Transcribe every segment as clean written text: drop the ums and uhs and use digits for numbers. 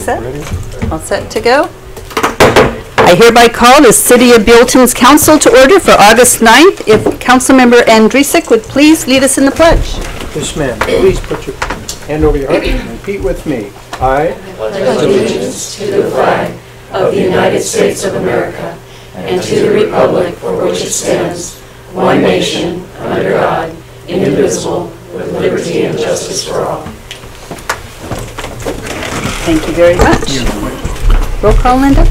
set? All set to go? I hereby call the City of Buellton's Council to order for August 9th. If Councilmember Andrusik would please lead us in the pledge. Yes, ma'am. Please put your hand over your heart and repeat with me. I pledge allegiance to the flag of the United States of America and to the republic for which it stands, one nation, under God, indivisible, with liberty and justice for all. Thank you very much. Roll call, Linda.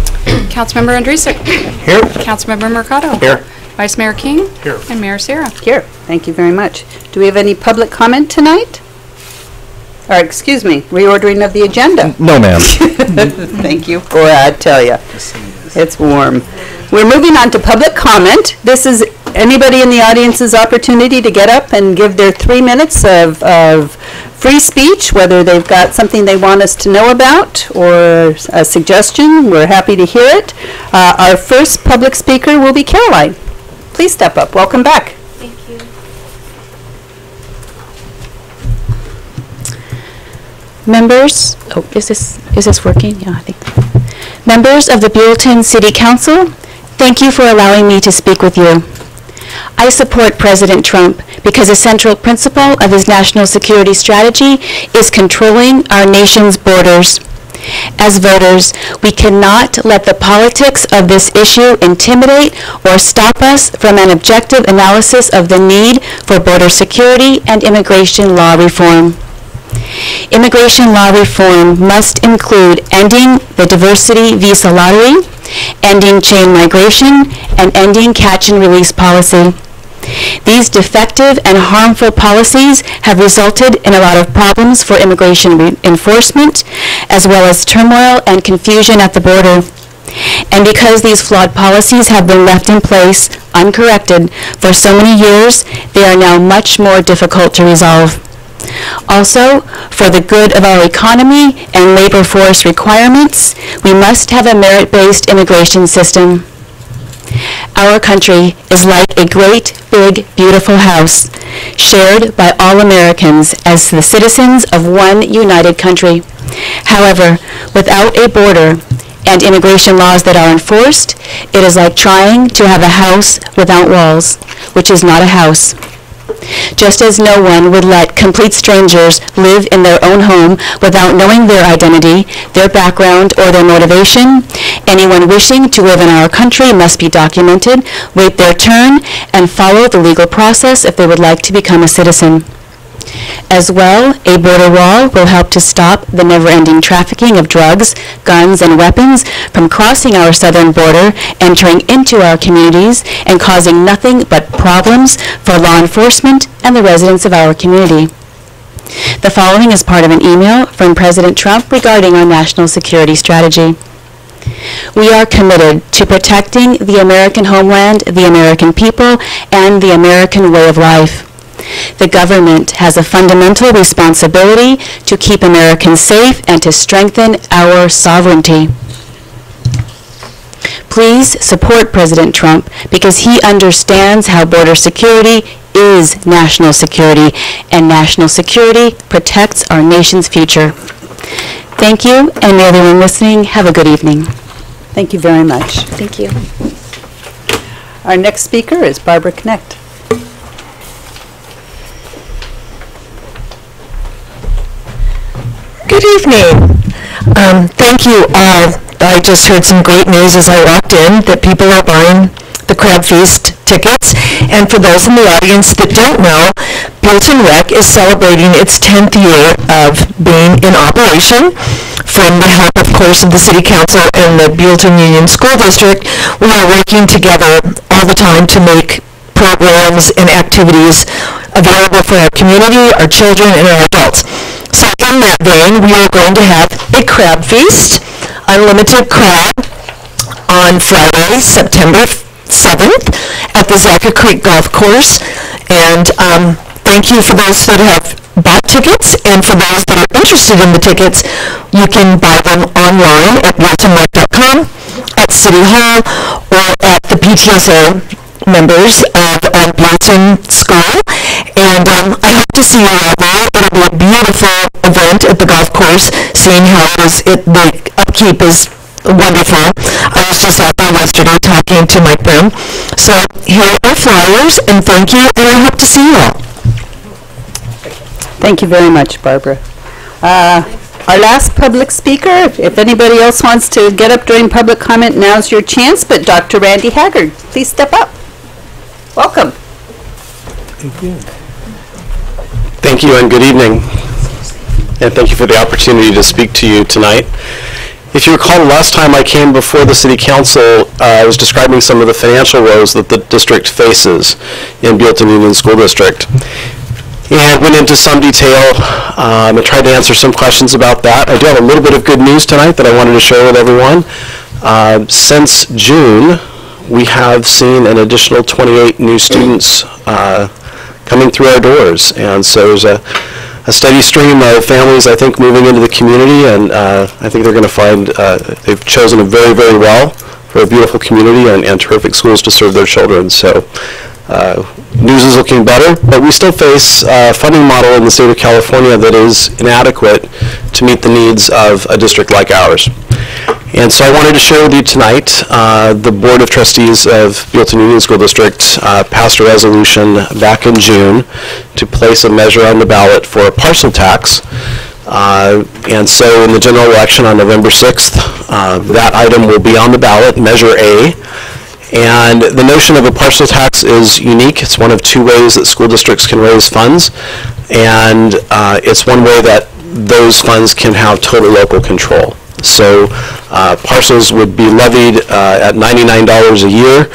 Councilmember Andrusik. Here. Councilmember Mercado. Here. Vice Mayor King. Here. And Mayor Serra. Here. Thank you very much. Do we have any public comment tonight? Or, excuse me, reordering of the agenda. No, ma'am. Thank you. Boy, I tell you, it's warm. We're moving on to public comment. This is anybody in the audience's opportunity to get up and give their 3 minutes of free speech, whether they've got something they want us to know about or a suggestion. We're happy to hear it. Our first public speaker will be Caroline. Please step up. Welcome back. Thank you. Members, is this working? Yeah, I think. Members of the Buellton City Council, thank you for allowing me to speak with you. I support President Trump because a central principle of his national security strategy is controlling our nation's borders. As voters, we cannot let the politics of this issue intimidate or stop us from an objective analysis of the need for border security and immigration law reform. Immigration law reform must include ending the diversity visa lottery, ending chain migration, and ending catch and release policy. These defective and harmful policies have resulted in a lot of problems for immigration enforcement, as well as turmoil and confusion at the border. And because these flawed policies have been left in place uncorrected for so many years, they are now much more difficult to resolve. Also, for the good of our economy and labor force requirements, we must have a merit-based immigration system. Our country is like a great, big, beautiful house, shared by all Americans as the citizens of one united country. However, without a border and immigration laws that are enforced, it is like trying to have a house without walls, which is not a house. Just as no one would let complete strangers live in their own home without knowing their identity, their background, or their motivation, anyone wishing to live in our country must be documented, wait their turn, and follow the legal process if they would like to become a citizen. As well, a border wall will help to stop the never-ending trafficking of drugs, guns, and weapons from crossing our southern border, entering into our communities, and causing nothing but problems for law enforcement and the residents of our community. The following is part of an email from President Trump regarding our national security strategy. We are committed to protecting the American homeland, the American people, and the American way of life. The government has a fundamental responsibility to keep Americans safe and to strengthen our sovereignty. Please support President Trump because he understands how border security is national security, and national security protects our nation's future. Thank you, and may everyone listening have a good evening. Thank you very much. Thank you. Our next speaker is Barbara Knecht. Good evening. Thank you all. I just heard some great news as I walked in that people are buying the Crab Feast tickets. And for those in the audience that don't know, Buellton Rec is celebrating its 10th year of being in operation. From the help, of course, of the City Council and the Buellton Union School District, we are working together all the time to make programs and activities available for our community, our children, and our adults. So in that vein, we are going to have a crab feast, unlimited crab, on Friday, September 7th at the Zacha Creek Golf Course. And thank you for those that have bought tickets, and for those that are interested in the tickets, you can buy them online at buelltonrec.com, at City Hall, or at the PTSA members of Buellton School. And I hope to see you all there. It'll be a beautiful event at the golf course, seeing how the upkeep is wonderful. I was just out there yesterday talking to Mike Brown. So here are flyers, and thank you, and I hope to see you all. Thank you very much, Barbara. Our last public speaker, if anybody else wants to get up during public comment, now's your chance, but Dr. Randy Haggard, please step up. Welcome. Thank you and good evening. And thank you for the opportunity to speak to you tonight. If you recall, the last time I came before the City Council, I was describing some of the financial woes that the district faces in Buellton Union School District. And went into some detail and tried to answer some questions about that. I do have a little bit of good news tonight that I wanted to share with everyone. Since June, we have seen an additional 28 new students coming through our doors. And so there's a steady stream of families, I think, moving into the community, and I think they're going to find they've chosen it very, very well for a beautiful community and terrific schools to serve their children. So news is looking better, but we still face a funding model in the state of California that is inadequate to meet the needs of a district like ours. And so I wanted to share with you tonight, the Board of Trustees of Buellton Union School District passed a resolution back in June to place a measure on the ballot for a parcel tax. And so in the general election on November 6th, that item will be on the ballot, Measure A. And the notion of a parcel tax is unique. It's one of two ways that school districts can raise funds. And it's one way that those funds can have total local control. So parcels would be levied at $99 a year.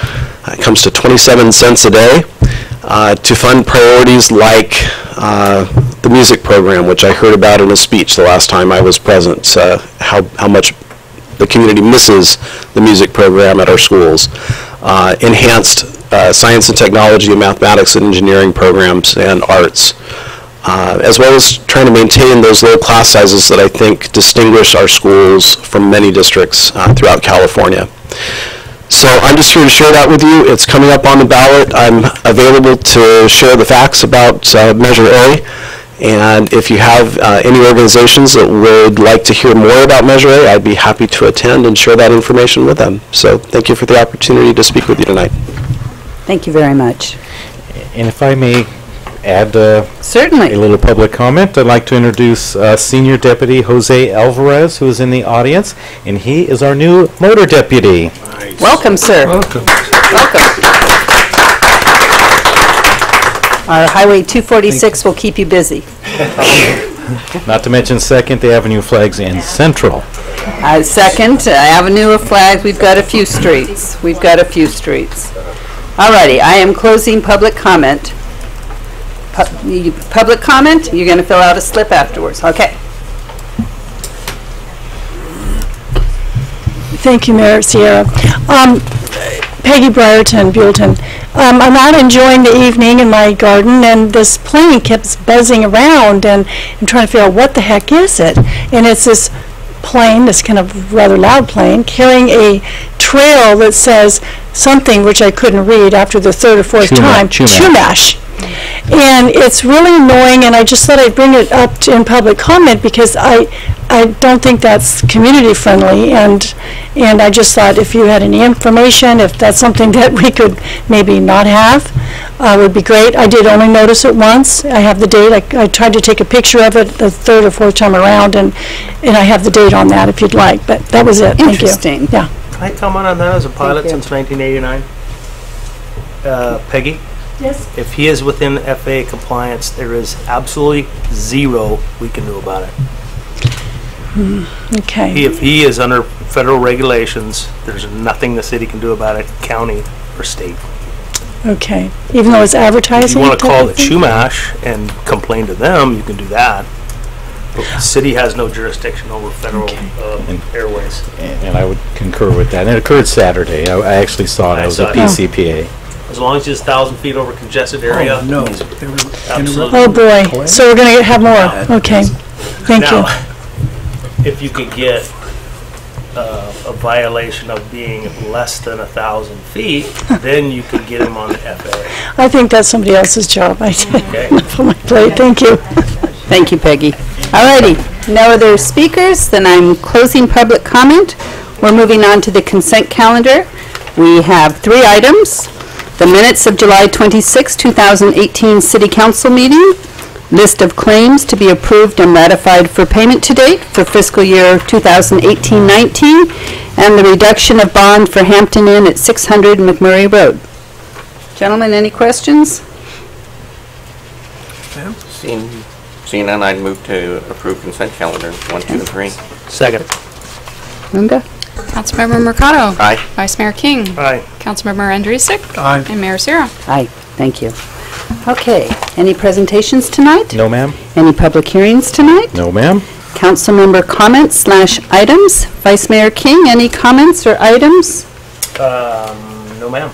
It comes to 27 cents a day to fund priorities like the music program, which I heard about in a speech the last time I was present, how much the community misses the music program at our schools. Enhanced science and technology and mathematics and engineering programs and arts. As well as trying to maintain those low class sizes that I think distinguish our schools from many districts throughout California. So I'm just here to share that with you. It's coming up on the ballot. I'm available to share the facts about Measure A. And if you have any organizations that would like to hear more about Measure A, I'd be happy to attend and share that information with them. So thank you for the opportunity to speak with you tonight. Thank you very much. And if I may add Certainly. a little public comment, I'd like to introduce Senior Deputy Jose Alvarez, who is in the audience, and he is our new motor deputy. Nice. Welcome, sir. Welcome. Welcome. Our Highway 246 will keep you busy. Not to mention Second Avenue flags in Central. Second, Avenue of Flags, we've got a few streets. We've got a few streets. Alrighty, I am closing public comment. Public comment, you're going to fill out a slip afterwards. Okay. Thank you, Mayor Sierra. Peggy Brierton, Buellton. I'm out enjoying the evening in my garden, and this plane kept buzzing around, and I'm trying to figure out what the heck is it. And it's this plane, this kind of rather loud plane, carrying a trail that says something which I couldn't read after the third or fourth time. Chumash. And it's really annoying, and I just thought I'd bring it up in public comment because I don't think that's community friendly, and I just thought if you had any information, if that's something that we could maybe not have, would be great. I did only notice it once. I have the date. I tried to take a picture of it the third or fourth time around, and I have the date on that if you'd like, but that was it. Interesting. Thank you. Yeah. Can I comment on that as a pilot since 1989? Peggy? Yes. If he is within FAA compliance, there is absolutely zero we can do about it. Okay. If he is under federal regulations, there's nothing the city can do about it, county or state. Okay. Even though it's If advertising? you want to type call of it thing? Chumash and complain to them, you can do that. But the city has no jurisdiction over federal airways. And I would concur with that. And it occurred Saturday. I actually saw it. I was at PCPA. As long as it's 1,000 feet over congested area. Oh, no. Absolutely. Oh, boy. So we're going to have more. Okay. Thank you. Now, if you could get a violation of being less than 1,000 feet, then you could get them on the FAA. I think that's somebody else's job. I Okay. for my plate. Thank you. Thank you, Peggy. All righty, no other speakers, then I'm closing public comment. We're moving on to the consent calendar. We have 3 items. The minutes of July 26, 2018 City Council meeting, list of claims to be approved and ratified for payment to date for fiscal year 2018-19, and the reduction of bond for Hampton Inn at 600 McMurray Road. Gentlemen, any questions? Seeing none, I'd move to approve consent calendar 1, 2, and 3. Second. Linda? Councilmember Mercado. Aye. Vice Mayor King. Aye. Councilmember Andrusik. Aye. And Mayor Sarah. Aye, thank you. Okay, any presentations tonight? No, ma'am. Any public hearings tonight? No, ma'am. Councilmember comments/items. Vice Mayor King, any comments or items? No, ma'am.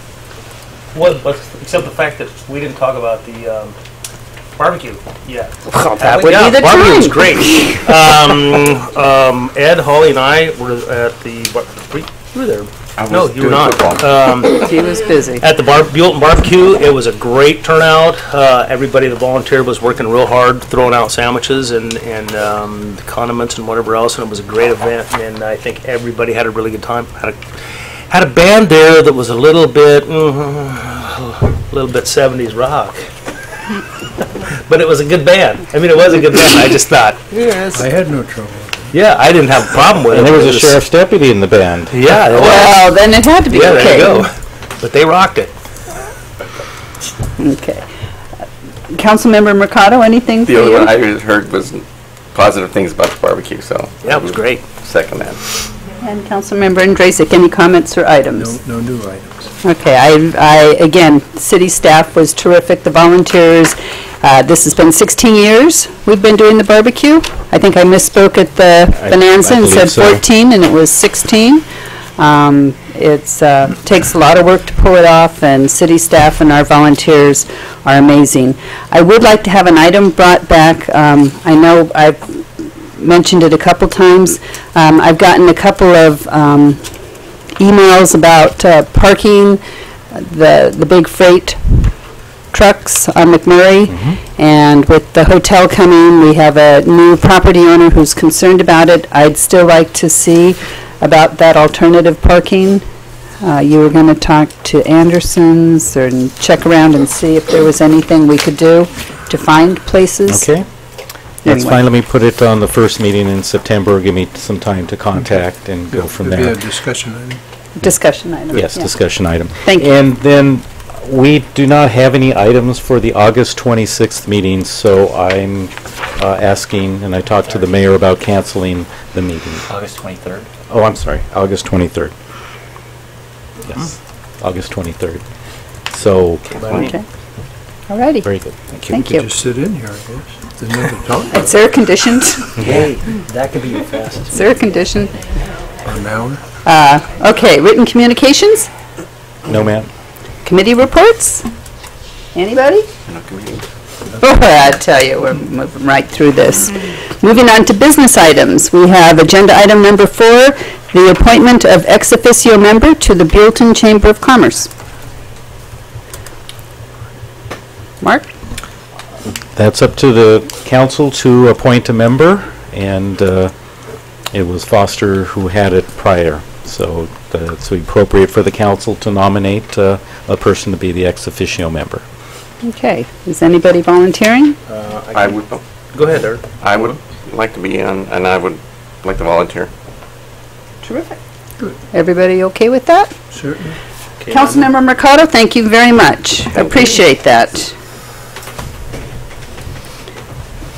What, except the fact that we didn't talk about the barbecue yet. That would be the barbecue was time. great. Ed, Holly, and I were at the. You were there. No, you were not. He was busy. At the Buellton Barbecue, it was a great turnout. Everybody that volunteered was working real hard, throwing out sandwiches and the condiments and whatever else, and it was a great event. And I think everybody had a really good time. Had a band there that was a little bit 70s rock. But it was a good band. I mean, it was a good band. I just thought, yes. I had no trouble. Yeah, I didn't have a problem with it. And there was It a sheriff's deputy in the band. Yeah, there was. Well, then it had to be Yeah, okay. there you go. But they rocked it. Okay. Councilmember Mercado, anything for The only you? one I heard was positive things about the barbecue, so. Yeah, it was great. Second that. And Councilmember Andrusik, any comments or items? No new items. Okay, again, city staff was terrific, the volunteers. This has been 16 years we've been doing the barbecue. I think I misspoke at the Bonanza and said believe so. 14, and it was 16. It takes a lot of work to pull it off, and city staff and our volunteers are amazing. I would like to have an item brought back. I know I've mentioned it a couple times. I've gotten a couple of emails about parking the big freight trucks on McMurray, and with the hotel coming, we have a new property owner who's concerned about it. I'd still like to see about that alternative parking. You were going to talk to Anderson's and check around and see if there was anything we could do to find places. Okay. That's Anyway. fine. Let me put it on the first meeting in September. Give me some time to contact and go from There'd be there. a discussion item. Discussion item. Yes, yeah. discussion item. Thank you. And then we do not have any items for the August 26th meeting, so I'm asking, and I talked to the mayor about canceling the meeting. August 23rd. Oh, I'm sorry, August 23rd. Yes, August 23rd. So, Okay. All righty. very good, thank you. Thank You you. could just sit in here, I guess. Didn't have to talk It's air conditioned. Hey, that could be your fastest. It's air conditioned. for an hour. Okay, written communications, No, ma'am? committee reports. Anybody? No committee. Oh, I tell you, we're moving right through this. Moving on to business items, we have agenda item number 4, the appointment of ex officio member to the Buellton Chamber of Commerce. Mark? That's up to the council to appoint a member, and it was Foster who had it prior. So it's appropriate for the council to nominate a person to be the ex officio member. Okay, is anybody volunteering? I would, Go ahead, Eric. I would like to be on, and I would like to volunteer. Terrific. Everybody okay with that? Certainly. Councilmember Mercado, thank you very much. Appreciate that.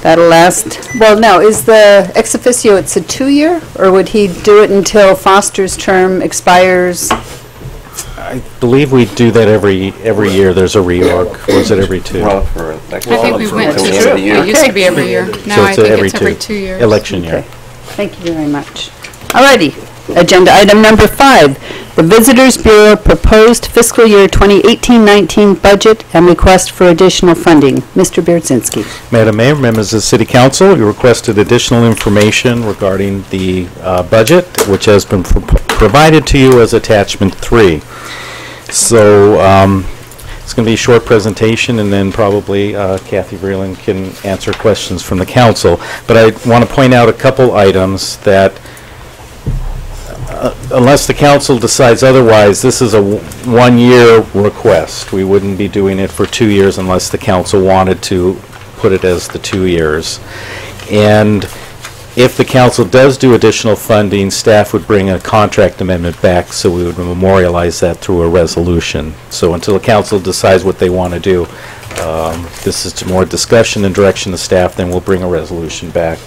That'll last, well, no, is the ex officio, it's a 2-year, or would he do it until Foster's term expires? I believe we do that every year. There's a reorg. Or is it every 2? Well, for next I think we went until to, the end of the year. it used to be every year. So Now I it's think every it's every 2. 2 years. Election year. Okay, thank you very much. All righty, Agenda item number 5, the Visitors Bureau proposed fiscal year 2018-19 budget and request for additional funding. Mr. Beardzinski. Madam Mayor, members of the City Council, you requested additional information regarding the budget, which has been provided to you as attachment 3. So it's going to be a short presentation, and then probably Kathy Vreeland can answer questions from the council. But I want to point out a couple items that unless the council decides otherwise, this is a one-year request. We wouldn't be doing it for 2 years unless the council wanted to put it as the 2 years. And if the council does do additional funding, staff would bring a contract amendment back, so we would memorialize that through a resolution. So until the council decides what they want to do, this is more discussion and direction to staff, then we'll bring a resolution back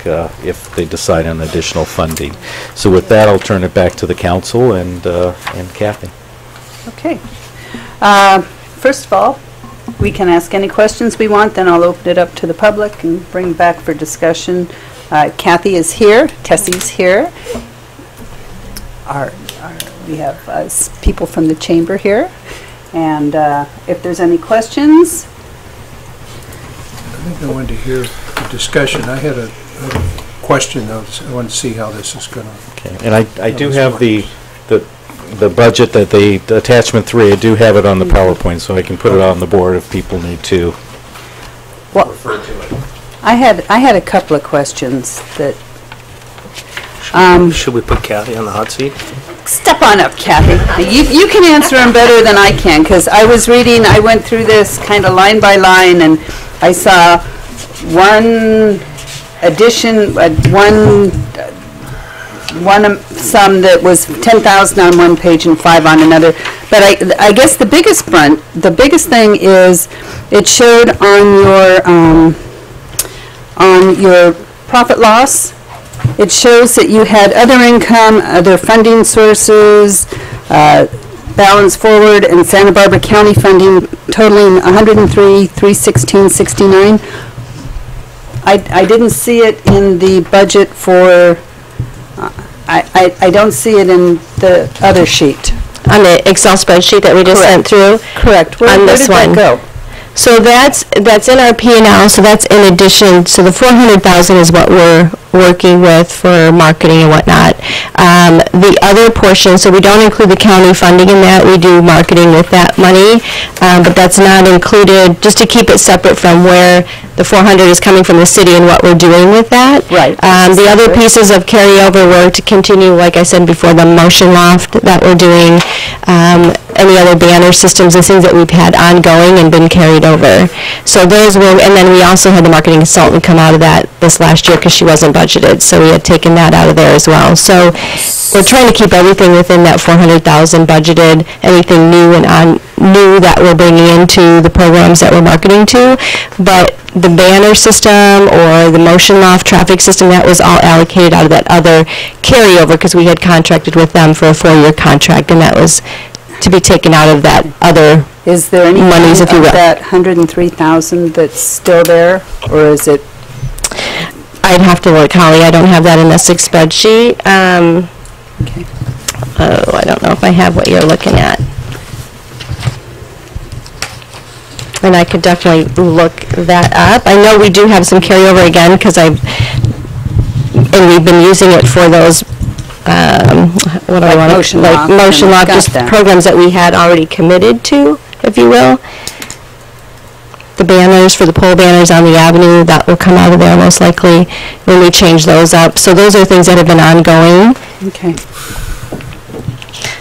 if they decide on additional funding. So with that, I'll turn it back to the council and Kathy. Okay. First of all, we can ask any questions we want, then I'll open it up to the public and bring back for discussion. Kathy is here, Tessie's here. We have people from the chamber here. And if there's any questions. I think I wanted to hear the discussion. I had a question, though. I wanted to see how this is going to... Okay. And I do have the budget that the attachment 3, I do have it on the PowerPoint, so I can put it on the board if people need to refer to it. I had a couple of questions that... Should we put Kathy on the hot seat? Step on up, Kathy. You can answer them better than I can, because I was reading, I went through this kind of line by line, and I saw one addition, one sum that was 10,000 on one page and 5 on another. But I guess the biggest thing is it showed on your profit loss. It shows that you had other income, other funding sources, balance forward, and Santa Barbara County funding totaling $103,316.69. I didn't see it in the budget for. I don't see it in the other sheet. On the Excel spreadsheet that we just sent through? Correct. Where on this did that one. go? So that's in our P&L, so that's in addition, so the $400,000 is what we're working with for marketing and whatnot. The other portion, so we don't include the county funding in that, we do marketing with that money, but that's not included, just to keep it separate from where the 400 is coming from the city and what we're doing with that. Right. The other pieces of carryover were to continue, like I said before, the motion loft that we're doing, any other banner systems and things that we've had ongoing and been carried over. So those were, and then we also had the marketing consultant come out of that this last year because she wasn't budgeted, so we had taken that out of there as well. So we're trying to keep everything within that 400,000 budgeted, anything new and new that we're bringing into the programs that we're marketing to, but the banner system or the motion loft traffic system, that was all allocated out of that other carryover because we had contracted with them for a 4-year contract, and that was to be taken out of that other Is there any monies, if you will. that 103,000 that's still there, or is it? I'd have to look, Holly. I don't have that in this spreadsheet. Okay. Oh, I don't know if I have what you're looking at. And I could definitely look that up. I know we do have some carryover again because we've been using it for those, what do I want to, like motion lock, just programs that we had already committed to, if you will. The banners for the pole banners on the avenue, that will come out of there most likely when we change those up. So those are things that have been ongoing. Okay.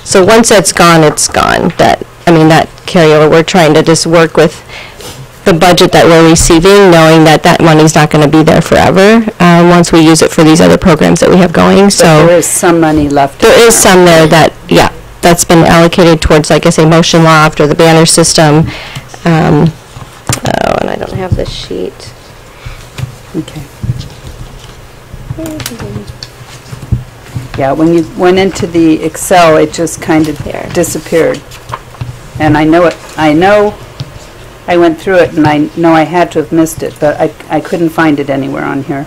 So once that's gone, it's gone. That carryover, we're trying to just work with the budget that we're receiving, knowing that that money's not going to be there forever once we use it for these other programs that we have going. So there is some money left. There is some there that, yeah, that's been allocated towards, like I say, motion loft or the banner system. Oh, and I don't have this sheet. Okay. Yeah, when you went into the Excel, it just kind of disappeared. And I know I went through it, and I know I had to have missed it, but I couldn't find it anywhere on here.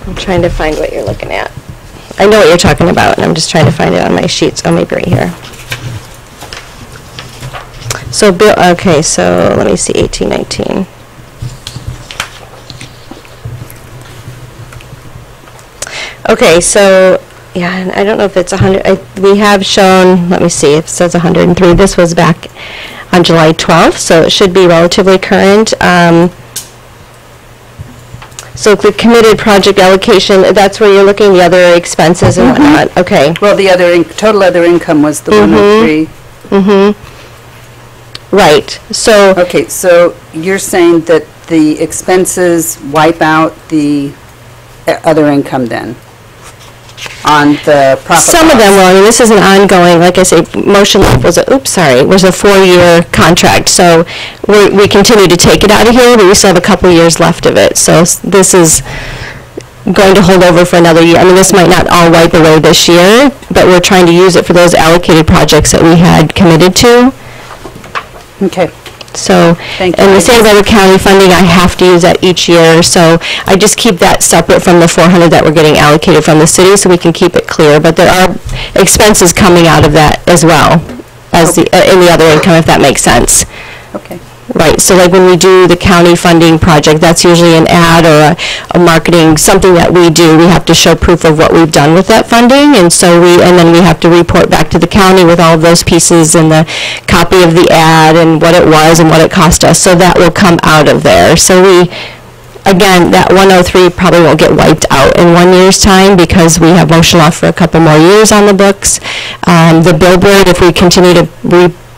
I'm trying to find what you're looking at. I know what you're talking about, and I'm just trying to find it on my sheets. Oh, maybe right here. So, okay, so let me see, 1819. Okay, so, yeah, and I don't know if it's 100. We have shown, let me see, if it says 103. This was back on July 12th, so it should be relatively current. So the committed project allocation, that's where you're looking, the other expenses and whatnot. Okay. Well, the other, total other income was the 103. Right, so. Okay, so you're saying that the expenses wipe out the other income then? On the profit Some of them will. I mean, this is an ongoing, like I say, Motion Life was a 4-year contract. So we continue to take it out of here, but we still have a couple years left of it. So this is going to hold over for another year. I mean, this might not all wipe away this year, but we're trying to use it for those allocated projects that we had committed to. Okay. So, Thank you. and the Santa Barbara County funding, I have to use that each year, so I just keep that separate from the 400 that we're getting allocated from the city, so we can keep it clear, but there are expenses coming out of that as well, as the, in the other income, if that makes sense. Okay. Right, so like when we do the county funding project, that's usually an ad or a marketing, something that we do. We have to show proof of what we've done with that funding, and so and then we have to report back to the county with all of those pieces and the copy of the ad and what it was and what it cost us. So that will come out of there. So again, that 103 probably won't get wiped out in 1 year's time because we have Motion Law for a couple more years on the books. The billboard, if we continue to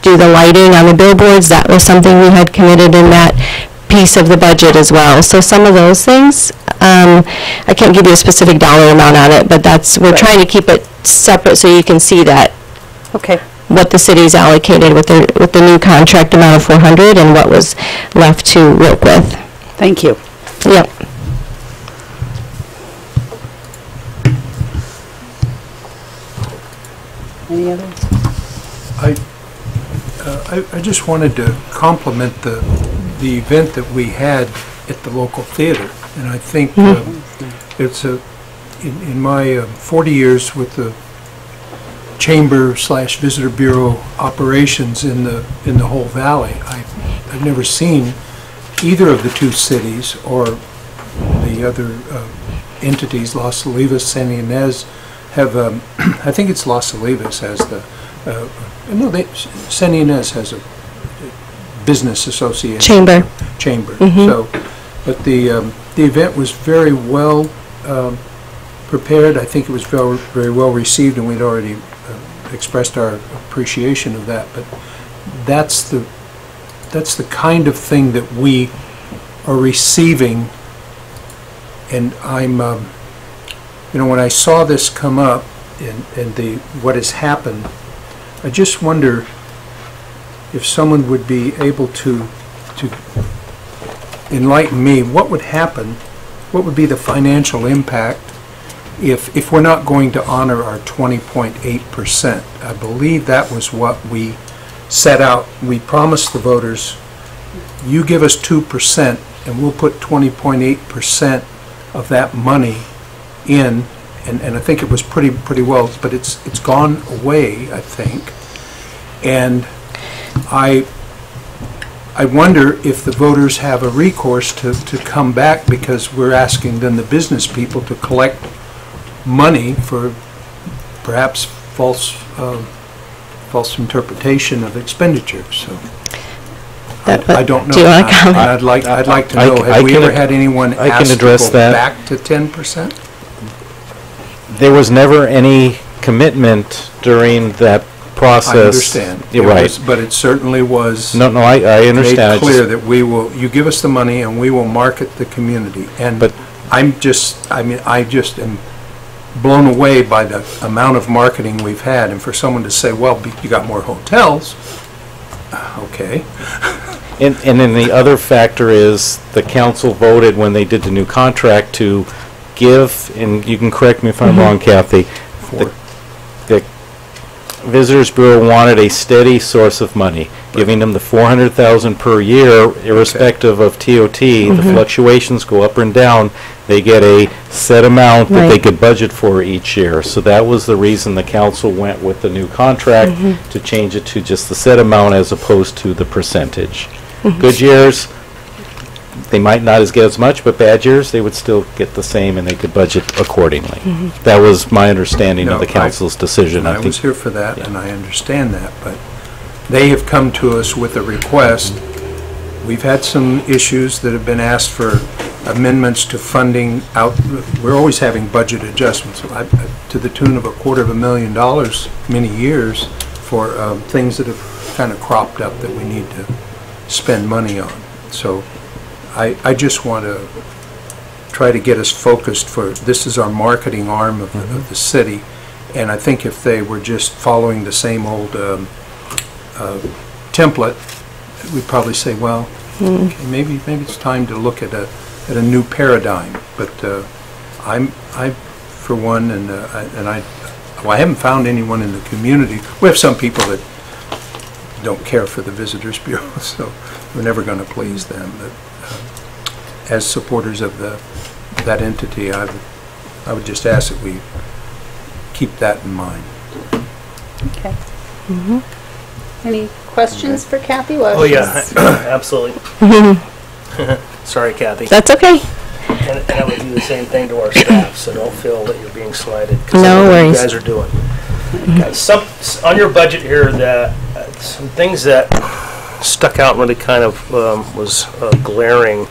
do the lighting on the billboards, that was something we had committed in that piece of the budget as well. So some of those things, I can't give you a specific dollar amount on it, but we're trying to keep it separate so you can see that. Okay. What the city's allocated with the new contract amount of 400 and what was left to work with. Thank you. Yep. Any others? I just wanted to compliment the event that we had at the local theater, and I think it's in my 40 years with the Chamber/Visitor Bureau operations in the whole valley, I've never seen either of the two cities or the other entities, Las Olivas, San Ynez, have I think it's Las Olivas has the no, San Ynez has a business association. Chamber. So, but the event was very well prepared. I think it was very well received, and we'd already expressed our appreciation of that. But that's the kind of thing that we are receiving, and I'm when I saw this come up and what has happened, I just wonder if someone would be able to enlighten me. What would happen? What would be the financial impact if we're not going to honor our 20.8%? I believe that was what we set out. We promised the voters, you give us 2% and we'll put 20.8% of that money in. And I think it was pretty well, but it's gone away, I think. And I wonder if the voters have a recourse to come back, because we're asking then the business people to collect money for perhaps false interpretation of expenditures. So I don't know. Do you want to comment? I'd like to know, have we ever had anyone ask to go back to 10%? There was never any commitment during that process. I understand. You're right. But it certainly was. No, I understand. Made clear that you give us the money and we will market the community. And I just am blown away by the amount of marketing we've had. And for someone to say, well, you got more hotels, okay. And then the other factor is the council voted when they did the new contract to give, and you can correct me if I'm wrong, Kathy, the Visitors Bureau wanted a steady source of money, giving them the $400,000 per year, irrespective of TOT. The fluctuations go up and down. They get a set amount that they Right. could budget for each year. So that was the reason the council went with the new contract to change it to just the set amount as opposed to the percentage. Good years, they might not get as much, but bad years, they would still get the same and they could budget accordingly. That was my understanding of No, the council's decision. I was here for that, and I understand that, but they have come to us with a request. We've had some issues that have been asked for amendments to funding out. We're always having budget adjustments to the tune of $250,000 many years for things that have kind of cropped up that we need to spend money on. So I just want to try to get us focused for, this is our marketing arm of the city, and I think if they were just following the same old template, we'd probably say, well, okay, maybe it's time to look at a new paradigm. But I for one, and I haven't found anyone in the community. We have some people that don't care for the Visitors Bureau, so we're never going to please them. But as supporters of that entity, I would just ask that we keep that in mind. Okay. Any questions for Kathy? Well, Oh, yeah, absolutely. Sorry, Kathy. That's okay. And I would do the same thing to our staff, so don't feel that you're being slighted. 'cause No I know what worries. you guys are doing. On your budget here, that some things that stuck out really kind of was glaring.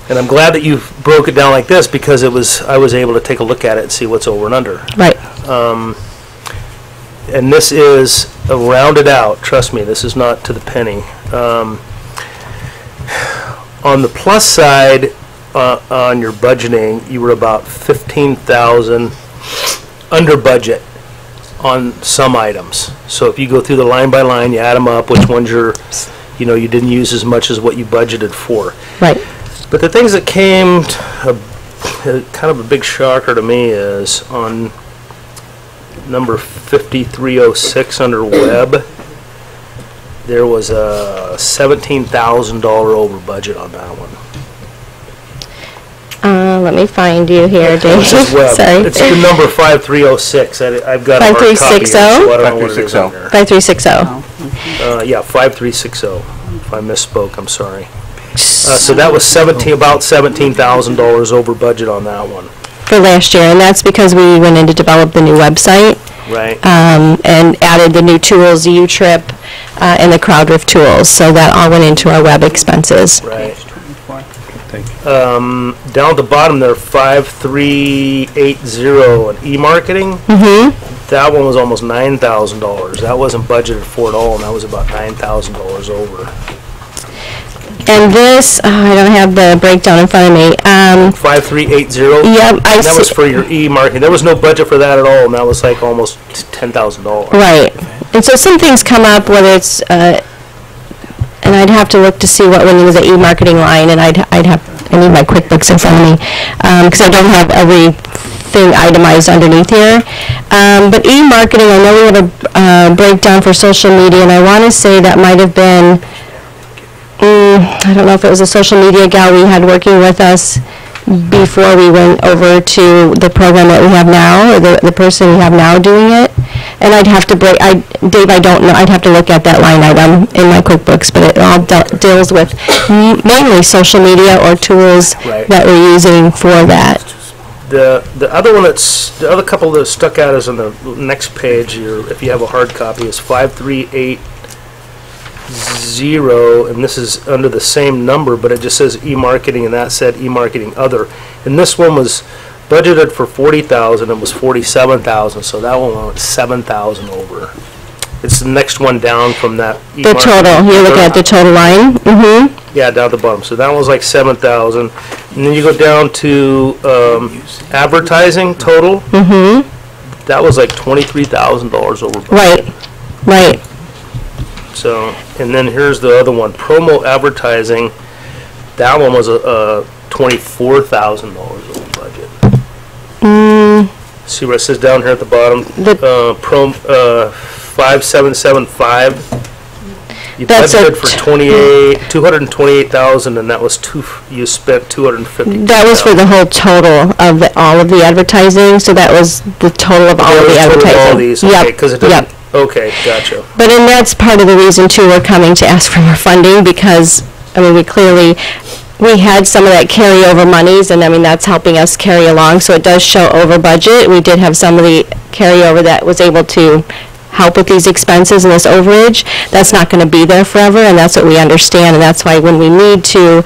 And I'm glad that you broke it down like this because I was able to take a look at it and see what's over and under. Right. And this is rounded out. Trust me, this is not to the penny. On the plus side, on your budgeting, you were about 15,000 under budget on some items. So if you go through the line by line, you add them up, which ones you didn't use as much as what you budgeted for. Right. But the things that came kind of a big shocker to me is on number 5306 under web, there was a $17,000 over budget on that one. Let me find you here, Dave. This is web. Sorry. It's the number 5306. I've got a hard copy here, so I 5360? don't know what it is on there. 5360. Yeah, 5360. If I misspoke, I'm sorry. So that was about $17,000 over budget on that one. For last year, and that's because we went in to develop the new website. Right. And added the new tools, the U-Trip, and the CrowdRift tools. So that all went into our web expenses. Right. Thank you. Down at the bottom there, 5380 and e-marketing. That one was almost $9,000. That wasn't budgeted for at all, and that was about $9,000 over. And this, I don't have the breakdown in front of me. 5380. Yep, That was for your e-marketing. There was no budget for that at all, and that was like almost $10,000. Right. And so some things come up, whether it's, and I'd have to look to see what went into the e-marketing line, and I need my QuickBooks in front of me, because I don't have everything itemized underneath here. But e-marketing, I know we have a breakdown for social media, and I want to say that might have been, I don't know if it was a social media gal we had working with us before we went over to the program that we have now, or the person we have now doing it. And I'd have to Dave, I don't know, I'd have to look at that line item in my QuickBooks, but it all deals with mainly social media or tools Right. that we're using for that. The other one the other couple that stuck out is on the next page here, if you have a hard copy, is 5380, and this is under the same number, but it just says e-marketing, and that said e-marketing other. And this one was budgeted for 40,000, it was 47,000, so that one went 7,000 over. It's the next one down from that. The total, you're looking at the total line? Mm-hmm. Yeah, down at the bottom. So that was like 7,000. And then you go down to advertising total. Mm-hmm. That was like $23,000 over budget. Right, right. So, and then here's the other one, promo advertising. That one was $24,000 over budget. See what it says down here at the bottom? 5775. You That's a budgeted for 228,000, and that was you spent 250. That was for the whole total of all of the advertising, so that was the total of all of the advertising. All these, okay, because it doesn't, okay, gotcha. But and that's part of the reason too we're coming to ask for more funding, because, I mean, we had some of that carryover monies, and I mean, that's helping us carry along, so it does show over budget. We did have some of the carryover that was able to help with these expenses and this overage. That's not going to be there forever, and that's what we understand, and that's why when we need to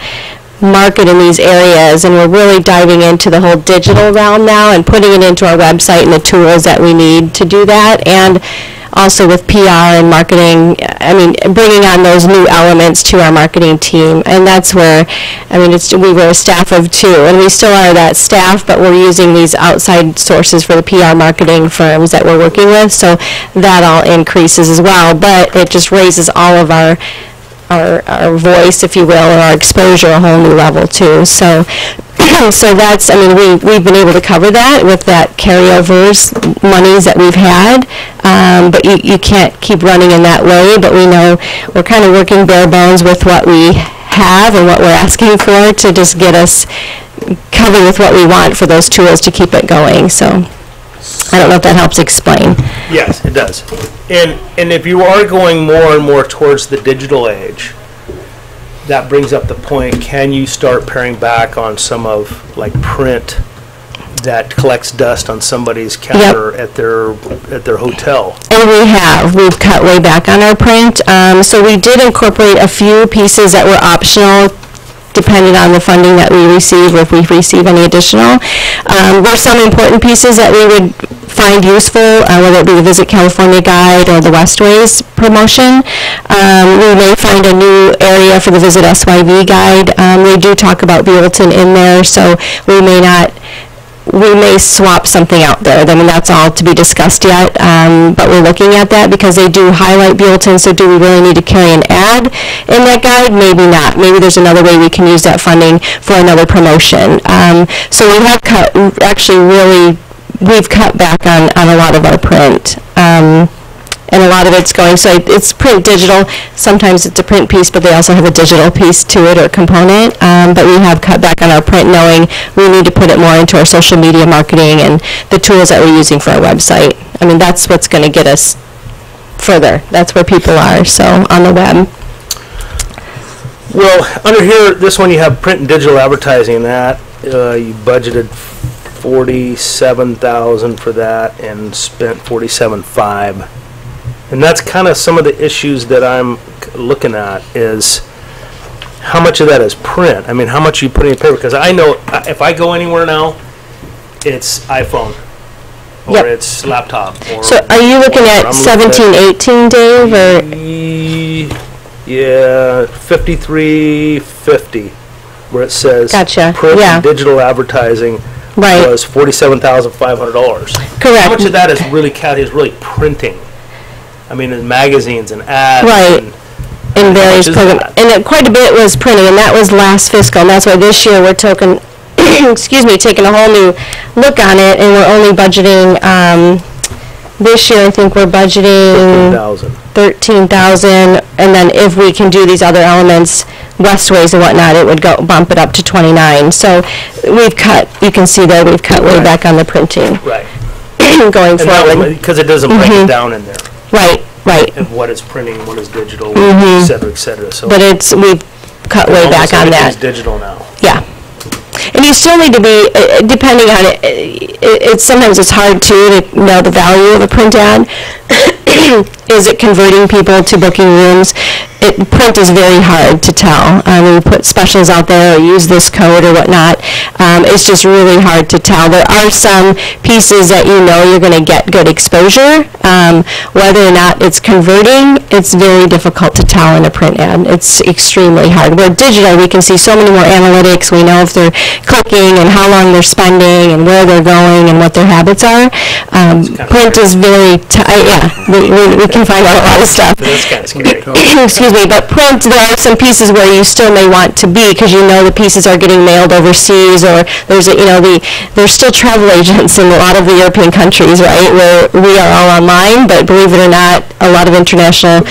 market in these areas, and we're really diving into the whole digital realm now and putting it into our website and the tools that we need to do that, and also with PR and marketing, I mean, bringing on those new elements to our marketing team. And that's where, I mean, we were a staff of 2, and we still are that staff, but we're using these outside sources for the PR marketing firms that we're working with, so that all increases as well. But it just raises all of our voice, if you will, or our exposure a whole new level too. So so that's, I mean, we've been able to cover that with that carryovers monies that we've had, but you can't keep running in that way. But we know we're kind of working bare bones with what we have and what we're asking for to just get us covered with what we want for those tools to keep it going. So I don't know if that helps explain. Yes, it does. And if you are going more and more towards the digital age, that brings up the point, can you start paring back on some of, like, print that collects dust on somebody's counter at their hotel? And we've cut way back on our print. So we did incorporate a few pieces that were optional, depending on the funding that we receive, or if we receive any additional. There's some important pieces that we would find useful, whether it be the Visit California Guide or the Westways promotion. We may find a new area for the Visit SYV Guide. They do talk about Buellton in there, so we may swap something out there. I mean, that's all to be discussed yet, but we're looking at that because they do highlight Buellton, so do we really need to carry an ad in that guide? Maybe not. Maybe there's another way we can use that funding for another promotion. So we have we've cut back on a lot of our print. And a lot of it's going, so it's print digital. Sometimes it's a print piece, but they also have a digital piece to it or component. But we have cut back on our print, knowing we need to put it more into our social media marketing and the tools that we're using for our website. I mean, that's what's going to get us further. That's where people are, so on the web. Well, under here, this one you have print and digital advertising. That you budgeted $47,000 for that and spent $47,500. And that's kind of some of the issues that I'm looking at, is how much of that is print? I mean, how much are you putting in paper? Because I know if I go anywhere now, it's iPhone or it's laptop. Or, so are you looking at 17, 18, Dave? Or? Yeah, 5350, where it says gotcha. Print and digital advertising was $47,500. Correct. How much of that is really printing? I mean, in magazines and ads. Right. In various programs. And quite a bit was printing, and that was last fiscal. And that's why this year we're taking a whole new look on it, and we're only budgeting, this year I think we're budgeting $13,000, and then if we can do these other elements, Westways and whatnot, it would bump it up to $29,000. So we've cut, you can see there, we've cut way back on the printing. Right. Going forward. Because it doesn't break it down in there. Right. And what is printing, what is digital, et cetera, et cetera. So but we've cut way back on that. It's digital now. Yeah. And you still need to be, depending on it, sometimes it's hard to know the value of a print ad. Is it converting people to booking rooms? Print is very hard to tell. We put specials out there or use this code or whatnot. It's just really hard to tell. There are some pieces that you know you're going to get good exposure. Whether or not it's converting, it's very difficult to tell in a print ad. It's extremely hard. Where digital, we can see so many more analytics. We know if they're clicking and how long they're spending and where they're going and what their habits are. Print is very, we can find out a lot of stuff. That's kind of scary. Excuse me, but print, there are some pieces where you still may want to be, because you know the pieces are getting mailed overseas, or there's there's still travel agents in a lot of the European countries, right, where we are all online, but believe it or not, a lot of international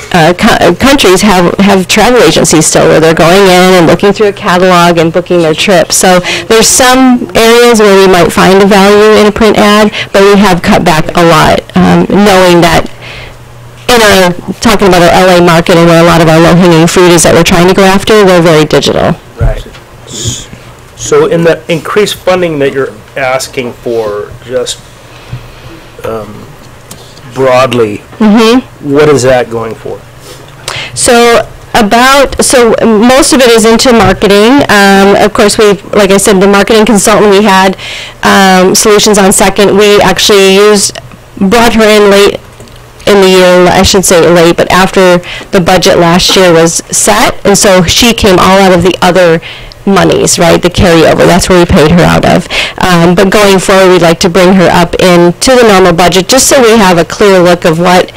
countries have travel agencies still, where they're going in and looking through a catalog and booking their trips. So there's some areas where we might find a value in a print ad, but we have cut back a lot, knowing that talking about our LA market and where a lot of our low-hanging fruit is that we're trying to go after, we're very digital. Right. So in the increased funding that you're asking for, just broadly, what is that going for? So most of it is into marketing. Of course, like I said, the marketing consultant we had, Solutions on Second, we actually brought her in late in the year, I should say late, but after the budget last year was set, and so she came all out of the other monies, right, the carryover. That's where we paid her out of. But going forward, we'd like to bring her up into the normal budget, just so we have a clear look of what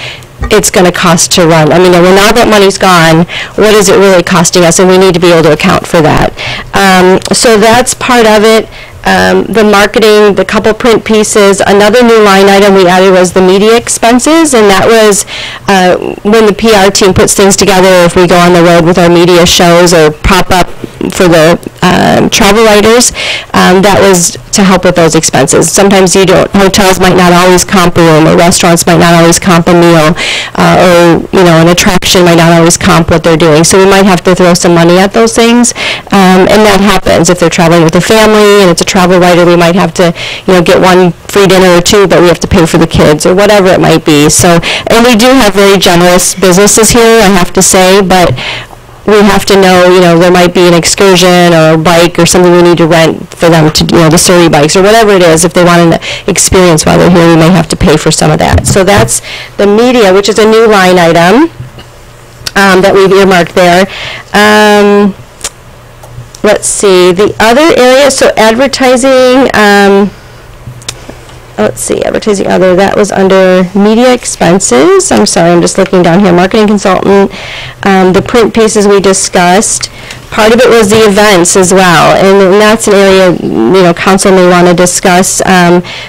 it's going to cost to run. I mean, now that money's gone, what is it really costing us? And we need to be able to account for that. So that's part of it. The marketing, the couple print pieces. Another new line item we added was the media expenses, and that was when the PR team puts things together, if we go on the road with our media shows or pop up for the travel writers, that was to help with those expenses. Sometimes hotels might not always comp a room, or restaurants might not always comp a meal, or an attraction might not always comp what they're doing. So we might have to throw some money at those things, and that happens. If they're traveling with a family and it's a travel writer, we might have to get one free dinner or two, but we have to pay for the kids or whatever it might be. So, and we do have very generous businesses here, I have to say, but we have to know, there might be an excursion or a bike or something we need to rent for them to, the Surrey bikes or whatever it is. If they want an experience while they're here, we may have to pay for some of that. So that's the media, which is a new line item that we've earmarked there. Let's see, the other area, so advertising, advertising other, that was under media expenses. I'm sorry, I'm just looking down here. Marketing consultant, the print pieces we discussed. Part of it was the events as well, and that's an area, council may want to discuss.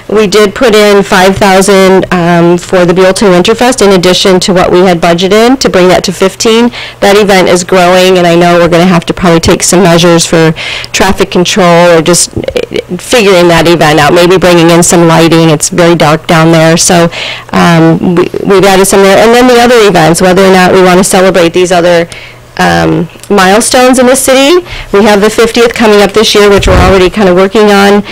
We did put in $5,000 for the Buellton Winterfest in addition to what we had budgeted to bring that to 15. That event is growing, and I know we're going to have to probably take some measures for traffic control or just figuring that event out, maybe bringing in some lighting. It's very dark down there, so we've added some there. And then the other events, whether or not we want to celebrate these other milestones in the city. We have the 50th coming up this year, which we're already kind of working on.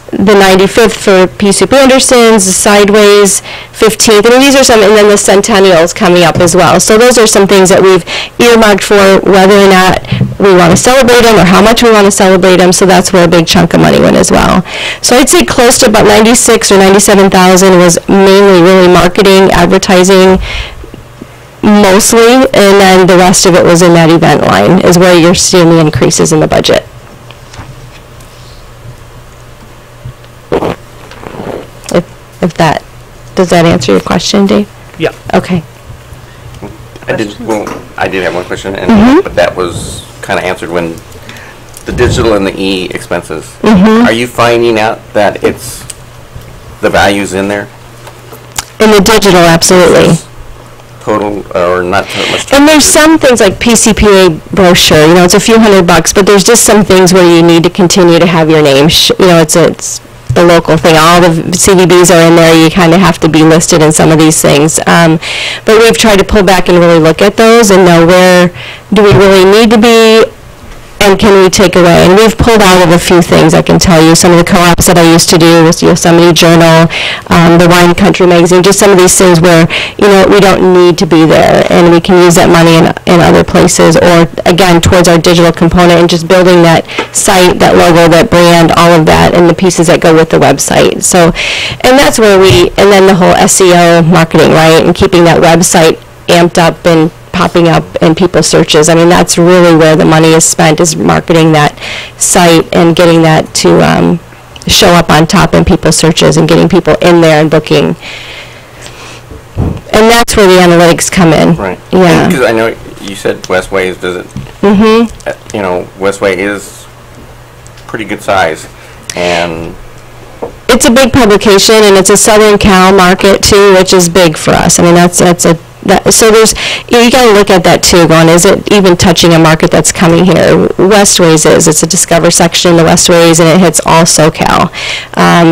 The 95th for P. Soup Anderson's, Sideways, 15th, and these are some, and then the centennials coming up as well. So those are some things that we've earmarked for whether or not we want to celebrate them or how much we want to celebrate them, so that's where a big chunk of money went as well. So I'd say close to about 96 or 97,000 was mainly really marketing, advertising, mostly, and then the rest of it was in that event line, is where you're seeing the increases in the budget. Does that answer your question, Dave? Yeah. Okay. I did have one question, but that was kind of answered when the digital and the e-expenses. Are you finding out that it's the values in there? In the digital, absolutely. Total or not much? And there's some things like PCPA brochure, it's a few $100, but there's just some things where you need to continue to have your name, it's the local thing. All the CVBs are in there. You kind of have to be listed in some of these things. But we've tried to pull back and really look at those and know where do we really need to be and can we take away. And we've pulled out of a few things, I can tell you. Some of the co-ops that I used to do with Yosemite Journal, the Wine Country magazine, just some of these things where, we don't need to be there and we can use that money in other places, or again, towards our digital component and just building that site, that logo, that brand, all of that, and the pieces that go with the website. So, and that's where and then the whole SEO marketing, right, and keeping that website amped up and popping up in people's searches. I mean, that's really where the money is spent, is marketing that site and getting that to show up on top in people's searches and getting people in there and booking. And that's where the analytics come in. Right. Yeah. Because I know you said Westways does it. Westway is pretty good size, and it's a big publication, and it's a Southern Cal market too, which is big for us. I mean, that's a So there's, you gotta look at that too, going, is it even touching a market that's coming here? Westways it's a Discover section in the Westways, and it hits all SoCal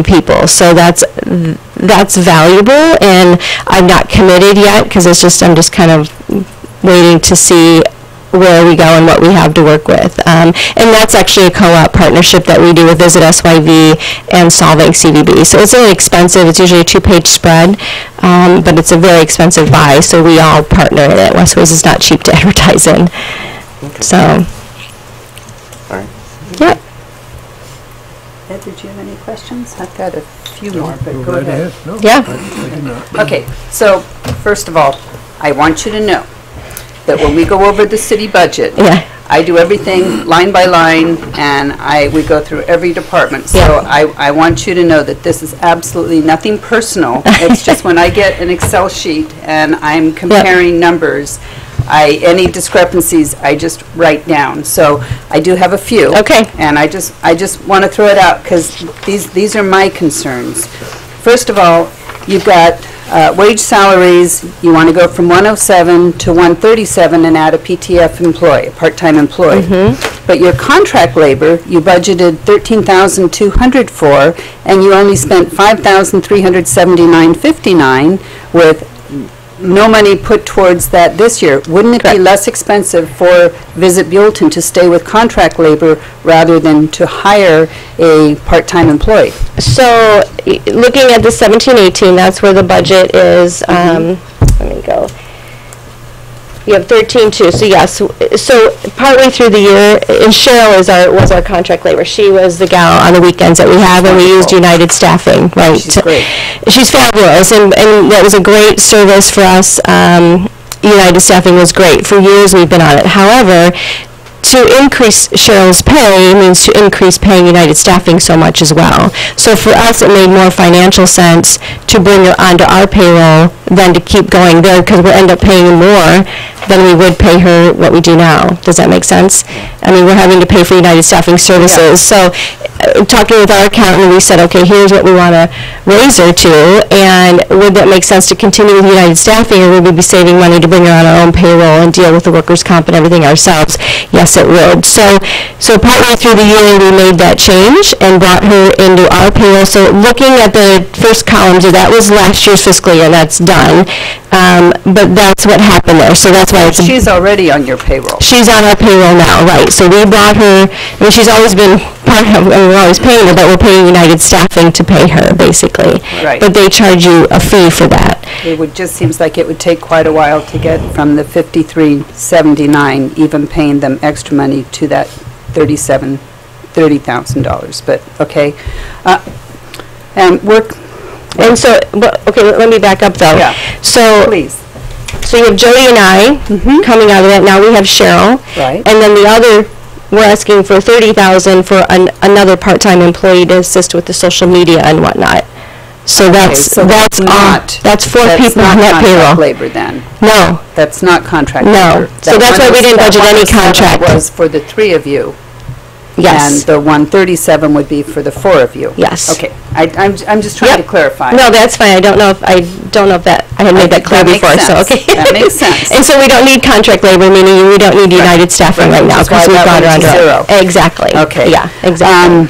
people. So that's valuable, and I'm not committed yet, because I'm just kind of waiting to see where we go and what we have to work with. And that's actually a co-op partnership that we do with Visit SYV and Solving CDB. So it's really expensive. It's usually a 2-page spread, but it's a very expensive buy, so we all partner in it. Westways is not cheap to advertise in. Okay. So. All right. Yep. Ed, did you have any questions? I've got a few more, but Go go right ahead. No, Yeah. I do not. Okay, so first of all, I want you to know that when we go over the city budget, Yeah. I do everything line by line, and we go through every department. So I want you to know that this is absolutely nothing personal. It's just when I get an Excel sheet and I'm comparing numbers, any discrepancies, I just write down. So I do have a few. Okay. And I just want to throw it out, because these are my concerns. First of all, you've got wage salaries. You want to go from 107 to 137 and add a PTF employee, a part-time employee. But your contract labor, you budgeted $13,200 for, and you only spent $5,379.59 with no money put towards that this year. Wouldn't it be less expensive for Visit Buellton to stay with contract labor rather than to hire a part-time employee? So, looking at the 17-18, that's where the budget is. Let me go. You have 13.2. So yes. So partway through the year, and Cheryl was our contract labor. She was the gal on the weekends that we have, and we used United Staffing. Right. She's great. She's fabulous, and that was a great service for us. United Staffing was great. For years we've been on it. However, to increase Cheryl's pay means to increase paying United Staffing so much as well. So for us, it made more financial sense to bring her onto our payroll than to keep going there, because we'll end up paying more than we would pay her what we do now. Does that make sense? I mean, we're having to pay for United Staffing services. So talking with our accountant, we said, okay, here's what we want to raise her to, and would that make sense to continue with United Staffing, or would we be saving money to bring her on our own payroll and deal with the workers' comp and everything ourselves? Yes, it would. So partway through the year, we made that change and brought her into our payroll. So looking at the first columns, that was last year's fiscal year, that's done. But that's what happened there. So that's why She's already on your payroll. She's on our payroll now, right. So we brought her, I mean, she's always been part of, we're always paying her, but we're paying United Staffing to pay her, basically. Right. But they charge you a fee for that. It just seems like it would take quite a while to get from the $53.79, even paying them extra money, to that $30,000. But okay, and work. And so, okay, let me back up though. Yeah. So Please. So you have Jody and I coming out of that. Now we have Cheryl. Right. And then the other, we're asking for $30,000 for another part-time employee to assist with the social media and whatnot. So that's four people on that payroll. That's not contract labor then. No. That's not contract No. labor. So that's why we didn't budget any contract. That was for the 3 of you. Yes. And the 137 would be for the 4 of you. Yes. Okay. I'm just trying to clarify. No, that's fine. I don't know if that I had made that clear before. So okay. That makes sense. And so we don't need contract labor, meaning we don't need United Staffing right now, because we've got her under zero. Exactly. Okay. Yeah. Exactly.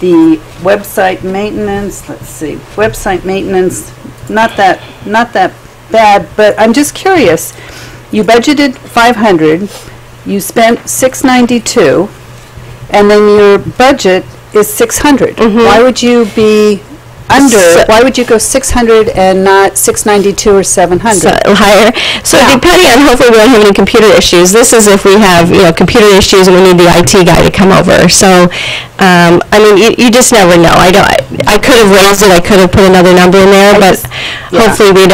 The website maintenance. Let's see. Website maintenance. Not that bad, but I'm just curious. You budgeted 500. You spent 692. And then your budget is 600. Why would you be under? Why would you go 600 and not 692 or 700? So higher. So depending on, hopefully we don't have any computer issues. This is if we have computer issues and we need the IT guy to come over. So I mean, you just never know. I could have raised it. I could have put another number in there, but hopefully we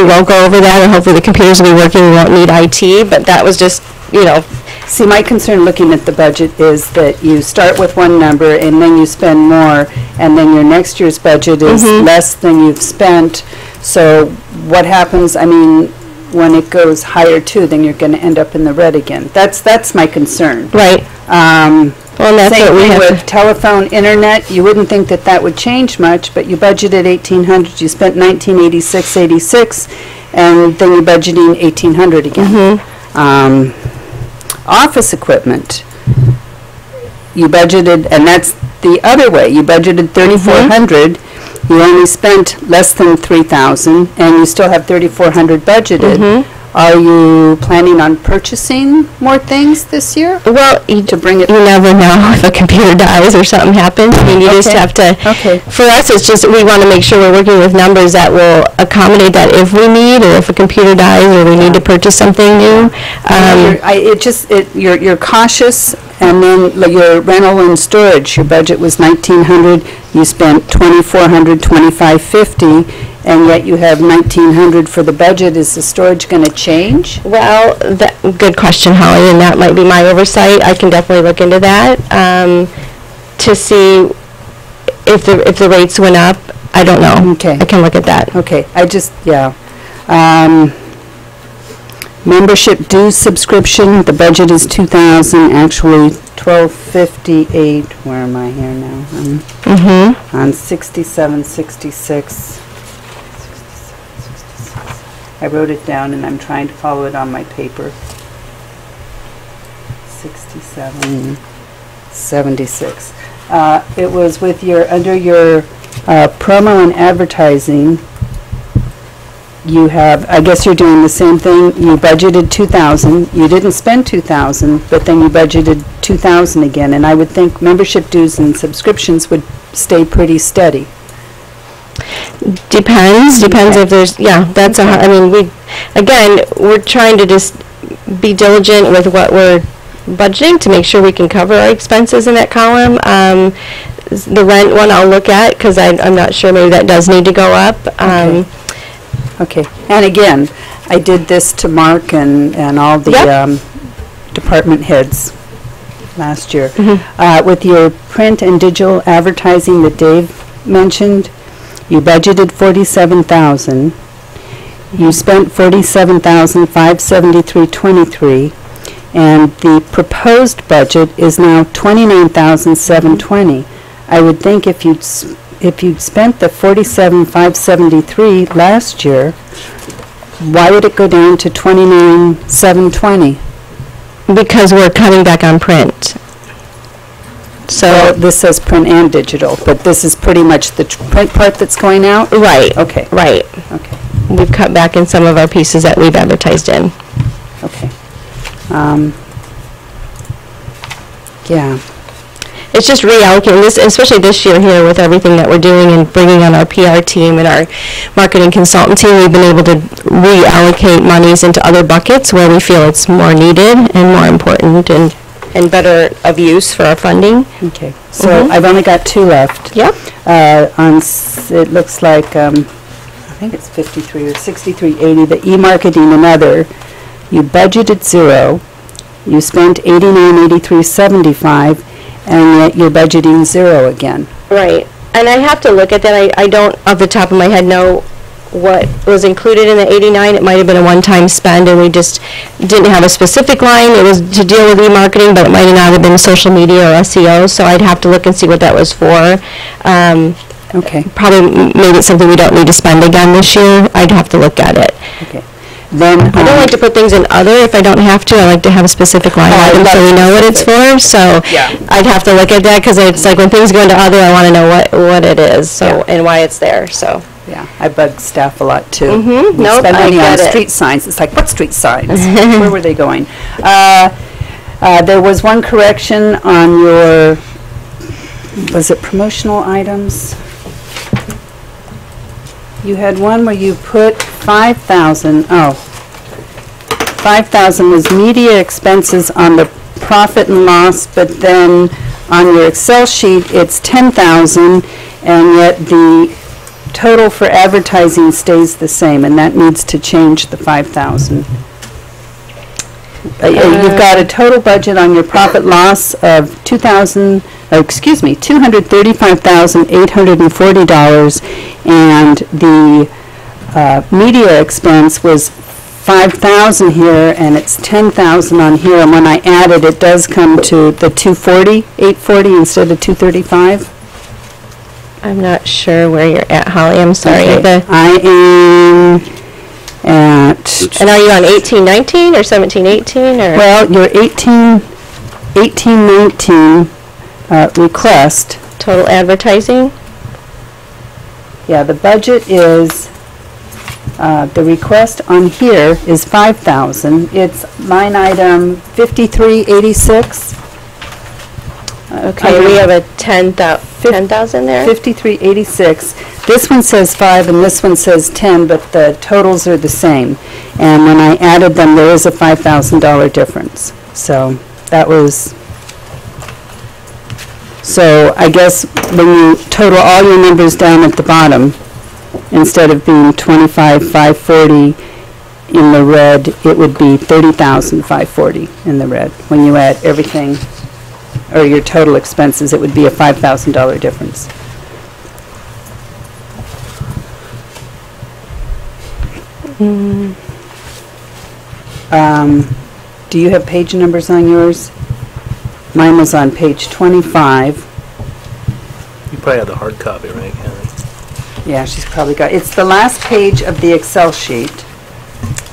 won't go over that, and hopefully the computers will be working. We won't need IT. But that was just See, my concern looking at the budget is that you start with one number and then you spend more, and then your next year's budget is less than you've spent. So what happens, I mean, when it goes higher too, then you're going to end up in the red again. That's my concern. Right. Well, that's same what we thing have with telephone, internet. You wouldn't think that would change much, but you budgeted $1,800. You spent $1,986.86. and then you're budgeting 1,800 again. Office equipment, you budgeted, and that's the other way, you budgeted 3,400, you only spent less than 3,000, and you still have 3,400 budgeted. Are you planning on purchasing more things this year? Well, To bring it, you never know if a computer dies or something happens. I mean, you just Okay. have to, Okay. for us, it's just, we want to make sure we're working with numbers that will accommodate that if we need, or if a computer dies, or we need to purchase something new. You're cautious, and then like your rental and storage, your budget was 1,900, you spent 2,400, 2,550, and yet you have 1,900 for the budget. Is the storage going to change? Well, good question, Holly, and that might be my oversight. I can definitely look into that to see if the rates went up. I don't know. Okay. I can look at that. Okay, membership dues subscription, the budget is 2,000, actually 1,258. Where am I here now? On 6766. I wrote it down and I'm trying to follow it on my paper. 6776. It was with under your promo and advertising. You have, I guess you're doing the same thing. You budgeted 2,000. You didn't spend 2,000, but then you budgeted 2,000 again. And I would think membership dues and subscriptions would stay pretty steady. Depends if there's, that's I mean, we're trying to just be diligent with what we're budgeting to make sure we can cover our expenses in that column. The rent one I'll look at, because I'm not sure, maybe that does need to go up. Okay, and again, I did this to Mark and all the department heads last year. With your print and digital advertising that Dave mentioned, you budgeted 47,000. You spent 47,573.23, and the proposed budget is now 29,720. I would think if you'd spent the 47,573 last year, why would it go down to 29,720? Because we're cutting back on print. So this says print and digital, but this is pretty much the print part that's going out? Right. Okay. Right. Okay. We've cut back in some of our pieces that we've advertised in. Okay. Yeah. It's just reallocating this, especially this year here with everything that we're doing and bringing on our PR team and our marketing consultant team. We've been able to reallocate monies into other buckets where we feel it's more needed and more important and better of use for our funding. Okay. So I've only got two left. Yep. It looks like, I think it's 53 or 6380, the e-marketing and other. You budgeted 0. You spent 8983.75. And yet you're budgeting 0 again. Right. And I have to look at that. I don't, off the top of my head, know what was included in the 89. It might have been a one-time spend, and we just didn't have a specific line. It was to deal with e-marketing, but it might not have been social media or SEO, so I'd have to look and see what that was for. Okay. Probably, maybe it's something we don't need to spend again this year. I'd have to look at it. Okay. Then I don't like to put things in other if I don't have to. I like to have a specific line item so we know what it's for. So I'd have to look at that because it's like when things go into other, I want to know what it is and why it's there. So yeah, I bug staff a lot too. Nope, spend money I on get it. street signs. It's like, what street signs? Where were they going? There was one correction on your, was it promotional items? You had one where you put 5,000. 5,000 was media expenses on the profit and loss, but then on your Excel sheet, it's 10,000, and yet the total for advertising stays the same, and that needs to change the 5,000. You've got a total budget on your profit loss of $235,840, and the media expense was 5,000 here, and it's 10,000 on here, and when I add it, it does come to the 840 instead of 235. I'm not sure where you're at, Holly. I'm sorry. Okay. I am And are you on 1819 or 1718 or? Well, your 1819 request. Total advertising? Yeah, the budget is, the request on here is 5,000. It's line item 5386. Okay, we have a 10,000 there? 5386. This one says 5 and this one says 10, but the totals are the same. And when I added them, there is a $5,000 difference. So that was, so I guess when you total all your numbers down at the bottom, instead of being 25,540 in the red, it would be 30,540 in the red. When you add everything, or your total expenses, it would be a $5,000 difference. Do you have page numbers on yours? Mine was on page 25. You probably have the hard copy, right, Kathy? Yeah, she's probably got, it's the last page of the Excel sheet.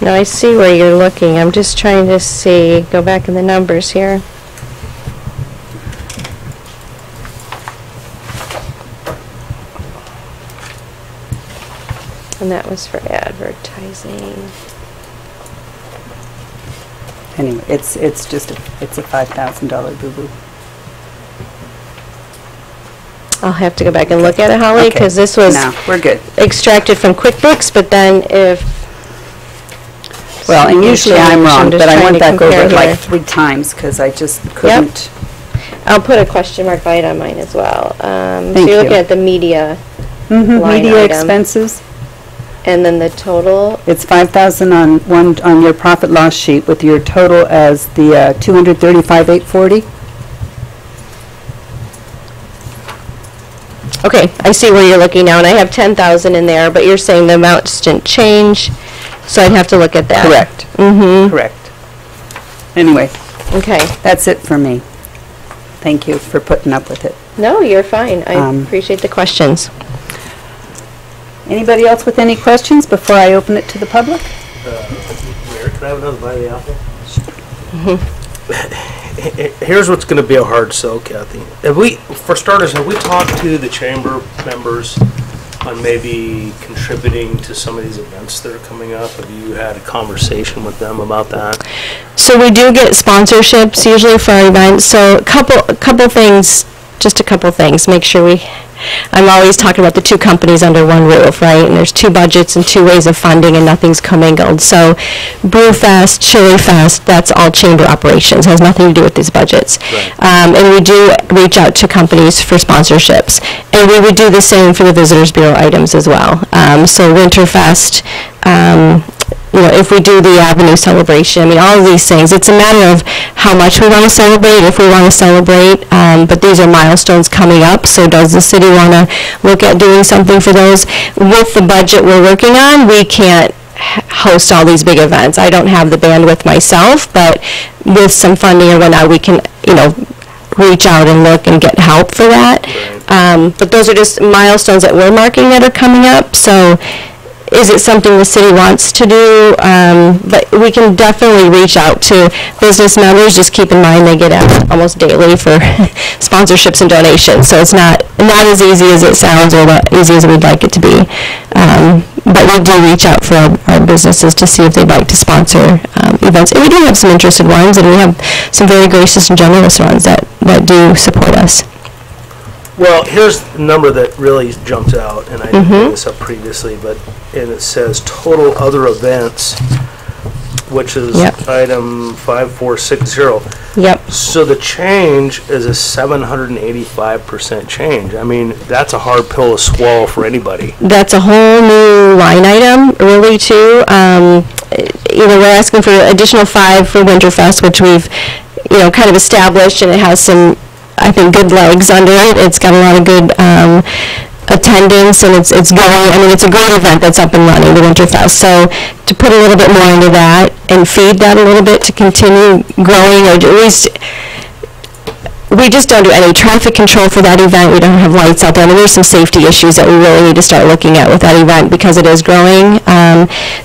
No, I see where you're looking. I'm just trying to see, go back in the numbers here. And that was for advertising. Anyway, it's just a $5,000 boo-boo. I'll have to go back and look at it, Holly, because this was No, we're good. extracted from QuickBooks, but then if... Well, and usually I'm wrong, just but I trying went to back over compare it like here. 3 times because I just couldn't. I'll put a question mark by it on mine as well. So Thank you're looking you. at the media line Media item. expenses, And then the total, it's 5,000 on your profit loss sheet with your total as the 235,840. okay, I see where you're looking now, and I have 10,000 in there, but you're saying the amounts didn't change, so I'd have to look at that. Correct. Mm-hmm. Correct. Anyway, Okay. that's it for me. Thank you for putting up with it. No, you're fine. I Um, appreciate the questions. Anybody else with any questions before I open it to the public? Mayor, can I have another bite of the apple? Here's what's going to be a hard sell, Kathy. For starters, have we talked to the chamber members on maybe contributing to some of these events that are coming up? Have you had a conversation with them about that? So we do get sponsorships usually for our events. So a couple things, just a couple things. Make sure I'm always talking about the 2 companies under one roof, right? And there's 2 budgets and 2 ways of funding, and nothing's commingled. So Brewfest, Chili Fest, that's all chamber operations. Has nothing to do with these budgets. Right. And we do reach out to companies for sponsorships. And we would do the same for the Visitors Bureau items as well. So Winterfest, if we do the Avenue celebration, I mean, all of these things, it's a matter of how much we want to celebrate, if we want to celebrate, but these are milestones coming up, so does the city want to look at doing something for those? With the budget we're working on, we can't host all these big events. I don't have the bandwidth myself, but with some funding or whatnot, we can, reach out and look and get help for that. Right. But those are just milestones that we're marking that are coming up, so is it something the city wants to do? But we can definitely reach out to business members. Just keep in mind they get asked almost daily for sponsorships and donations. So it's not as easy as it sounds or as easy as we'd like it to be. But we do reach out for our businesses to see if they'd like to sponsor events. And we do have some interested ones, and we have some very gracious and generous ones that do support us. Well, here's the number that really jumps out, and I didn't bring this up previously, and it says total other events, which is item 5460. Yep. So the change is a 785% change. I mean, that's a hard pill to swallow for anybody. That's a whole new line item, really, too. We're asking for additional 5 for Winterfest, which we've, kind of established, and it has some, I think, good legs under it. It's got a lot of good attendance, and it's going. I mean, it's a great event that's up and running, the Winterfest. So to put a little bit more into that and feed that a little bit to continue growing, or at least we just don't do any traffic control for that event. We don't have lights out there. I mean, there's some safety issues that we really need to start looking at with that event because it is growing.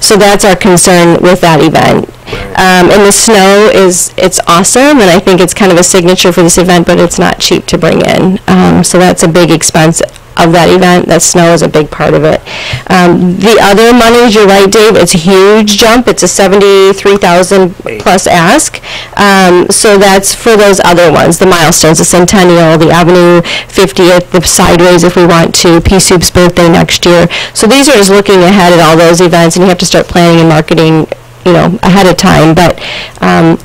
So that's our concern with that event. And the snow it's awesome, and I think it's kind of a signature for this event, but it's not cheap to bring in. So that's a big expense of that event. That snow is a big part of it. The other monies, you're right, Dave, it's a huge jump. It's a $73,000 plus ask. So that's for those other ones, the milestones, the Centennial, the Avenue 50th, the Sideways if we want to, P-Soup's birthday next year. So these are just looking ahead at all those events, and you have to start planning and marketing, ahead of time. But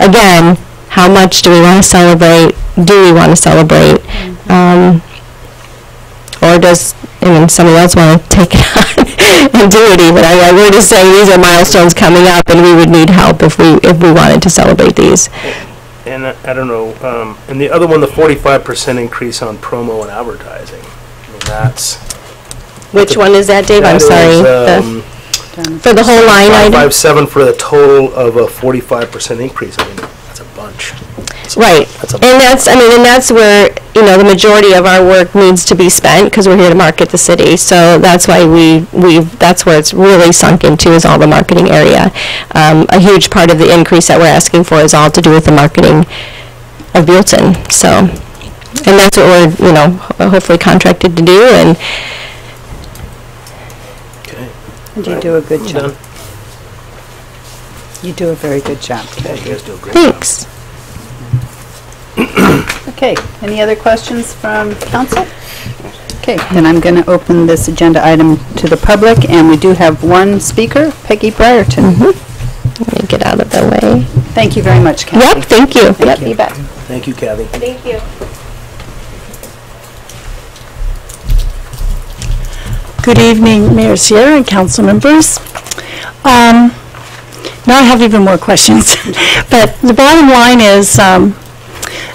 again, how much do we want to celebrate? Do we want to celebrate? Or does somebody else want to take it on and do it even? We're just saying these are milestones coming up, and we would need help if we wanted to celebrate these. And I don't know, and the other one, the 45% increase on promo and advertising. I mean, that's... Which one is that, Dave? I'm sorry. For the whole line item? 557 for the total of a 45% increase. I mean, that's a bunch. Right, and that's where, the majority of our work needs to be spent, because we're here to market the city, so that's why that's where it's really sunk into, is all the marketing area. A huge part of the increase that we're asking for is all to do with the marketing of Buellton, so, and that's what we're, hopefully contracted to do, and you do a good job. You do a very good job. Yeah, you guys do a great thanks. job. Okay, any other questions from council? Okay, then I'm going to open this agenda item to the public, and we do have one speaker, Peggy Brierton. Let me get out of the way. Thank you very much, Kathy. Yep, thank you. Yep, you bet. Thank you, Kathy. Thank you. Good evening, Mayor Sierra and council members. Now I have even more questions, but the bottom line is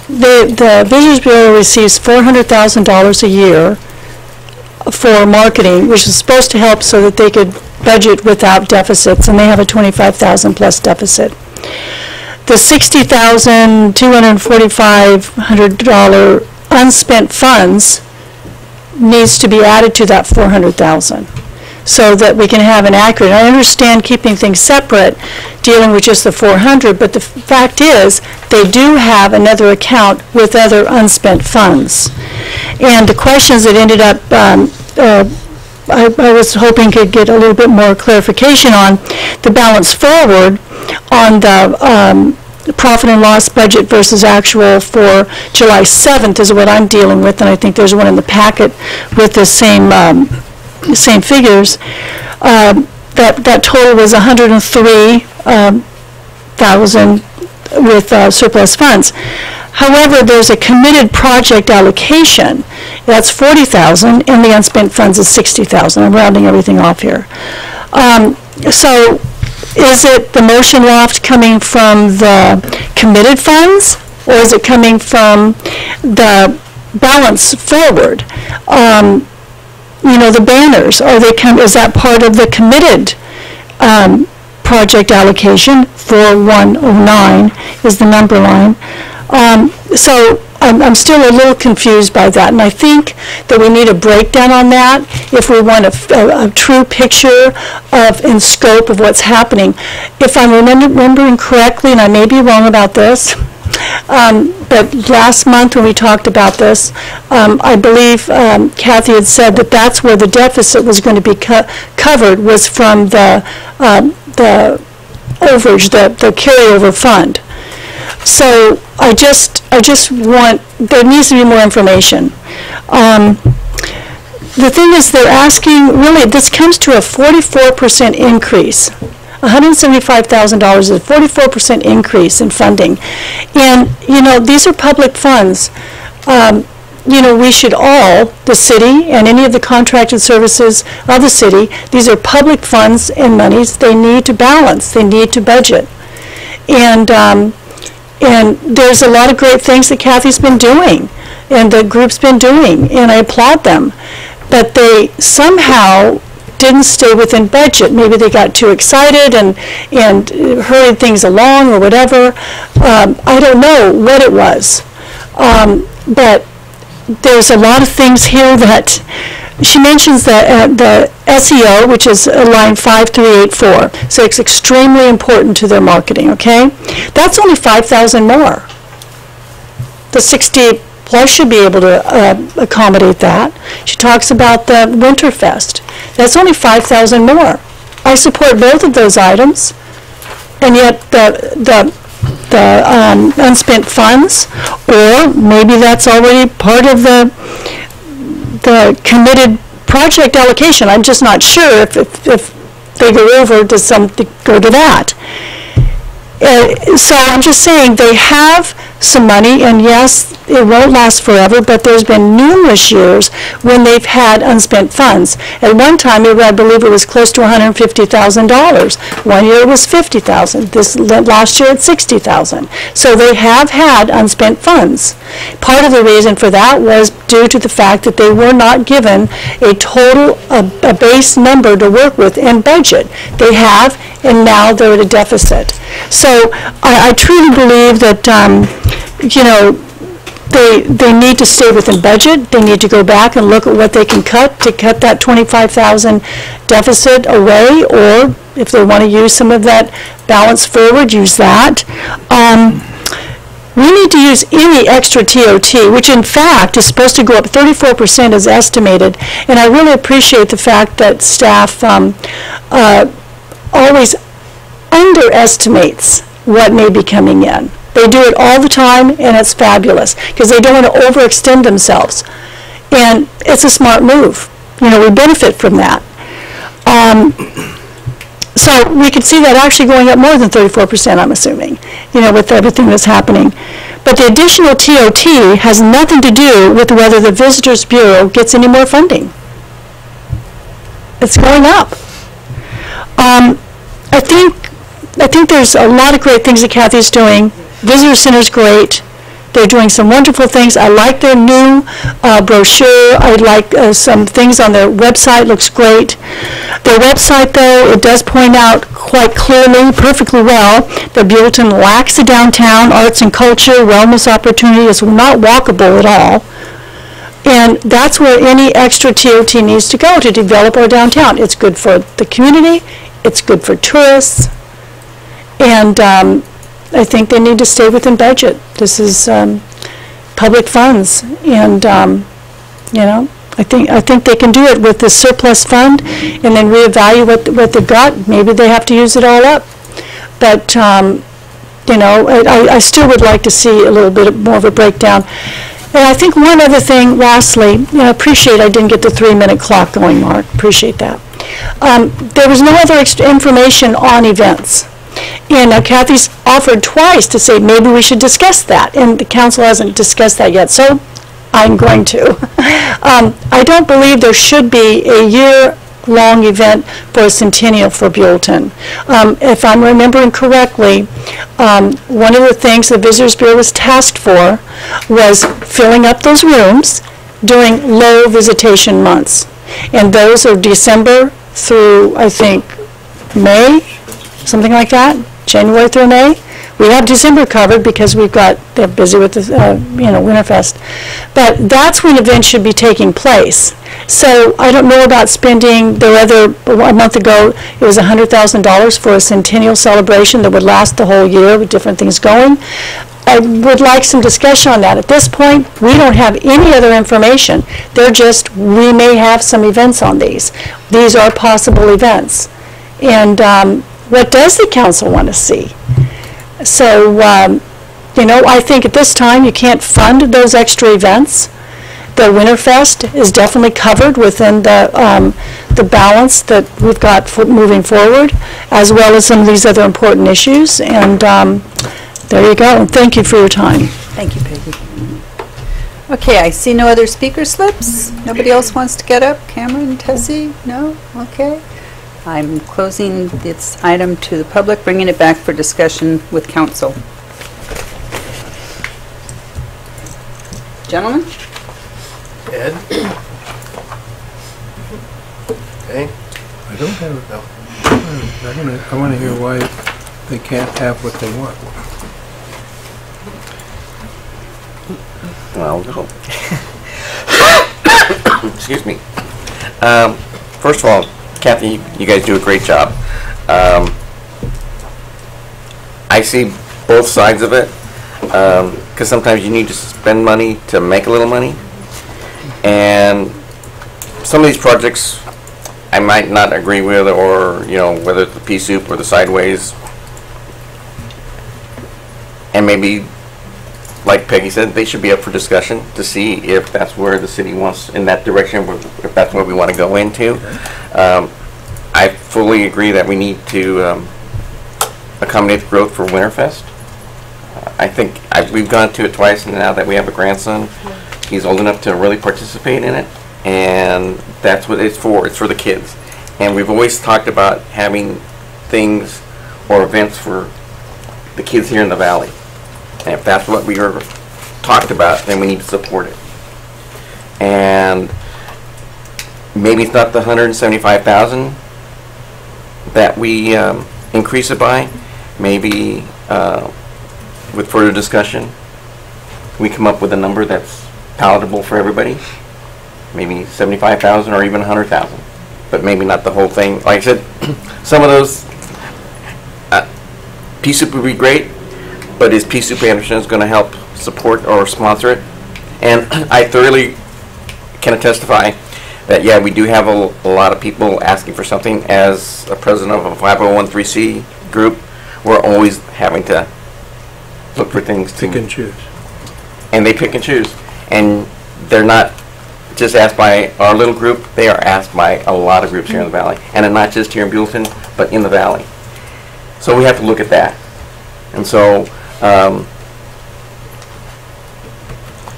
the Visitors Bureau receives $400,000 a year for marketing, which is supposed to help so that they could budget without deficits, and they have a $25,000 plus deficit. The $60,245 unspent funds needs to be added to that $400,000 so that we can have an accurate. I understand keeping things separate, dealing with just the 400, but the fact is they do have another account with other unspent funds. And the questions that ended up, I was hoping could get a little bit more clarification on the balance forward on the profit and loss budget versus actual for July 7th is what I'm dealing with, and I think there's one in the packet with the same figures. That total was $103,000 with surplus funds. However, there's a committed project allocation that's $40,000, and the unspent funds is $60,000. I'm rounding everything off here. So, is it the motion loft coming from the committed funds, or is it coming from the balance forward? The banners, is that part of the committed project allocation? 4109 is the number line. So I'm still a little confused by that, and I think that we need a breakdown on that if we want a true picture of and scope of what's happening. If I'm remembering correctly, and I may be wrong about this, but last month when we talked about this, I believe Kathy had said that that's where the deficit was going to be covered, was from the overage, the carryover fund. So I just want, there needs to be more information. The thing is, they're asking, really, this comes to a 44% increase. $175,000 is a 44% increase in funding. And, these are public funds. We should all, the city and any of the contracted services of the city, these are public funds and monies. They need to balance. They need to budget. And there's a lot of great things that Kathy's been doing and the group's been doing, and I applaud them. But they somehow didn't stay within budget. Maybe they got too excited and hurried things along or whatever. I don't know what it was. But there's a lot of things here that, she mentions the SEO, which is line 5384, so it's extremely important to their marketing, okay? That's only 5,000 more. The 60 plus should be able to accommodate that. She talks about the Winterfest. That's only 5,000 more. I support both of those items, and yet the unspent funds, or maybe that's already part of the committed project allocation. I'm just not sure if they go over, does something go to that? So I'm just saying they have some money, and yes, it won't last forever, but there's been numerous years when they've had unspent funds. At one time, I believe it was close to $150,000. One year it was $50,000. This last year it's $60,000. So they have had unspent funds. Part of the reason for that was due to the fact that they were not given a total, a base number to work with in budget. They have, and now they're at a deficit. So I truly believe that, they need to stay within budget. They need to go back and look at what they can cut to cut that 25,000 deficit away, or if they want to use some of that balance forward, use that. We need to use any extra TOT, which in fact is supposed to go up 34% as estimated, and I really appreciate the fact that staff always underestimates what may be coming in. They do it all the time, and it's fabulous, because they don't want to overextend themselves. And it's a smart move. We benefit from that. So we could see that actually going up more than 34%, I'm assuming, with everything that's happening. But the additional TOT has nothing to do with whether the Visitors Bureau gets any more funding. It's going up. I think there's a lot of great things that Kathy's doing. Visitor Center's great. They're doing some wonderful things. I like their new brochure. I like some things on their website. Looks great. Their website, though, it does point out quite clearly, perfectly well, that Buellton lacks a downtown arts and culture, wellness opportunity. It's not walkable at all. And that's where any extra TOT needs to go to develop our downtown. It's good for the community. It's good for tourists. And I think they need to stay within budget. This is public funds, and I think they can do it with the surplus fund, and then reevaluate what they've got. Maybe they have to use it all up, but I still would like to see a little bit more of a breakdown. And I think one other thing, lastly, I appreciate I didn't get the 3-minute clock going, Mark. Appreciate that. There was no other information on events. And Kathy's offered twice to say maybe we should discuss that, and the council hasn't discussed that yet, so I'm going to. I don't believe there should be a year-long event for a centennial for Buellton. If I'm remembering correctly, one of the things the Visitors Bureau was tasked for was filling up those rooms during low visitation months, and those are December through, I think, May, something like that, January through May. We have December covered because they're busy with the, Winterfest. But that's when events should be taking place. So I don't know about spending a month ago, it was $100,000 for a centennial celebration that would last the whole year with different things going. I would like some discussion on that. At this point, we don't have any other information. We may have some events on these. These are possible events. And what does the council want to see? So, I think at this time you can't fund those extra events. The Winterfest is definitely covered within the balance that we've got moving forward, as well as some of these other important issues. And there you go. And thank you for your time. Thank you, Peggy. Okay, I see no other speaker slips. Nobody else wants to get up? Cameron, Tessie? No? Okay. I'm closing this item to the public, bringing it back for discussion with council. Gentlemen? Ed? Okay. I don't have I want to hear why they can't have what they want. Well, no. Excuse me. First of all, Kathy, you guys do a great job. I see both sides of it, because sometimes you need to spend money to make a little money, and some of these projects I might not agree with, or whether it's the pea soup or the sideways, and maybe, like Peggy said, they should be up for discussion to see if that's where the city wants, in that direction, if that's where we want to go into. I fully agree that we need to accommodate the growth for Winterfest. I think we've gone to it twice, and now that we have a grandson, he's old enough to really participate in it, and that's what it's for. It's for the kids. And we've always talked about having things or events for the kids here in the valley. And if that's what we are talked about, then we need to support it. And maybe it's not the $175,000 that we increase it by. Maybe with further discussion, we come up with a number that's palatable for everybody. Maybe $75,000 or even $100,000, but maybe not the whole thing. Like I said, some of those pea soup would be great, but is Pea Soup Anderson going to help support or sponsor it? And I thoroughly can testify that, yeah, we do have a lot of people asking for something. As a president of a 501(c) group, we're always having to look for things to pick and choose. And they pick and choose. And they're not just asked by our little group, they are asked by a lot of groups here in the valley. And not just here in Buellton, but in the valley. So we have to look at that. And so,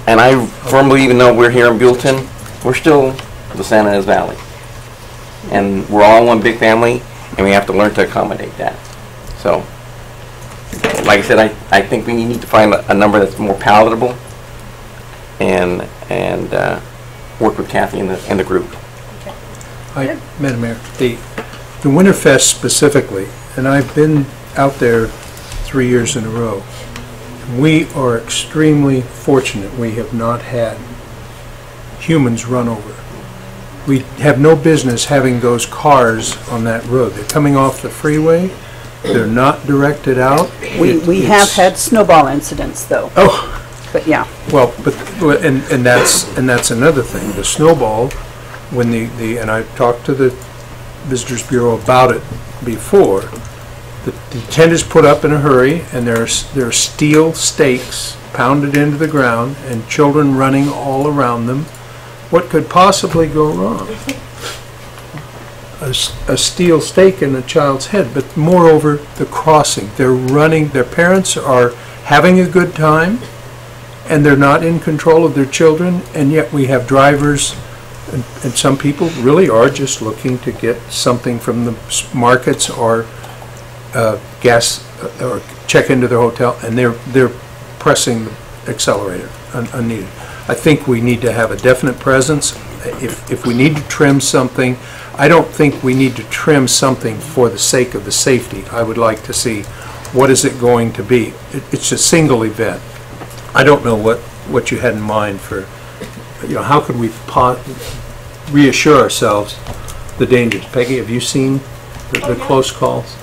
and I firmly, even though we're here in Buellton, we're still the Santa Ynez Valley. And we're all one big family, and we have to learn to accommodate that. So, like I said, I think we need to find a number that's more palatable and work with Kathy and the group. Madam Mayor, the Winterfest specifically, and I've been out there 3 years in a row. We are extremely fortunate we have not had humans run over. We have no business having those cars on that road. They're coming off the freeway. They're not directed out. We have had snowball incidents, though. Oh. But yeah. Well, and that's another thing. The snowball, when and I've talked to the Visitors Bureau about it before. The tent is put up in a hurry, and there are steel stakes pounded into the ground, and children running all around them. What could possibly go wrong? A steel stake in a child's head, but moreover, the crossing. They're running, their parents are having a good time, and they're not in control of their children, and yet we have drivers, and some people really are just looking to get something from the markets or gas or check into their hotel, and they're pressing the accelerator unneeded. I think we need to have a definite presence. If we need to trim something, I don't think we need to trim something for the sake of the safety. I would like to see what is it going to be. It's a single event. I don't know what you had in mind for, how could we reassure ourselves the dangers. Peggy, have you seen the close calls?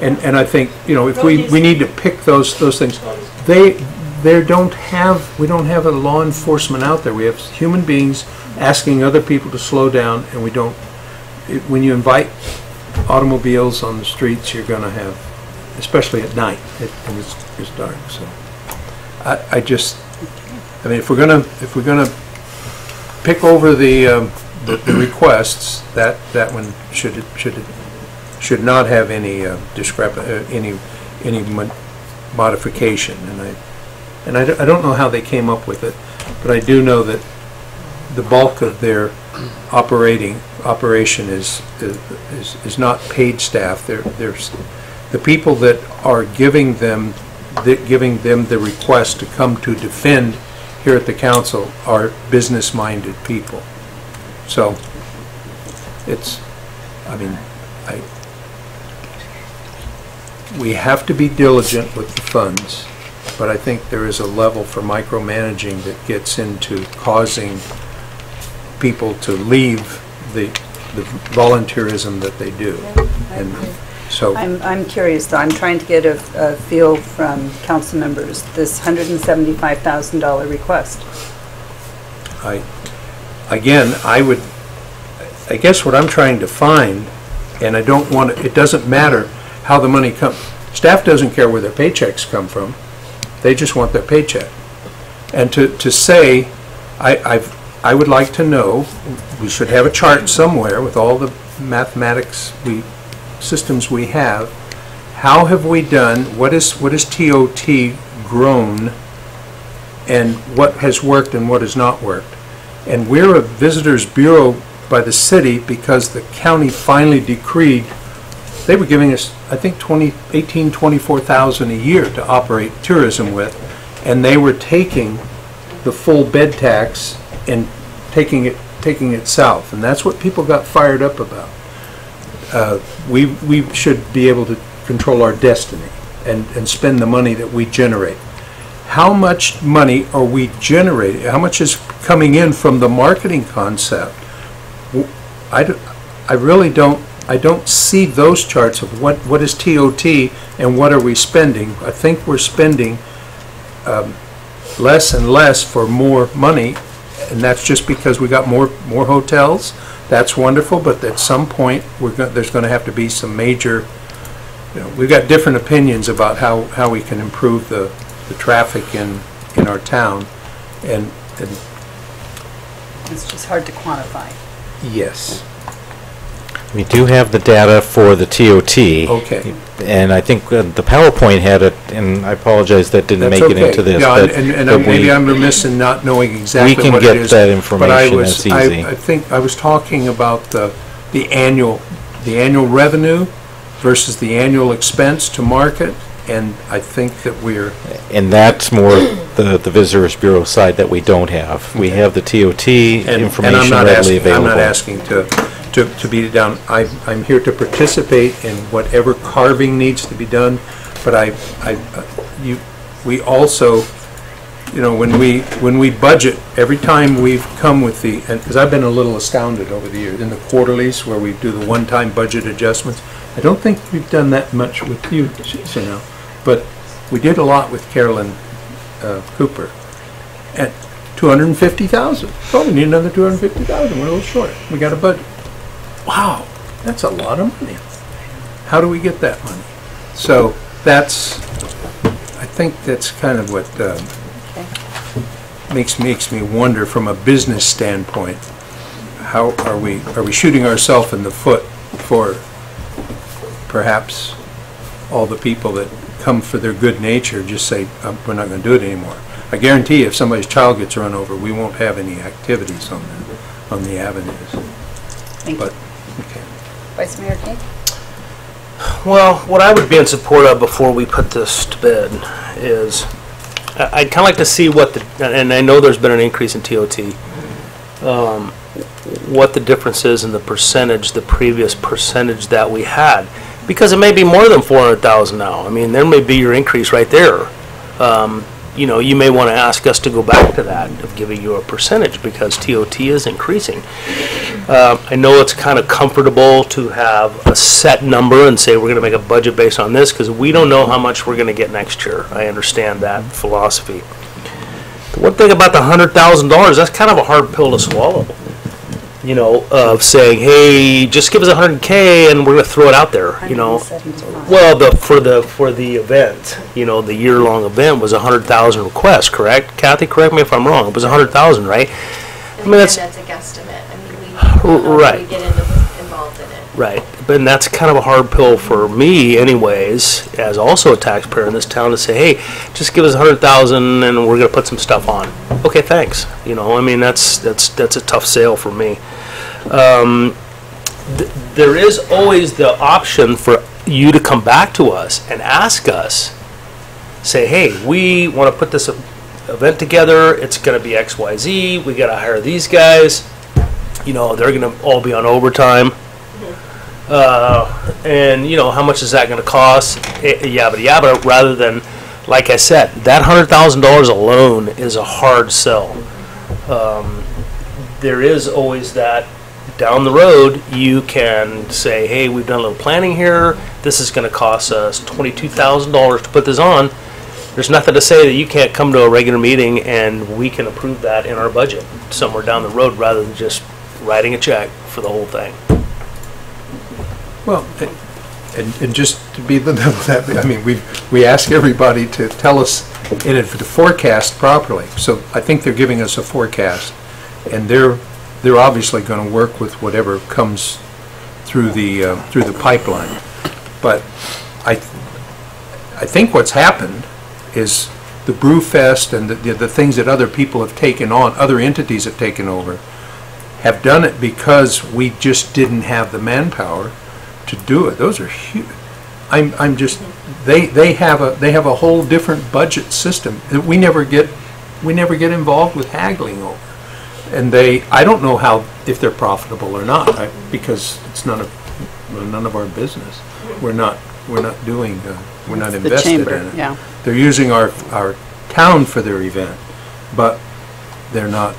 And I think, if we need to pick those things, we don't have a law enforcement out there. We have human beings asking other people to slow down, and we don't. When you invite automobiles on the streets, you're going to have, especially at night, and it's dark. So, I mean, if we're gonna pick over the requests, that one should not have any any modification, and I don't know how they came up with it, but I do know that the bulk of their operation is not paid staff. There's the people that are giving them the request to come to defend here at the council are business-minded people. So we have to be diligent with the funds, but I think there is a level for micromanaging that gets into causing people to leave the volunteerism that they do. And so I'm curious, though. I'm trying to get a feel from council members, this $175,000 request. I guess what I'm trying to find, and I don't want it doesn't matter how the money comes. Staff doesn't care where their paychecks come from. They just want their paycheck. And to say, I would like to know, we should have a chart somewhere with all the mathematics systems we have. How have we done? What is TOT grown, and what has worked and what has not worked? And we're a visitors bureau by the city because the county finally decreed they were giving us, I think, $24,000 a year to operate tourism with, and they were taking the full bed tax and taking it south, and that's what people got fired up about. We should be able to control our destiny and spend the money that we generate. How much money are we generating? How much is coming in from the marketing concept? I really don't. I don't see those charts of what is TOT and what are we spending. I think we're spending less and less for more money, and that's just because we got more hotels. That's wonderful, but at some point there's going to have to be some major. We've got different opinions about how we can improve the traffic in our town, and it's just hard to quantify. Yes. We do have the data for the TOT. Okay. And I think the PowerPoint had it, and I apologize that didn't make it into this. Yeah, but maybe I'm remiss in not knowing exactly what it is. We can get that information, that's easy. I think I was talking about the annual revenue versus the annual expense to market, and I think that we're... And that's more the Visitors Bureau side that we don't have. We have the TOT information readily available. I'm not asking to beat it down. I'm here to participate in whatever carving needs to be done, but we also, when we budget, every time we've come with because I've been a little astounded over the years, in the quarterlies where we do the one-time budget adjustments, I don't think we've done that much with you, but we did a lot with Carolyn Cooper. At $250,000. Oh, we need another $250,000. We're a little short. We got a budget. Wow, that's a lot of money. How do we get that money? So I think that's kind of what makes me wonder from a business standpoint. How are we shooting ourselves in the foot for perhaps all the people that come for their good nature just say we're not going to do it anymore. I guarantee you, if somebody's child gets run over, we won't have any activities on the avenues. Thank you. Okay. Vice Mayor King? Well, what I would be in support of before we put this to bed is I'd kind of like to see and I know there's been an increase in TOT, what the difference is in the previous percentage that we had. Because it may be more than 400,000 now. I mean, there may be your increase right there. You may want to ask us to go back to that of giving you a percentage because TOT is increasing. I know it's kind of comfortable to have a set number and say we're going to make a budget based on this because we don't know how much we're going to get next year. I understand that philosophy. The one thing about the $100,000, that's kind of a hard pill to swallow. Of saying, hey, just give us $100K and we're going to throw it out there. Well, for the event, the year-long event was 100,000 requests, correct? Kathy, correct me if I'm wrong. It was 100,000, right? That's a guesstimate. I mean, we don't know how we get involved in it. Right, but that's kind of a hard pill for me, anyways, as also a taxpayer in this town, to say, hey, just give us 100,000 and we're going to put some stuff on. Okay, thanks. That's a tough sale for me. There is always the option for you to come back to us and ask us, say, hey, we want to put this event together. It's going to be XYZ. We got to hire these guys. They're going to all be on overtime. And how much is that going to cost? Yabba yabba. Rather than like I said, that $100,000 alone is a hard sell. There is always that down the road, you can say, hey, we've done a little planning here. This is going to cost us $22,000 to put this on. There's nothing to say that you can't come to a regular meeting and we can approve that in our budget somewhere down the road rather than just writing a check for the whole thing. Well, and just to be the that, I mean, we ask everybody to tell us to forecast properly. So I think they're giving us a forecast, and they're obviously going to work with whatever comes through the pipeline. But I think what's happened is the Brewfest and the things that other people have taken on, other entities have taken over, have done it because we just didn't have the manpower to do it. Those are huge. I'm just they have a whole different budget system that we never get involved with haggling over. And I don't know if they're profitable or not, because it's none of our business. We're not doing we're not invested chamber, in it. yeah. They're using our town for their event, but they're not.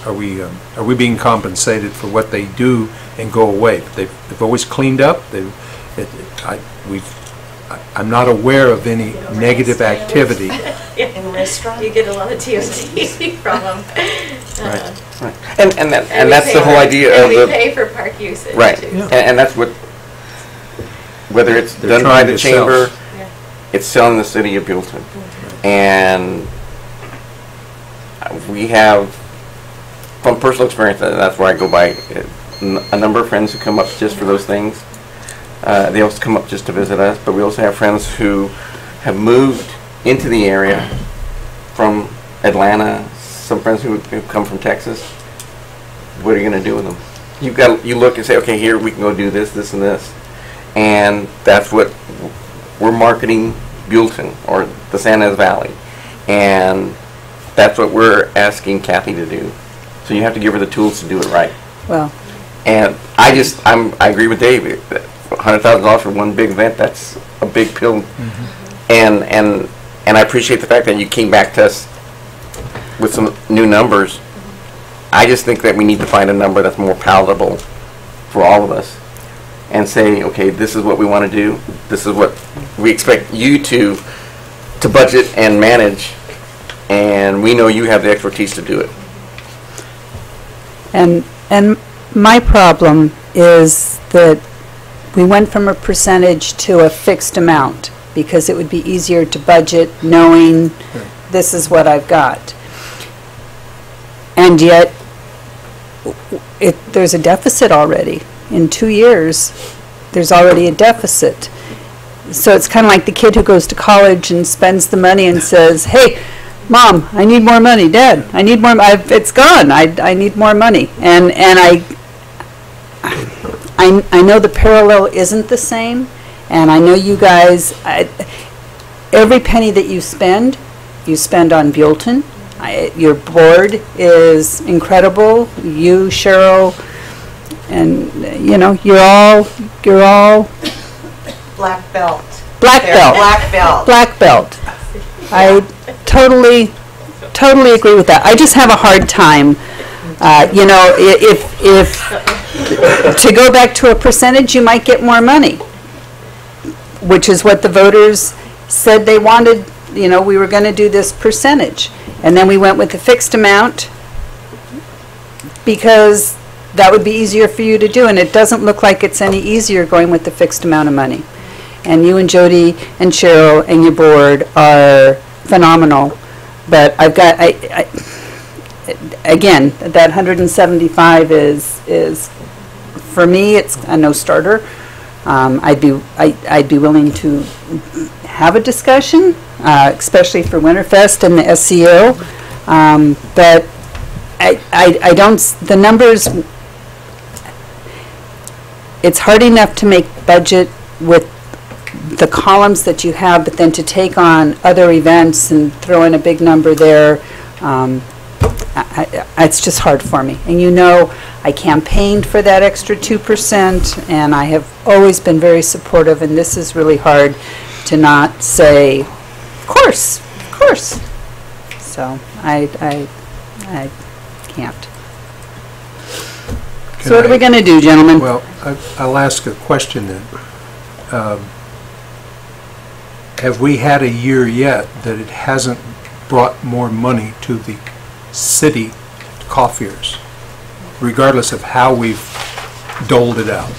Are we being compensated for what they do and go away? They've always cleaned up. I'm not aware of any negative activity. In restaurant, you get a lot of TOT from them. Right. And that's the whole idea of we pay for park usage. Right. Too. Yeah. And that's whether it's They're done by the trying to chamber, it's selling the city of Buellton. And we have, from personal experience, and that's where I go by, a number of friends who come up just for those things. They also come up just to visit us, but we also have friends who have moved into the area from Atlanta, some friends who come from Texas. What are you going to do with them? You look and say, okay, here we can go do this, this, and this. And that's what we're marketing Buellton, or the San Ynez Valley. And that's what we're asking Kathy to do. So you have to give her the tools to do it right. Well, and I agree with Dave. $100,000 for one big event, that's a big pill. Mm-hmm. And I appreciate the fact that you came back to us with some new numbers. I just think that we need to find a number that's more palatable for all of us and say, okay, this is what we want to do. This is what we expect you to budget and manage, and we know you have the expertise to do it. and my problem is that we went from a percentage to a fixed amount because it would be easier to budget knowing this is what I've got. And yet, there's a deficit already. In 2 years, there's already a deficit. So it's kind of like the kid who goes to college and spends the money and says, hey, Mom, I need more money. Dad, I need more. It's gone. I need more money. And I know the parallel isn't the same, and I know you guys, every penny that you spend on Buellton. Your board is incredible. You, Cheryl, and you're all Black belt. Black belt. Black belt. Black belt. I totally agree with that. I just have a hard time. If to go back to a percentage, you might get more money, which is what the voters said they wanted. We were going to do this percentage, and then we went with the fixed amount because that would be easier for you to do, and it doesn't look like it's any easier going with the fixed amount of money. And you and Jody and Cheryl and your board are phenomenal, but I've got again, that 175 is for me, it's a no-starter. I'd be willing to have a discussion, especially for Winterfest and the SCO, but I don't. The numbers. It's hard enough to make budget with the columns that you have, but then to take on other events and throw in a big number there, it's just hard for me. And I campaigned for that extra 2%, and I have always been very supportive, and this is really hard. to not say, of course, of course. So I can't. So what are we going to do, gentlemen? Well, I'll ask a question then. Have we had a year yet that it hasn't brought more money to the city coffers, regardless of how we've doled it out?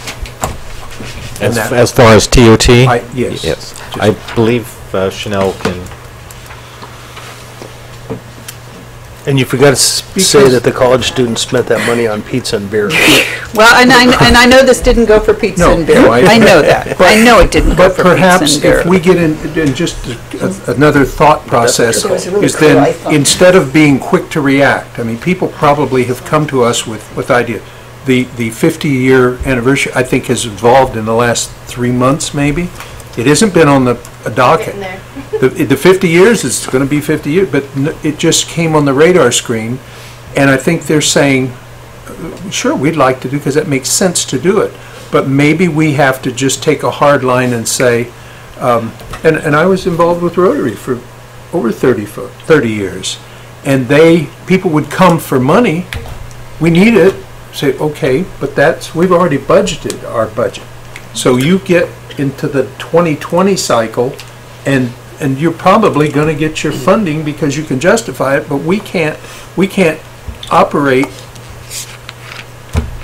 As far as TOT? Yes. Yes. I believe Chanel can. And you forgot to say that the college students spent that money on pizza and beer. Well, and I know this didn't go for pizza and beer. I know that. I know it didn't go for pizza and perhaps beer. if we get in just another thought process, is then instead of being quick to react, I mean, people probably have come to us with ideas. The 50-year anniversary, I think, has evolved in the last 3 months, maybe. It hasn't been on the docket. The 50 years is going to be 50 years, but it just came on the radar screen, and I think they're saying, sure, we'd like to do, because that makes sense to do it, but maybe we have to just take a hard line and say, and I was involved with Rotary for over 30 years, and people would come for money, we need it, say, okay, but we've already budgeted our budget. So you get into the 2020 cycle, and you're probably going to get your funding because you can justify it, but we can't operate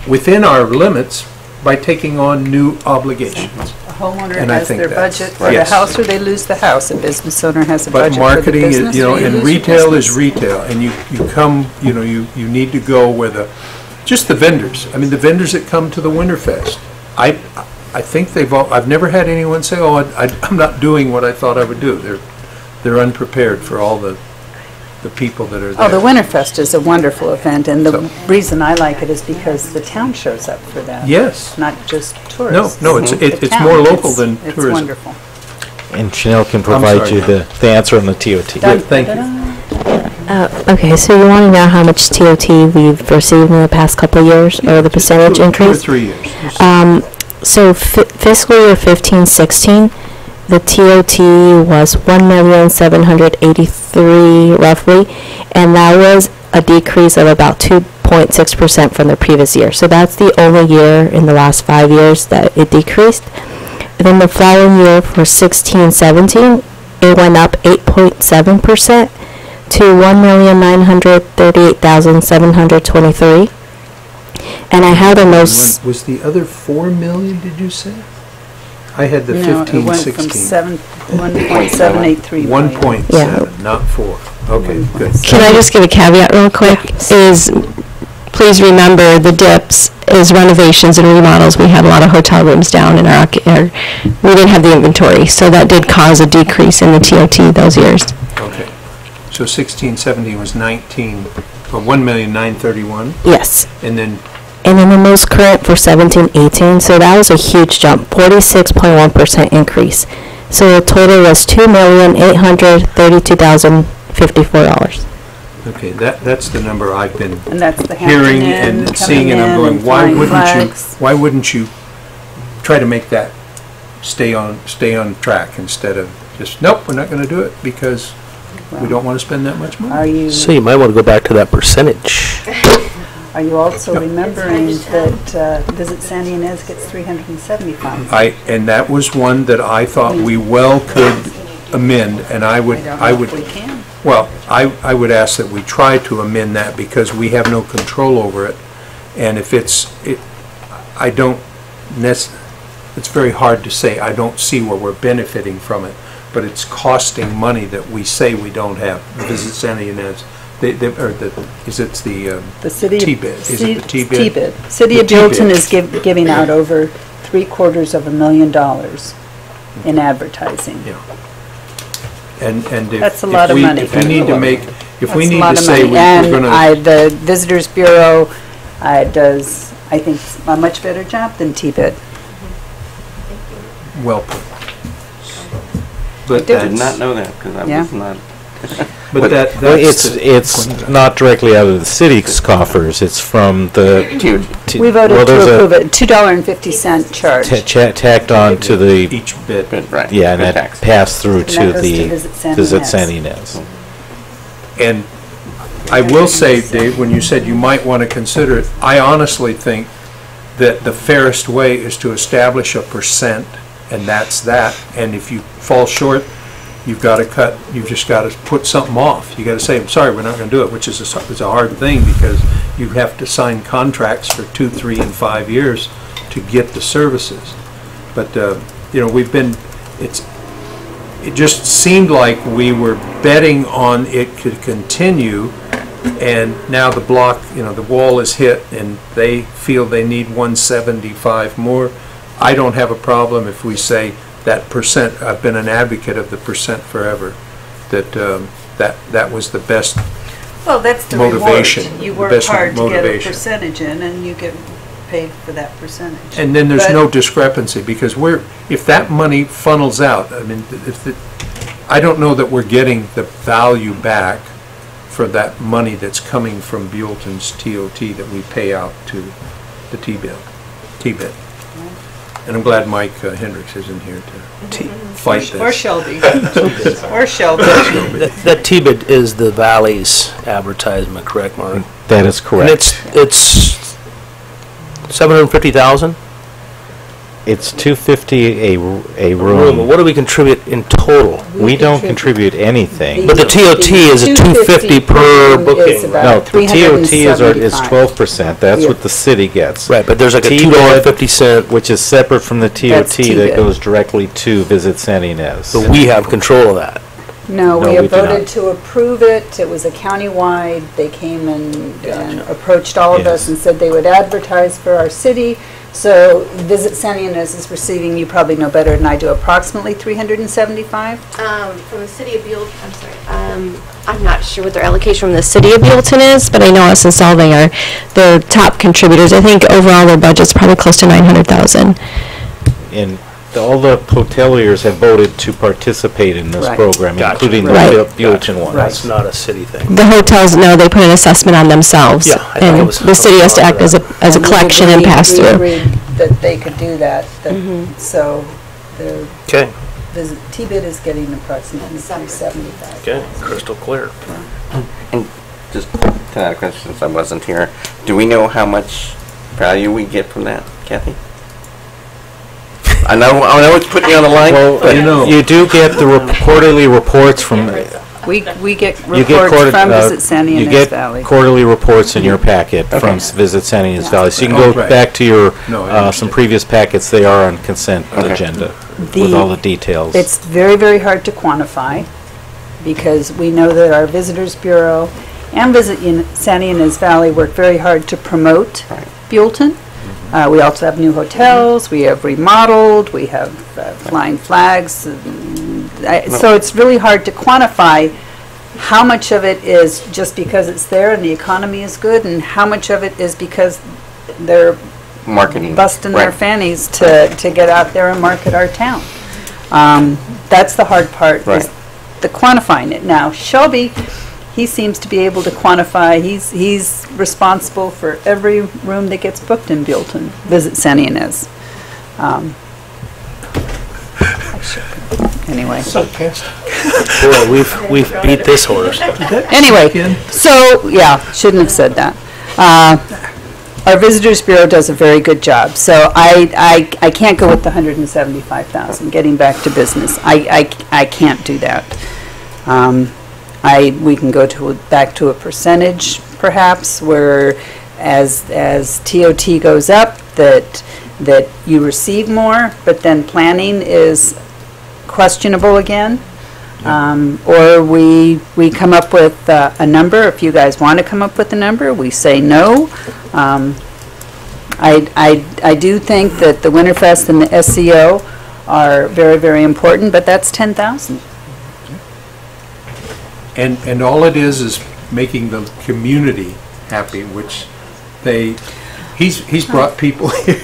within our limits by taking on new obligations. A homeowner And I has think their that's- budget for the yes. house, or they lose the house. A business owner has a But budget for the marketing business, is, or you and lose your retail is business. retail, and you come, you need to go where just the vendors. I mean, the vendors that come to the Winterfest. I think I've never had anyone say, oh, I'm not doing what I thought I would do. They're unprepared for all the people that are there. Oh, the Winterfest is a wonderful event, and the reason I like it is because the town shows up for that. Yes. Not just tourists. No, The it's town. more local than It's tourism. wonderful. And Chanel can provide sorry. you the answer on the TOT. Good, thank you. Okay, so you want to know how much TOT we've received in the past couple of years, or the percentage 2 or increase? 3 years. So fiscal year 15-16, the TOT was 1,783,000 roughly, and that was a decrease of about 2.6% from the previous year. So that's the only year in the last 5 years that it decreased. And then the following year for 16-17, it went up 8.7% to 1,938,723. And I had a most... Was the other 4 million, did you say? I had the No, it 15, went 16. from 1.783 million. 1.7, not 4. Okay, good. Can I just give a caveat real quick? Please remember the dips is renovations and remodels. We had a lot of hotel rooms down in we didn't have the inventory, so that did cause a decrease in the TOT those years. Okay. So 16, 17 was 19, or 1,931,000? Yes. And then And then the most current for 17-18, so that was a huge jump, 46.1% increase. So the total was $2,832,054. okay, that's the number I've been And that's the hearing Hampton Inn and seeing, coming and I'm in going, and why flying wouldn't flags. you try to make that stay on track instead of just, nope, we're not going to do it because we don't want to spend that much money? So you might want to go back to that percentage. Are you also remembering that Visit Sandy Inez gets $375? And that was one that I thought we well could amend, and I would, We can. well, I would ask that we try to amend that because we have no control over it. And if it's very hard to say, I don't see where we're benefiting from it, but it's costing money that we say we don't have. Visit Sandy Inez. The city T-bid? Is it the T-bid? T-bid. City of Buellton is giving out over $750,000 in advertising. Yeah. And That's a lot of money. If we need to make, if we That's a need lot to of say money. we're going And to, the Visitors Bureau does, I think, a much better job than T-bid. well put. I But did not know that, because I Yeah. was not But Well, it's not directly out of the city's coffers, it's from the... We voted to approve it, $2.50 charge. Tacked on to the... each bit. Right. Yeah, and Good that tax. passed through And that to goes the to Visit San Visit Ynez. San Ynez. And I will say, Dave, when you said you might want to consider it, I honestly think that the fairest way is to establish a percent, and that's that. And if you fall short, you've got to cut, you've just got to put something off. You got to say, I'm sorry, we're not going to do it, which is a hard thing because you have to sign contracts for 2, 3, and 5 years to get the services. But, we've been, it just seemed like we were betting on it could continue, and now the block, the wall is hit, and they feel they need 175 more. I don't have a problem if we say that percent. I've been an advocate of the percent forever, that was the best Well, that's the motivation. reward. You the work best hard to get a motivation. percentage in, and you get paid for that percentage. And then there's But- no discrepancy, because if that money funnels out, I mean, I don't know that we're getting the value back for that money that's coming from Buellton's TOT that we pay out to the T-bit. And I'm glad Mike Hendricks isn't here to fight this. Or Shelby. Or Shelby. That T-bid is the Valley's advertisement, correct, Mark? That is correct. And it's 750,000? It's $250 a But room. what do we contribute in total? We don't contribute anything. But the TOT is a 250 per booking. No, the TOT is 375. 12%. That's what the city gets. Right, but there's like a T-bid, $2.50, which is separate from the That's TOT that T-bid. goes directly to Visit San Ynez. so we have control of that. No, we we have do voted not. to approve it. It was a countywide. They came and approached all of us Yes. and said they would advertise for our city. So Visit San Ynez is receiving, you probably know better than I do, approximately 375? From the city of Buellton, I'm sorry, I'm not sure what their allocation from the city of Buellton is, but I know us and Solving are their top contributors. I think overall their budget's probably close to 900,000. And all the hoteliers have voted to participate in this Right. program, Gotcha. including the Right. Buellton one. That's not a city thing. The hotels, no, they put an assessment on themselves. Yeah, I thought it And was the city has to act as a And we collection and agreed- pass We through. agreed that they could do that, so the Okay, Visit, T-bid is getting approximately 375. okay, crystal clear. And just to that question, since I wasn't here, do we know how much value we get from that, Kathy? I know it's putting you on the line. Well, you do get the quarterly reports from, We get you get reports from Visit San you Ynez get Valley. quarterly reports in your packet from Visit San Ynez Valley. So you can go Oh, right. back to your, No, I some understand. previous packets, they are on consent Okay. agenda with The- all the details. It's very, very hard to quantify because we know that our Visitors Bureau and San Ynez Valley work very hard to promote Right. Buellton. We also have new hotels, we have remodeled, we have flying flags. So it's really hard to quantify how much of it is just because it's there and the economy is good and how much of it is because they're Marketing. busting their Right. fannies to get out there and market our town. That's the hard part, Right. is the quantifying it. Now, Shelby, he seems to be able to quantify, he's responsible for every room that gets booked in Buellton, Visit San Ynez. Anyway. Boy, we've beat this horse. Anyway, so, yeah, shouldn't have said that. Our Visitors Bureau does a very good job, so I can't go with the 175,000, getting back to business. I can't do that. We can go back to a percentage, perhaps, where as TOT goes up, that you receive more, but then planning is questionable again. Or we come up with a number. If you guys want to come up with a number, we say no. I do think that the Winterfest and the SEO are very, very important, but that's 10,000. And all it is making the community happy, which he's brought people here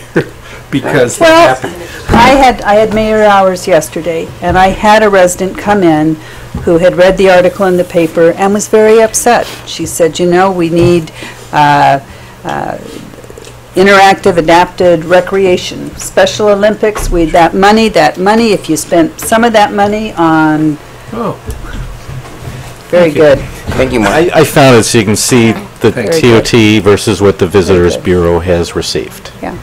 because they're Well, happy. I had mayor hours yesterday, and I had a resident come in who had read the article in the paper and was very upset. She said, you know, we need interactive, adapted recreation, Special Olympics, that money, if you spent some of that money on, Oh, very good. Thank you, Mark. I found it so you can see the Very good. TOT versus what the Visitors good. Bureau has received. Yeah.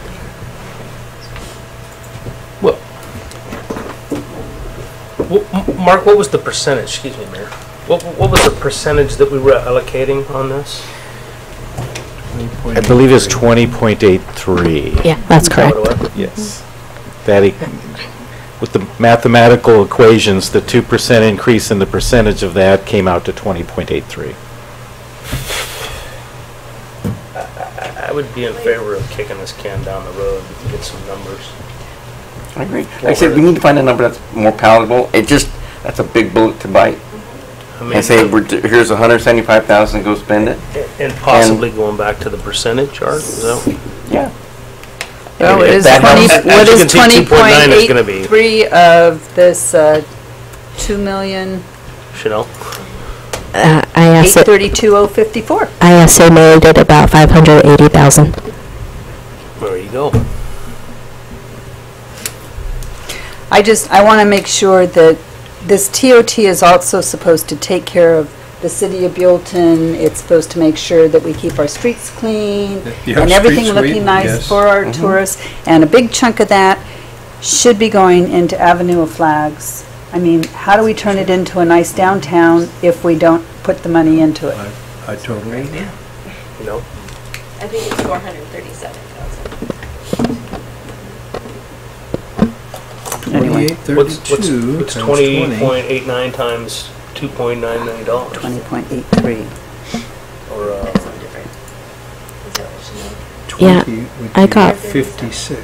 Well, Mark, what was the percentage, excuse me, Mayor? What was the percentage that we were allocating on this? I believe it's 20.83. Yeah, that's Is that correct. what it was? Yes. With the mathematical equations, the 2% increase in the percentage of that came out to 20.83. I would be in favor of kicking this can down the road and get some numbers. I agree. Like I said, we need to find a number that's more palatable. That's a big bullet to bite. I mean, And say, here's 175,000, go spend it. and possibly going back to the percentage, Art, is that? Yeah. Well, it If is that 20, helps. what As you is can see, 2.9 is gonna be- 20.83 of this 2,832,054? I estimated about 580,000. There you go. I want to make sure that this TOT is also supposed to take care of the city of Buellton. It's supposed to make sure that we keep our streets clean Yeah, and everything street looking sweep, nice yes. for our tourists. And a big chunk of that should be going into Avenue of Flags. I mean, how do we turn it into a nice downtown if we don't put the money into it? I totally agree. You know? I think it's 437,000. Anyway. 2832 What's times 20.89 times $2.9 million? 20.83. Or, Yeah, 20 would I be got- 56.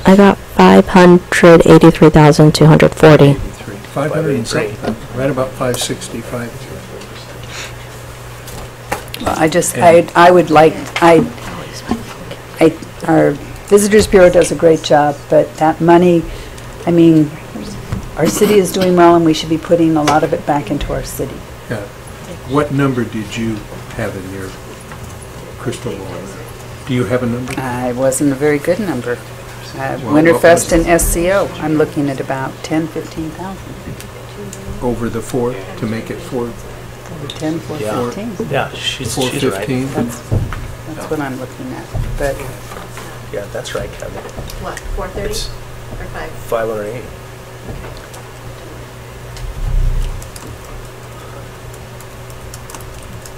I got 583,240. 500 and something, right about 565. I would like, our Visitors Bureau does a great job, but that money, I mean, our city is doing well and we should be putting a lot of it back into our city. Yeah. What number did you have in your crystal ball? Do you have a number? It wasn't a very good number. Well, Winterfest what and SCO, I'm looking at about 10, 15,000. Over the 4 to make it 4, 10, 4, Yeah. 15. yeah, she's right. 415? That's what I'm looking at. But Yeah, that's right, Kevin. What, 430 It's or 5? 580.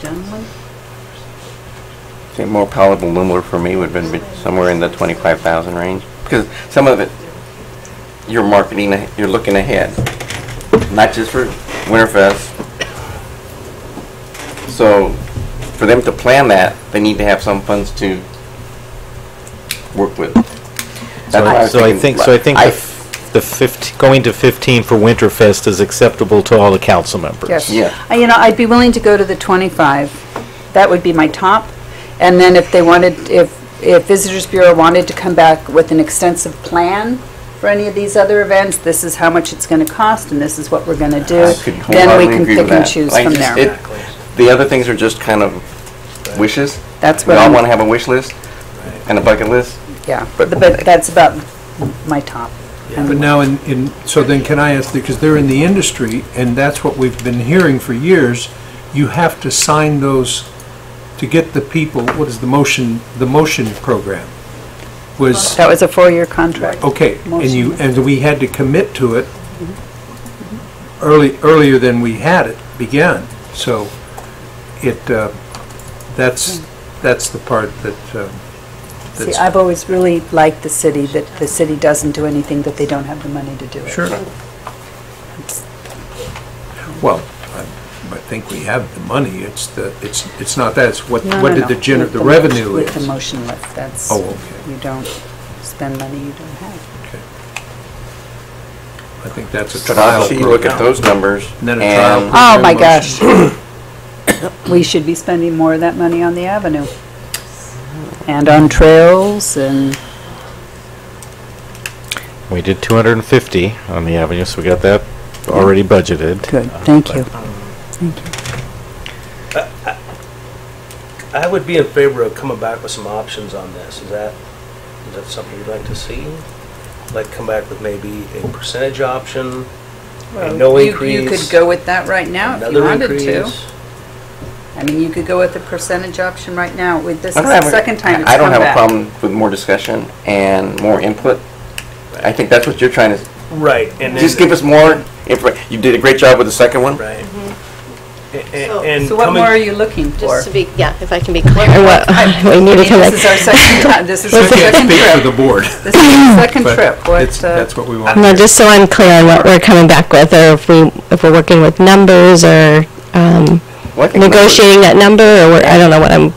gentlemen, A more palatable number for me would have been somewhere in the 25,000 range. Because some of it, you're marketing, you're looking ahead, not just for Winterfest. So for them to plan that, they need to have some funds to work with. That's why So I think going to 15 for Winterfest is acceptable to all the council members. yes. Yeah. You know, I'd be willing to go to the 25. That would be my top. And then if they wanted, if Visitors Bureau wanted to come back with an extensive plan for any of these other events, this is how much it's going to cost and this is what we're going to do, I could then we wholeheartedly can agree pick with and that. choose Like, from just- there. The other things are just kind of wishes. That's We what all I'm, want to have a wish list and a bucket list. yeah, but- but that's about my top. But now so then can I ask, because they're in the industry, and that's what we've been hearing for years, you have to sign those to get the people, what is the motion program? That was a 4-year contract. Okay, and we had to commit to it earlier than we had it began. So that's the part that, See, that's, I've always really liked the city, that the city doesn't do anything that they don't have the money to do it. sure. Well, I think we have the money, it's not that, it's what No, did no. the revenue With the is. motion lift, that's, Oh, okay. you don't spend money you don't have. I think that's a But trial obviously, you look at program. those numbers And then a trial and Oh, my motion. gosh. We should be spending more of that money on the avenue. And on trails and, We did 250 on the avenue, so we got that already budgeted. Good, thank you. I would be in favor of coming back with some options on this. Is that something you'd like to see? Like come back with maybe a percentage option, and no increase? You could go with that right now if you another wanted to. increase? I mean, you could go with the percentage option right now. This is I don't the have a- second time it's I don't come have a back. problem with more discussion and more input. I think that's what you're trying to, Right, and just then, give us more info. You did a great job with the second one. right. So- And So what coming- more are you looking for? Just to be, yeah, if I can be clear. We need to come back. This is our second time, this is our Can't second speak for trip. the board. This is our second But trip. What, that's what we want. No, just so I'm clear on what we're coming back with, or if we're working with numbers, or Well, I think negotiating that number, or I don't know what I'm,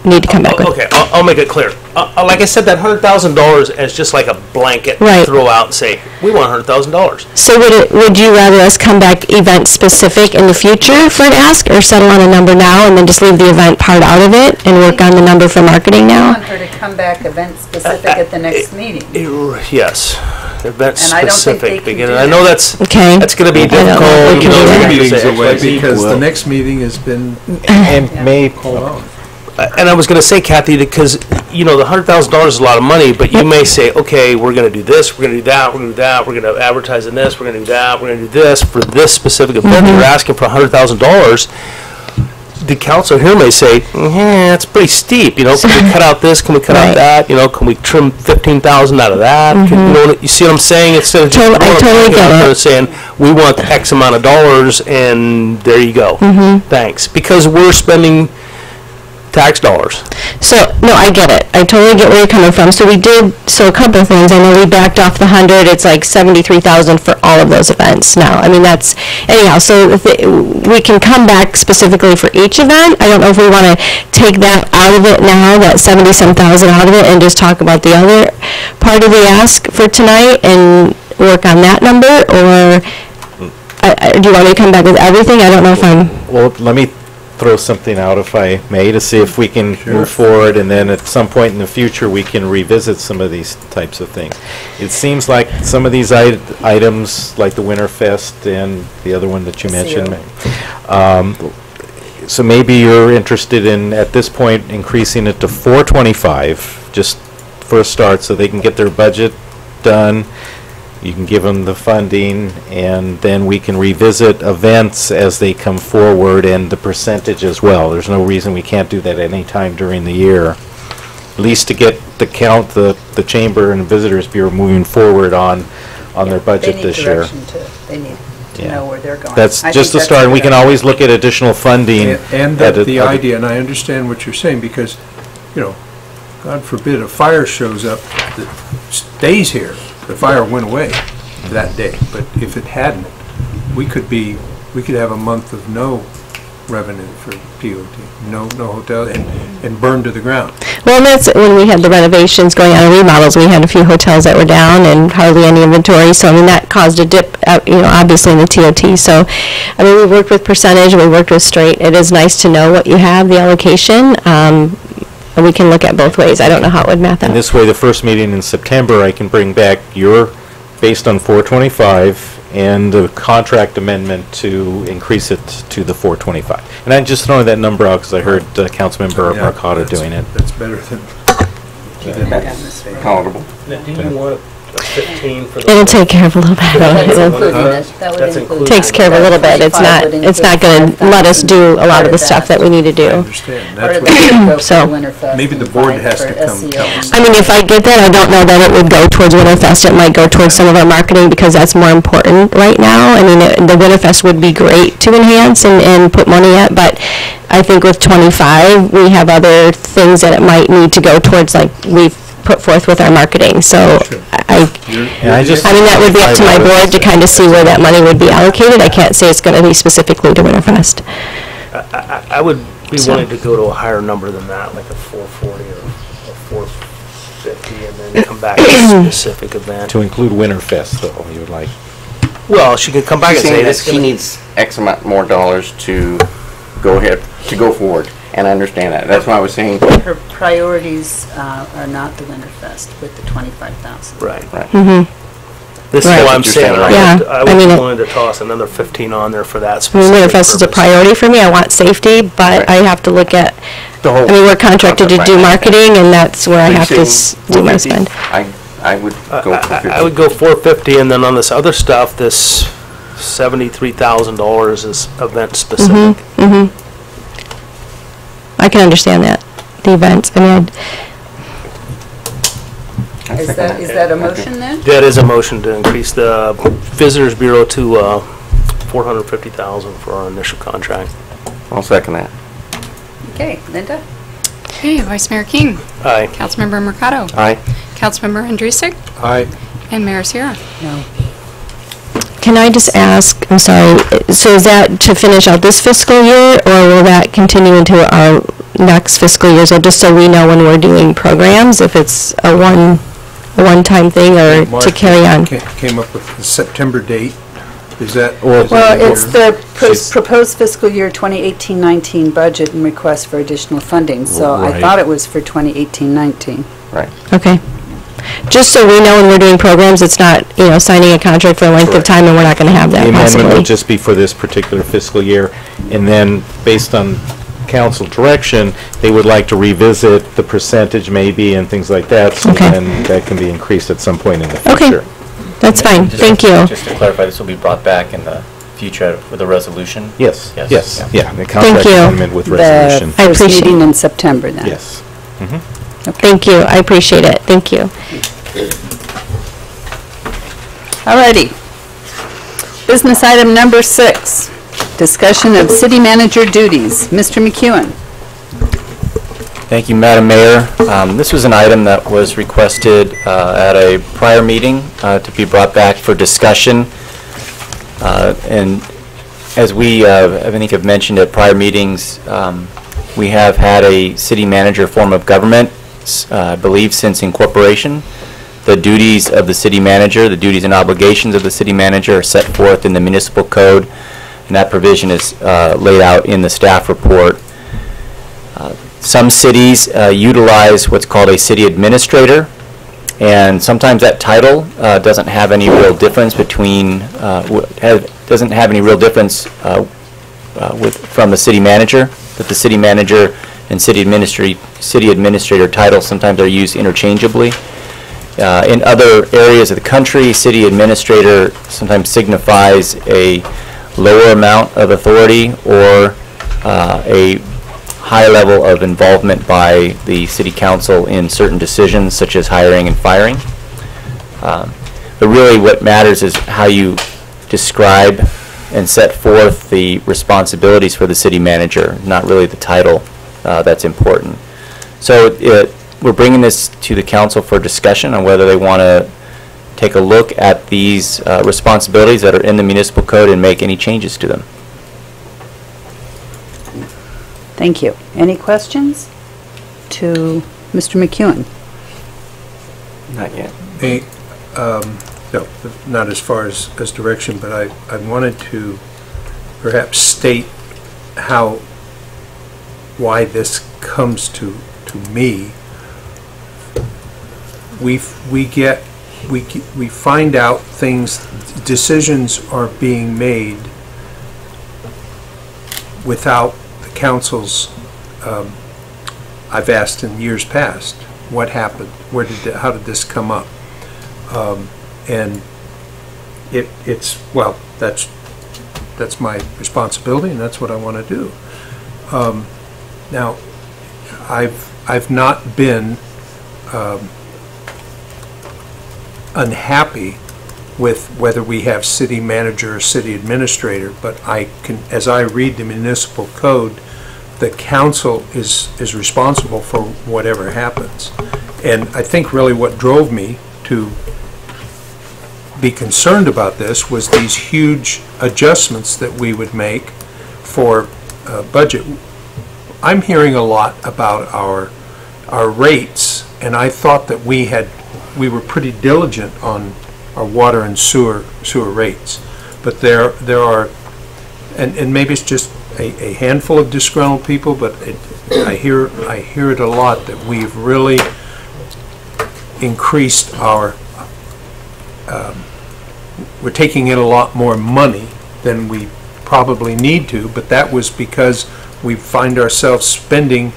need to come back with. Okay, I'll make it clear. Like I said, that $100,000 as just like a blanket Right. throw out and say, we want $100,000. So would you rather us come back event specific in the future for an ask, or settle on a number now and then just leave the event part out of it and work on the number for marketing I now? want her to come back event specific at the next meeting. Yes, event And I don't think they specific. can Because do I know that. that's Okay. going to be I don't know if we difficult. can do you're that. gonna Meetings say away XYZ. because the next meeting has been And may, called on. And I was going to say, Kathy, because, the $100,000 is a lot of money, but you may say, okay, we're going to do this, we're going to do that, we're going to do that, we're going to advertise in this, we're going to do that, we're going to do this for this specific event. You're asking for $100,000. The council here may say, that's pretty steep, can we cut out this, can we cut out Right. that, can we trim 15,000 out of that? You see what I'm saying? Instead of just I throwing a totally blanket get out there it. and saying, we want X amount of dollars, and there you go. Thanks. Because we're spending tax dollars. So, no, I get it. I totally get where you're coming from. So a couple of things. I know we backed off the 100. It's like 73,000 for all of those events now. I mean, that's, anyhow, so we can come back specifically for each event. I don't know if we want to take that out of it now, that 70-some thousand out of it, and just talk about the other part of the ask for tonight and work on that number, or do you want me to come back with everything? I don't know if I'm... well, let me throw something out, if I may, to see if we can move forward, and then at some point in the future, we can revisit some of these types of things. It seems like some of these items, like the Winterfest and the other one that you mentioned, so maybe you're interested in, at this point, increasing it to 425, just for a start, so they can get their budget done. You can give them the funding, and then we can revisit events as they come forward, and the percentage as well. There's no reason we can't do that any time during the year. At least to get the Chamber and Visitors Bureau moving forward on their budget this year. They need to know where they're going. That's I just think a start, and we can good. always look at additional funding. And the idea, and I understand what you're saying, because, God forbid a fire shows up that stays here. The fire went away that day, but if it hadn't, we could have a month of no revenue for POT, no hotel, and burned to the ground. Well, and that's when we had the renovations going on and remodels. We had a few hotels that were down and hardly any inventory. So, I mean, that caused a dip, obviously in the TOT. So, I mean, we worked with percentage, we worked with straight. It is nice to know what you have, the allocation. And we can look at both ways. I don't know how it would math out. And this way, the first meeting in September, I can bring back based on 425, and the contract amendment to increase it to the 425. And I'm just throwing that number out because I heard Councilmember Yeah, Mercado doing it. That's better than That's palatable. Now, do you want a 15 for the... It'll take care of a little bit. That's It'll- including it. That would That's include. included. Takes care of a little bit. It's not going to let us do a lot of the stuff that we need to I do. understand. Part That's of what, that would go for So- Winterfest Maybe the and board fine has for to come SEO tell and- us. I mean, if I get that, I don't know that it would go towards Winterfest. It might go towards some of our marketing because that's more important right now. I mean, the Winterfest would be great to enhance and put money at, but I think with 25, we have other things that it might need to go towards, like we've put forth with our marketing. So I mean, that would be up to my board to kind of see where that money would be allocated. I can't say it's going to be specifically to Winterfest. I would be So- willing to go to a higher number than that, like a 440 or a 450, and then come back to a specific event. To include Winterfest, though, you would like. Well, she could come back She's and say, saying that this she needs X amount more dollars to go ahead, to go forward, and I understand that. That's why I was saying, Her priorities are not the Winterfest with the 25,000. Right. right. This is Right. what I'm You're saying. saying, right. Yeah, I I would mean, be it- willing to toss another 15 on there for that I mean, specific Winterfest is a purpose. priority for me. I want safety, but Right. I have to look at, The whole I mean, we're contracted to concept do behind that. marketing, and that's where I So you're have to saying do my 450? spend. I would go for 50. I would go 450, and then on this other stuff, this $73,000 is event specific. I can understand that, the events. I mean, Is that a motion then? That is a motion to increase the Visitors Bureau to $450,000 for our initial contract. I'll second that. Okay, Linda? Okay, Vice Mayor King, Aye. Councilmember Mercado, Aye. Councilmember Andrusik, Aye. and Mayor Sierra. No. can I just ask, I'm sorry, so is that to finish out this fiscal year, or will that continue into our next fiscal year? So just so we know when we're doing programs, if it's a one-time thing or to Mark carry on? Came up with the September date. Is that? Well, is that Well, it's your- the proposed fiscal year 2018-19 budget and request for additional funding, so I Right. thought it was for 2018-19. Right. Okay. Just so we know when we're doing programs, it's not, signing a contract for a length of Correct. time and we're not going to have The that amendment possibly. will just be for this particular fiscal year, and then, based on council direction, they would like to revisit the percentage maybe and things like that, so Okay. then that can be increased at some point in the Okay. future. That's fine, Just- thank you. Just to clarify, this will be brought back in the future with a resolution? Yes, Yes. yes, Yeah. yeah, the contract you. amendment with The resolution. I first appreciate meeting it. in September then. Yes. Thank you, I appreciate it, thank you. Alrighty. Business item number 6, discussion of city manager duties. Mr. McEwen. Thank you, Madam Mayor. This was an item that was requested at a prior meeting to be brought back for discussion. And as we, I think have mentioned at prior meetings, we have had a city manager form of government, I believe since incorporation. The duties of the city manager, the duties and obligations of the city manager are set forth in the municipal code, and that provision is laid out in the staff report. Some cities utilize what's called a city administrator, and sometimes that title doesn't have any real difference between, doesn't have any real difference from the city manager, that the city manager and city administrator titles sometimes are used interchangeably. In other areas of the country, city administrator sometimes signifies a lower amount of authority or a high level of involvement by the city council in certain decisions such as hiring and firing. But really what matters is how you describe and set forth the responsibilities for the city manager, not really the title that's important. So we're bringing this to the council for discussion on whether they want to take a look at these responsibilities that are in the municipal code and make any changes to them. Thank you. Any questions to Mr. McEwen? Not yet. Hey, no, not as far as direction, but I wanted to perhaps state why this comes to me. We find out decisions are being made without the council's, I've asked in years past, what happened? How did this come up? And well, that's my responsibility, and that's what I want to do. Now, I've not been unhappy with whether we have city manager or city administrator, but as I read the municipal code, the council is responsible for whatever happens. And I think really what drove me to be concerned about this was these huge adjustments that we would make for budget. I'm hearing a lot about our rates, and I thought that we were pretty diligent on our water and sewer rates. But there are, and maybe it's just a handful of disgruntled people, but I hear it a lot that we've really increased our we're taking in a lot more money than we probably need to, but that was because we find ourselves spending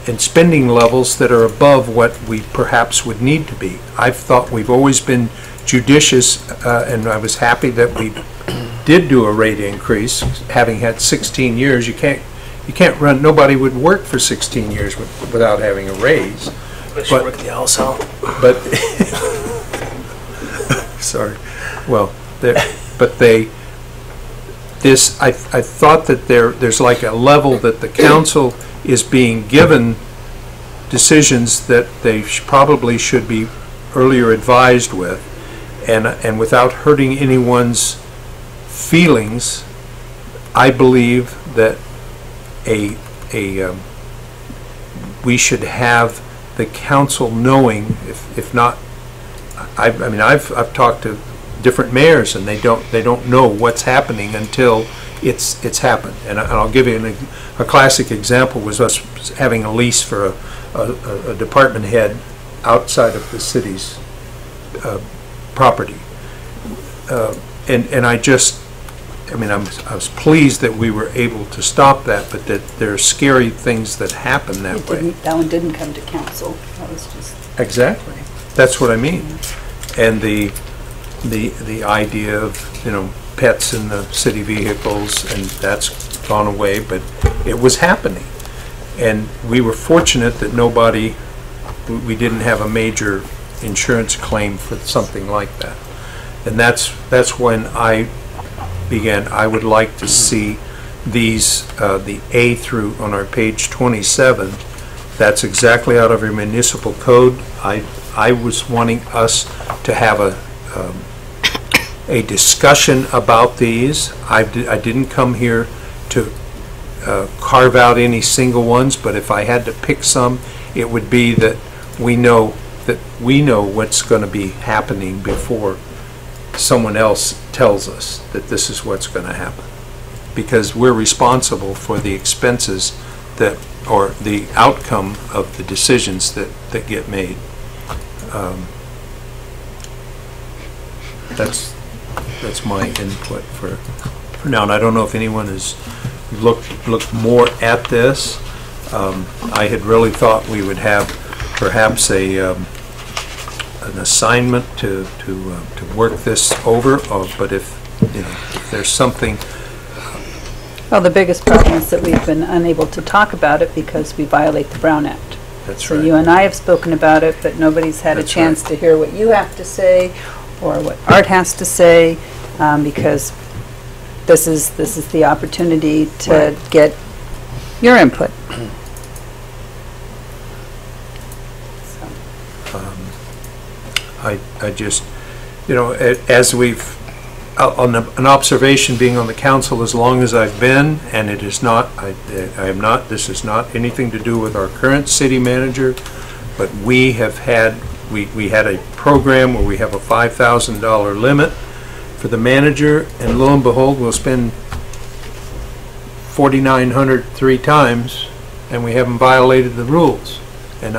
levels that are above what we perhaps would need to be. I've thought we've always been judicious, and I was happy that we did do a rate increase, having had 16 years. You can't run, nobody would work for 16 years without having a raise. But work the house out. But, sorry, well, I thought that there's like a level that the council is being given decisions that they probably should be earlier advised with, and without hurting anyone's feelings, I believe that we should have the council knowing, if not, I mean, I've talked to different mayors, and they don't know what's happening until it's happened. And I'll give you a classic example was us having a lease for a department head outside of the city's property, and I was pleased that we were able to stop that, but that there are scary things that happen that way. That one didn't come to council. That was just... Exactly. That's what I mean. And the idea of, pets in the city vehicles, and that's gone away, but it was happening. And we were fortunate that we didn't have a major insurance claim for something like that. And that's when I began, I would like to see these, the A through on our page 27, that's exactly out of our municipal code. I was wanting us to have a discussion about these. I didn't come here to carve out any single ones, but if I had to pick some, it would be that we know what's going to be happening before someone else tells us that this is what's going to happen, because we're responsible for the expenses or the outcome of the decisions that get made. That's my input for now, and I don't know if anyone has looked more at this. I had really thought we would have perhaps an assignment to work this over, but if there's something. Well, the biggest problem is that we've been unable to talk about it because we violate the Brown Act. That's so right. You and I have spoken about it, but nobody's had a chance to hear what you have to say or what Art has to say, because this is the opportunity to get your input. I just, as we've, an observation being on the council as long as I've been, and it is not, this is not anything to do with our current city manager, but we have had, we had a program where we have a $5,000 limit for the manager, and lo and behold, we'll spend $4,900 3 times, and we haven't violated the rules. And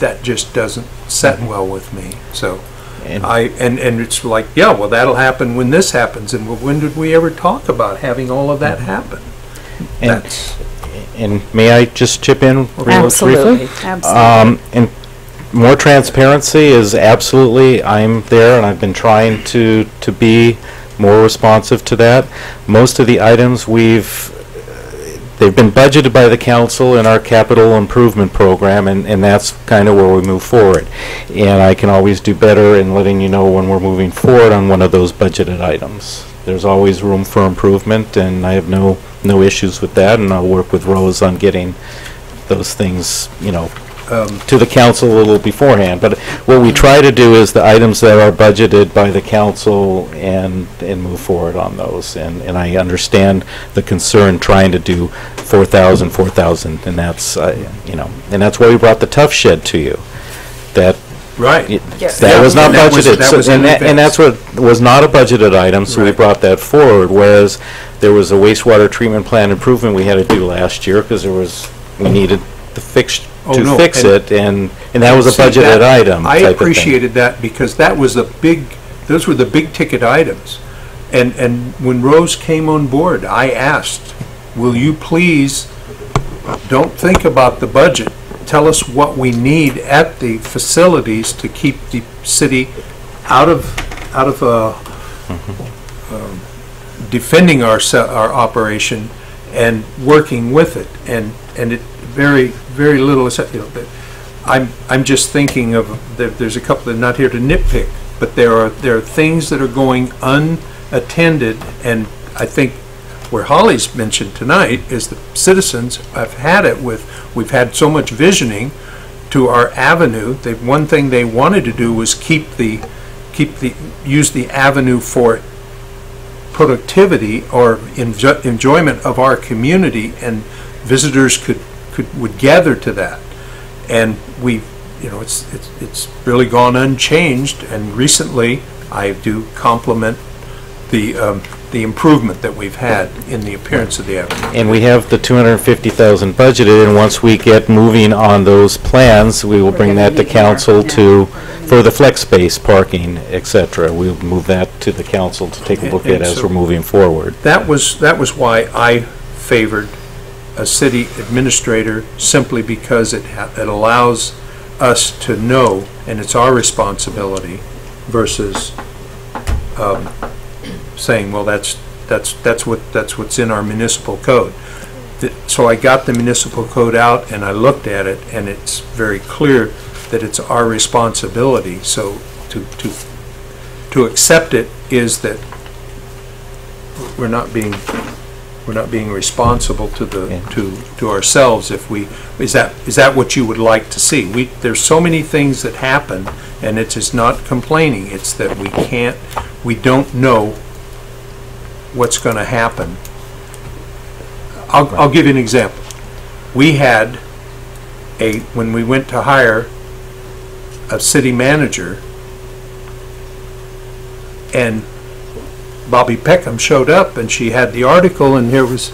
that just doesn't set well with me. So and it's like, yeah, well, that'll happen when this happens. And well, when did we ever talk about having all of that happen? And may I just chip in real briefly? Absolutely. And more transparency is absolutely, I'm there, and I've been trying to be more responsive to that. Most of the items they've been budgeted by the council in our capital improvement program, and that's kind of where we move forward. And I can always do better in letting you know when we're moving forward on one of those budgeted items. There's always room for improvement, and I have no issues with that, and I'll work with Rose on getting those things, to the council a little beforehand. But what we try to do is the items that are budgeted by the council and move forward on those. And I understand the concern trying to do 4,000, and that's, and that's why we brought the tough shed to you. That right. That was not budgeted. And that's what was not a budgeted item, so we brought that forward, whereas there was a wastewater treatment plant improvement we had to do last year because we needed fix Oh, no, fix and- it, and that was a See, budgeted that- item I type of thing. appreciated that because that was those were the big ticket items. And when Rose came on board, I asked, will you please, don't think about the budget. Tell us what we need at the facilities to keep the city out of defending our operation and working with it. And it very little is, you know, I'm just thinking of, there's a couple that are not here to nitpick, but there are things that are going unattended, and I think where Holly's mentioned tonight is the citizens have had it with, we've had so much visioning to our avenue. One thing they wanted to do was use the avenue for productivity or enjoyment of our community, and visitors would gather to that. And it's really gone unchanged, and recently I do compliment the improvement that we've had in the appearance of the avenue. And we have the 250,000 budgeted, and once we get moving on those plans, we will bring that to council for the flex space parking, et cetera. We'll move that to the council to take a look at as we're moving forward. That was why I favored a city administrator, simply because it allows us to know, and it's our responsibility, versus saying, well, that's what's in our municipal code. So I got the municipal code out and I looked at it, and it's very clear that it's our responsibility. So to accept it is that we're not being responsible to ourselves. If we is that what you would like to see? There's so many things that happen, and it's just not complaining. It's that we don't know what's going to happen. I'll give you an example. We had when we went to hire a city manager, and Bobby Peckham showed up, and she had the article, and here's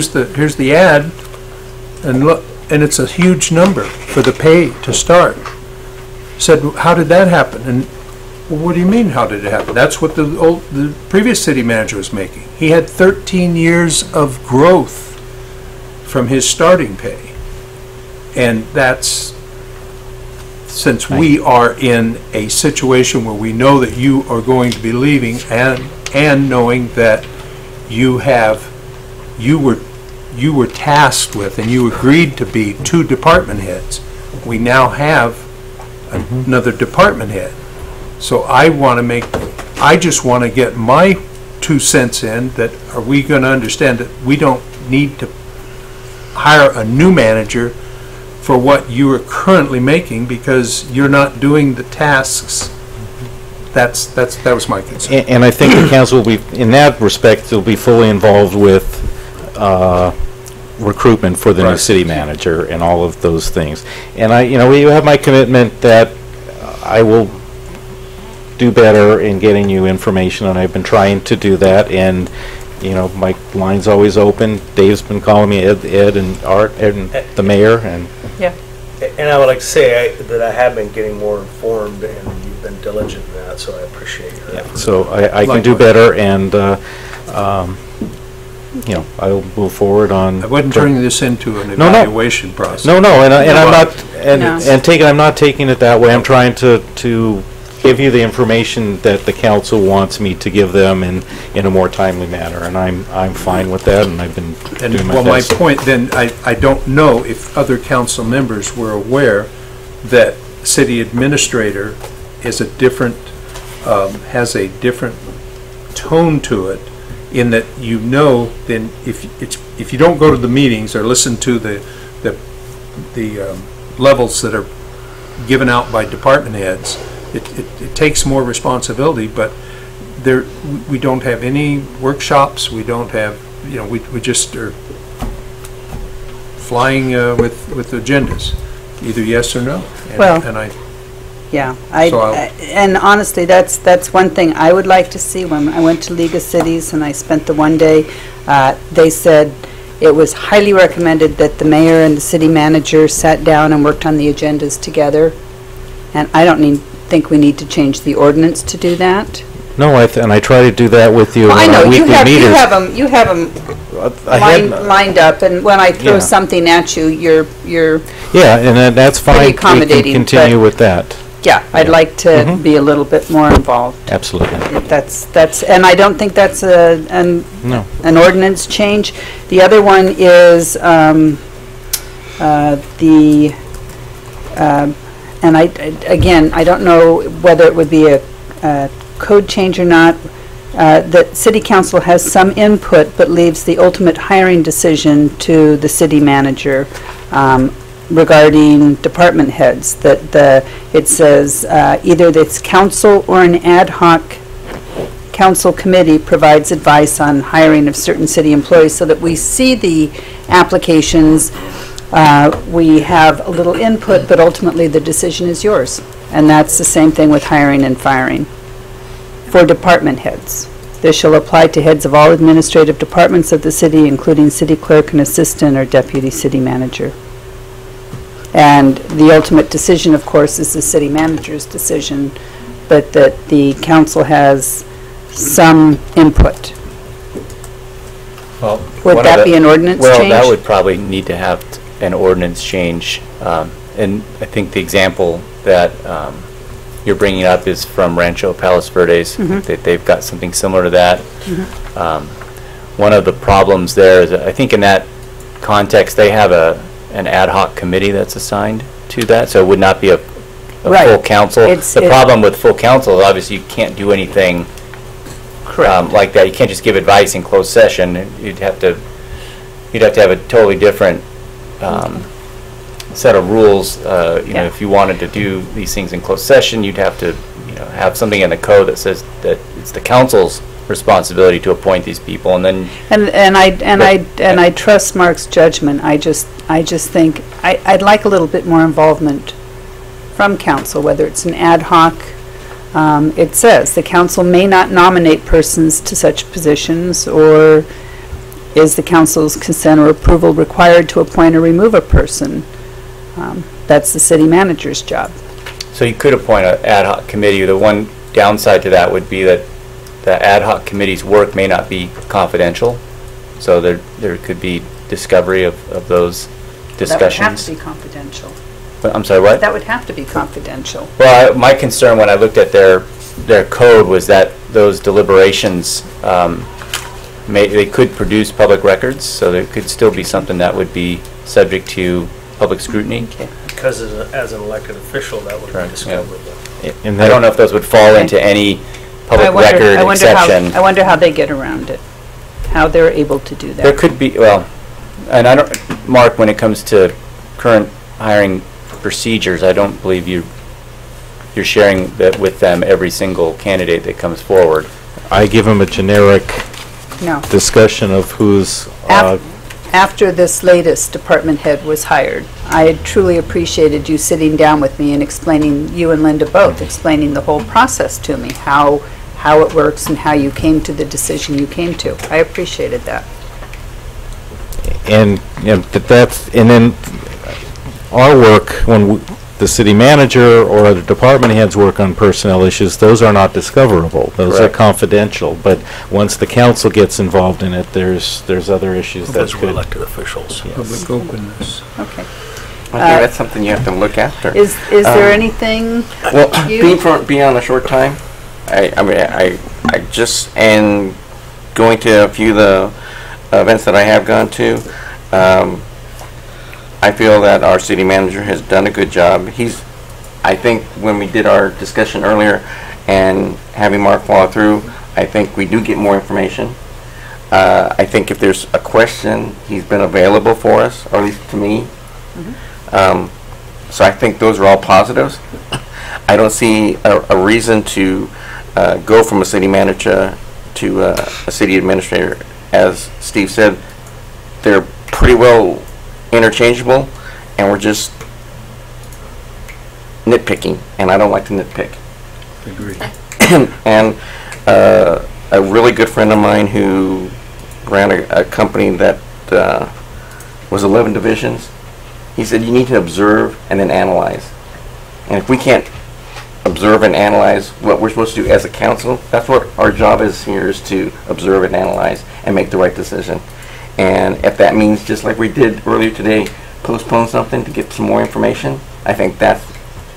the ad, and look, and it's a huge number for the pay to start. Said, how did that happen? And, well, what do you mean, how did it happen? That's what the previous city manager was making. He had 13 years of growth from his starting pay, and that's, since we are in a situation where we know that you are going to be leaving, and knowing that you were tasked with, and you agreed to be 2 department heads. We now have another department head. So I just want to get my 2 cents in, that are we going to understand that we don't need to hire a new manager for what you are currently making, because you're not doing the tasks. That was my concern. And I think the council will be, in that respect, will be fully involved with recruitment for the new city manager and all of those things. And you have my commitment that I will do better in getting you information, and I've been trying to do that. And my line's always open. Dave's been calling me, Ed and Art and the mayor, and yeah. And I would like to say that I have been getting more informed, and you've been diligent in that, so I appreciate your effort. So I can do better, and I'll move forward on. I wasn't turning this into an evaluation process. No, and I'm not, I'm not taking it that way. I'm trying to give you the information that the council wants me to give them in a more timely manner, and I'm fine with that, and I've been doing my best. My point then, I don't know if other council members were aware that city administrator is a different, has a different tone to it, in that then if you don't go to the meetings or listen to the levels that are given out by department heads, it takes more responsibility. But we don't have any workshops. We don't have, we just are flying with agendas, either yes or no. And honestly, that's one thing I would like to see. When I went to League of Cities and I spent the one day, they said, it was highly recommended that the mayor and the city manager sat down and worked on the agendas together. And I don't think we need to change the ordinance to do that. No, and I try to do that with you Well, I on know, our weekly meetings. you have them lined up, and when I throw Yeah. something at you, you're, Yeah, and that's fine. pretty We can accommodating, continue but- with that. yeah, I'd like to Mhm. be a little bit more involved. Absolutely. That's, and I don't think that's an No. ordinance change. The other one is, and again, I don't know whether it would be a code change or not, that city council has some input but leaves the ultimate hiring decision to the city manager regarding department heads. That it says either this council or an ad hoc council committee provides advice on hiring of certain city employees, so that we see the applications, we have a little input, but ultimately the decision is yours. And that's the same thing with hiring and firing. For department heads, this shall apply to heads of all administrative departments of the city, including city clerk and assistant or deputy city manager. And the ultimate decision, of course, is the city manager's decision, but that the council has some input. Well, Would one of that the- be an ordinance Well, that change? would probably need to have an ordinance change. And I think the example that you're bringing up is from Rancho Palos Verdes. Mhm. They've got something similar to that. Mhm. One of the problems there is, that I think in that context, they have an ad hoc committee that's assigned to that, so it would not be a Right. full council. It's- The problem with full council is obviously you can't do anything like that. You can't just give advice in closed session. You'd have to have a totally different set of rules. Yeah. If you wanted to do these things in closed session, you'd have to, have something in the code that says that it's the council's responsibility to appoint these people, and then And I trust Mark's judgment. I just think I'd like a little bit more involvement from council, whether it's an ad hoc. It says the council may not nominate persons to such positions, or is the council's consent or approval required to appoint or remove a person? That's the city manager's job. so you could appoint an ad hoc committee. The one downside to that would be that the ad hoc committee's work may not be confidential, so there could be discovery of those discussions. That would have to be confidential. I'm sorry, what? That would have to be confidential. Well, my concern when I looked at their code was that those deliberations, they could produce public records, so there could still be something that would be subject to public scrutiny. Because as an elected official, that would be discoverable. And I don't know if those would fall into any public record exception. I wonder how they get around it, how they're able to do that. There could be, well, and I don't, Mark, when it comes to current hiring procedures, I don't believe you're sharing that with them every single candidate that comes forward. I give them a generic No. discussion of who's, After this latest department head was hired, I had truly appreciated you sitting down with me and explaining, you and Linda both, explaining the whole process to me, how it works and how you came to the decision you came to. I appreciated that. and, and then our work, when the city manager or other department heads work on personnel issues, those are not discoverable. Those are Correct. confidential. But once the council gets involved in it, there's other issues that Because we're could. elected officials. Public openness. Okay. Okay, that's something you have to look after. Is there anything Well, you- being on a short time, I just, and going to a few of the events that I have gone to, I feel that our city manager has done a good job. I think when we did our discussion earlier and having Mark follow through, I think we do get more information. I think if there's a question, he's been available for us, or at least to me. So I think those are all positives. I don't see a reason to go from a city manager to a city administrator. As Steve said, they're pretty well interchangeable, and we're just nitpicking, and I don't like to nitpick. Agreed. And a really good friend of mine who ran a company that was 11 divisions. He said you need to observe and then analyze. And if we can't observe and analyze what we're supposed to do as a council, that's what our job is here, is to observe and analyze and make the right decision. And if that means, just like we did earlier today, postpone something to get some more information, I think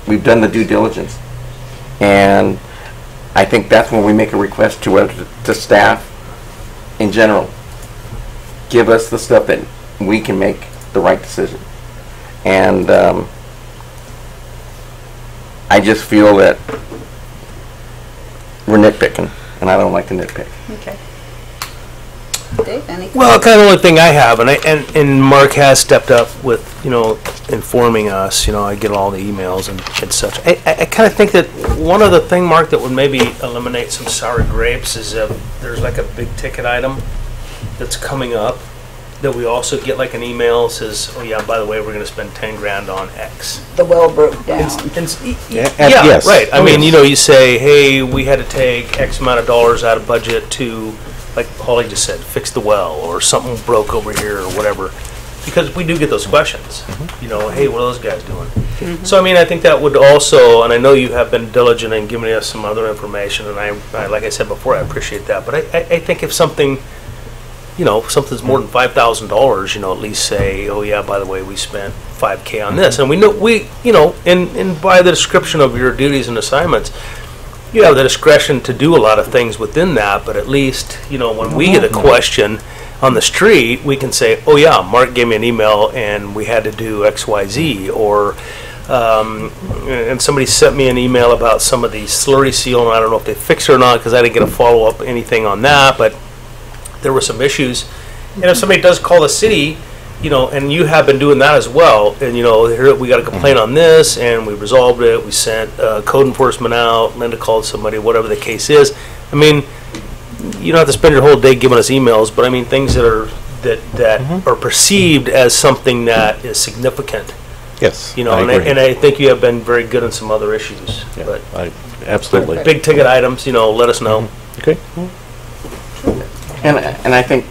we've done the due diligence. And I think that's when we make a request to staff in general. Give us the stuff that we can make the right decision. And I just feel that we're nitpicking, and I don't like to nitpick. Okay. Dave, anything? Well, kind of the only thing I have, and Mark has stepped up with, informing us. I get all the emails and such. I kind of think that one other thing, Mark, that would maybe eliminate some sour grapes is if there's like a big ticket item that's coming up, that we also get like an email that says, oh yeah, by the way, we're going to spend 10 grand on X. The well broke down. Yeah, right. I mean, you say, hey, we had to take X amount of dollars out of budget to, like Holly just said, fix the well, or something broke over here, or whatever. Because we do get those questions. Hey, what are those guys doing? So, I mean, I think that would also, and I know you have been diligent in giving us some other information, and I like I said before, I appreciate that. But I think if something, something's more than $5,000, at least say, oh yeah, by the way, we spent $5K on this. And we know, and by the description of your duties and assignments, you have the discretion to do a lot of things within that, but at least, when we get a question on the street, we can say, oh yeah, Mark gave me an email and we had to do X, Y, Z, or and somebody sent me an email about some of the slurry seal, and I don't know if they fixed it or not, because I didn't get a follow-up anything on that, but there were some issues. And if somebody does call the city, and you have been doing that as well, and here we got a complaint on this, and we resolved it, we sent code enforcement out, Linda called somebody, whatever the case is. I mean, you don't have to spend your whole day giving us emails, but I mean things that are perceived as something that is significant. Yes, and I think you have been very good on some other issues. Yeah, but absolutely. Big ticket items, let us know. Okay. And I think,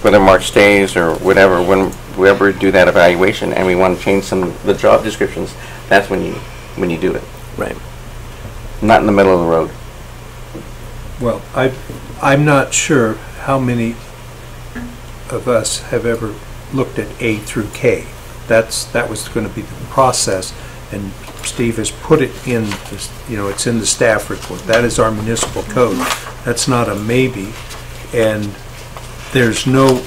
whether Mark stays or whatever, when we ever do that evaluation and we want to change some of the job descriptions, that's when you do it. Right. Not in the middle of the road. Well, I'm not sure how many of us have ever looked at A through K. That was going to be the process, and Steve has put it in this, it's in the staff report. That is our municipal code. That's not a maybe, and there's no,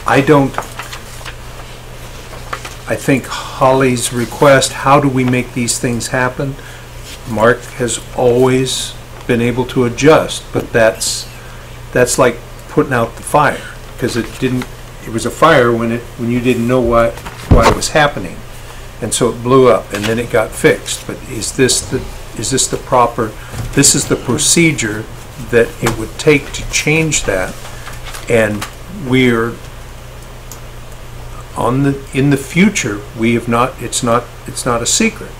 I think Holly's request, how do we make these things happen? Mark has always been able to adjust, but that's like putting out the fire, because it was a fire when you didn't know why it was happening, and so it blew up and then it got fixed. But is this the proper, this is the procedure that it would take to change that, and we're in the future, we have not, it's not a secret.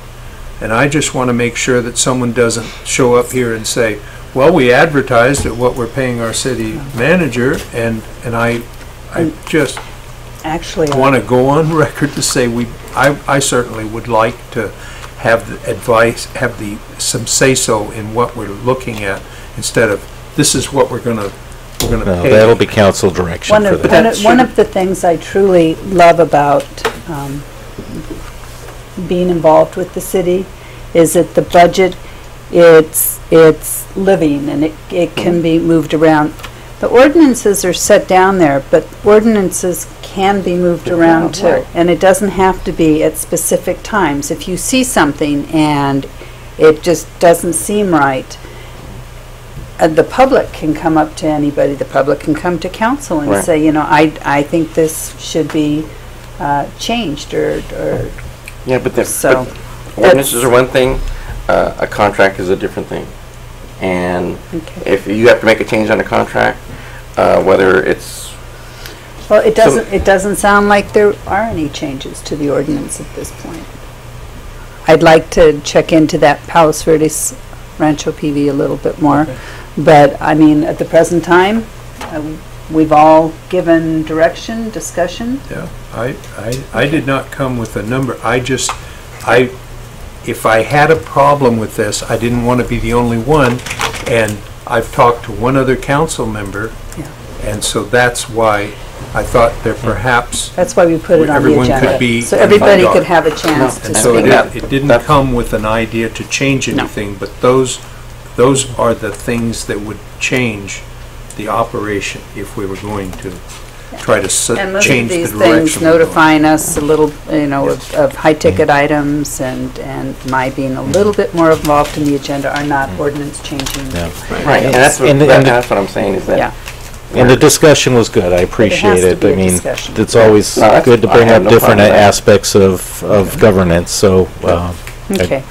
And I just want to make sure that someone doesn't show up here and say, well, we advertised at what we're paying our city manager, and I just actually want to go on record to say I certainly would like to have the advice, have some say-so in what we're looking at, instead of this is what we're gonna pay. That'll be council direction for that. One of the things I truly love about being involved with the city is that the budget, it's living, and it can be moved around. The ordinances are set down there, but ordinances can be moved around too. Right. And it doesn't have to be at specific times. If you see something and it just doesn't seem right, the public can come up to anybody. The public can come to council and say, I think this should be changed or yeah, but ordinances are one thing, a contract is a different thing. And if you have to make a change on a contract, whether it's... Well, it doesn't sound like there are any changes to the ordinance at this point. I'd like to check into that Palos Verdes Rancho PV a little bit more. But, I mean, at the present time, we've all given direction, discussion. Yeah, I did not come with a number. If I had a problem with this, I didn't want to be the only one, and I've talked to one other council member, and so that's why I thought that perhaps That's why we put it on the everyone agenda. could be So everybody involved. could have a chance to And so speak up. it didn't come with an idea to change anything, but those are the things that would change the operation if we were going to try to And most of change the these direction. things we're going. notifying us a little, of high-ticket items and my being a little bit more involved in the agenda are not ordinance changing. Right, and that's what I'm saying is that. Yeah. And the discussion was good, I appreciate to it. be I a mean, discussion. it's always No, that's- good to I bring have up no different problem with that. aspects of governance, so. Okay.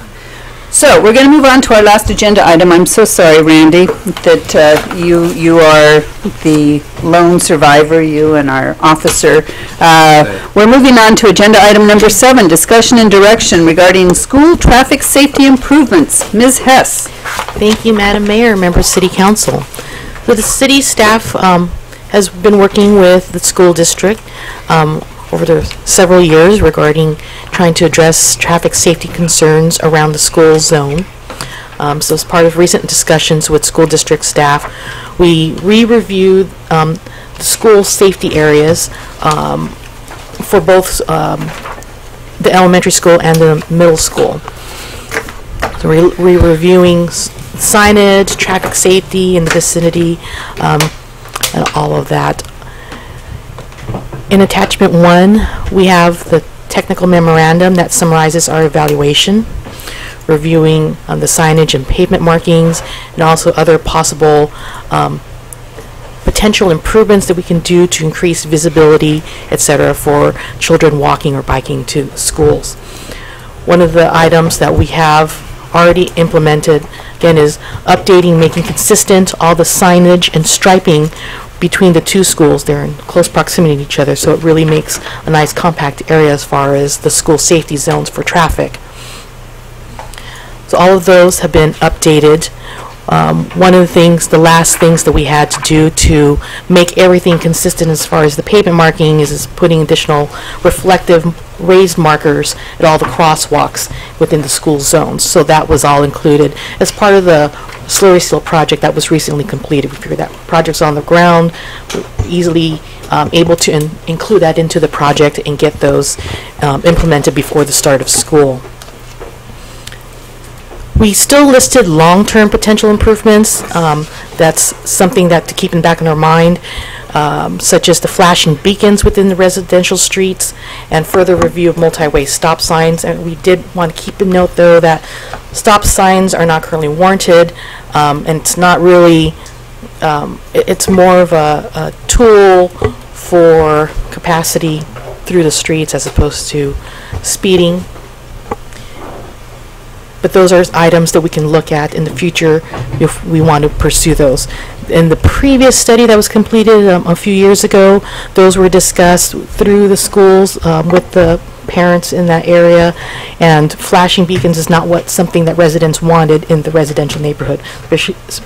So we're going to move on to our last agenda item. I'm so sorry, Randy, that you are the lone survivor, you and our officer. We're moving on to agenda item number 7, discussion and direction regarding school traffic safety improvements. Ms. Hess. Thank you, Madam Mayor, members of City Council. So the city staff has been working with the school district over the several years regarding trying to address traffic safety concerns around the school zone. So as part of recent discussions with school district staff, we re-reviewed the school safety areas for both the elementary school and the middle school. So we're reviewing signage, traffic safety in the vicinity, and all of that. In attachment 1, we have the technical memorandum that summarizes our evaluation, reviewing the signage and pavement markings, and also other possible potential improvements that we can do to increase visibility, etc., for children walking or biking to schools. One of the items that we have already implemented, again, is updating, making consistent all the signage and striping between the two schools. They're in close proximity to each other, so it really makes a nice compact area as far as the school safety zones for traffic. So all of those have been updated. One of the things, the last things that we had to do to make everything consistent as far as the pavement marking is putting additional reflective raised markers at all the crosswalks within the school zones. So that was all included as part of the slurry seal project that was recently completed. We figured that project's on the ground, we're easily able to include that into the project and get those implemented before the start of school. We still listed long-term potential improvements. That's something that to keep in back in our mind, such as the flashing beacons within the residential streets and further review of multi-way stop signs. And we did want to keep a note, though, that stop signs are not currently warranted, and it's not really, it's more of a tool for capacity through the streets as opposed to speeding. But those are items that we can look at in the future if we want to pursue those. In the previous study that was completed a few years ago, those were discussed through the schools with the parents in that area, and flashing beacons is not something that residents wanted in the residential neighborhood,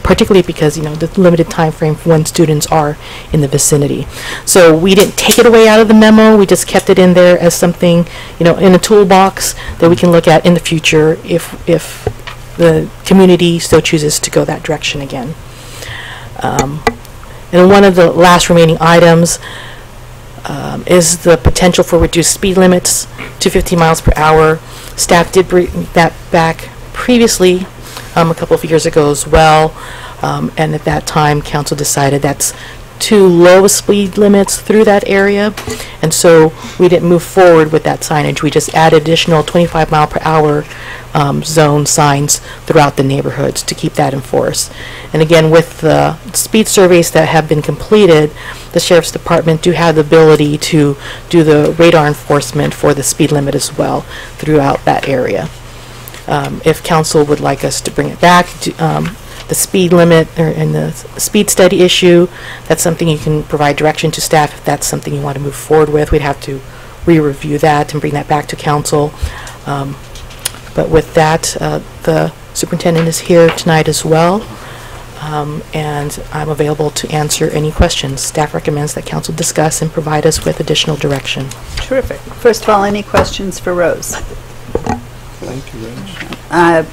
particularly because, the limited time frame for when students are in the vicinity. So we didn't take it away out of the memo, we just kept it in there as something, in a toolbox that we can look at in the future if the community so chooses to go that direction again. And one of the last remaining items is the potential for reduced speed limits to 50 miles per hour. Staff did bring that back previously, a couple of years ago as well, and at that time council decided that's too low speed limits through that area, and so we didn't move forward with that signage. We just added additional 25 mile per hour zone signs throughout the neighborhoods to keep that enforced. And again, with the speed surveys that have been completed, the Sheriff's Department do have the ability to do the radar enforcement for the speed limit as well throughout that area. If council would like us to bring it back, the speed limit and the speed study issue, that's something you can provide direction to staff if that's something you want to move forward with. We'd have to re-review that and bring that back to council. But with that, the superintendent is here tonight as well. and I'm available to answer any questions. Staff recommends that council discuss and provide us with additional direction. Terrific. First of all, any questions for Rose? Thank you, Rose.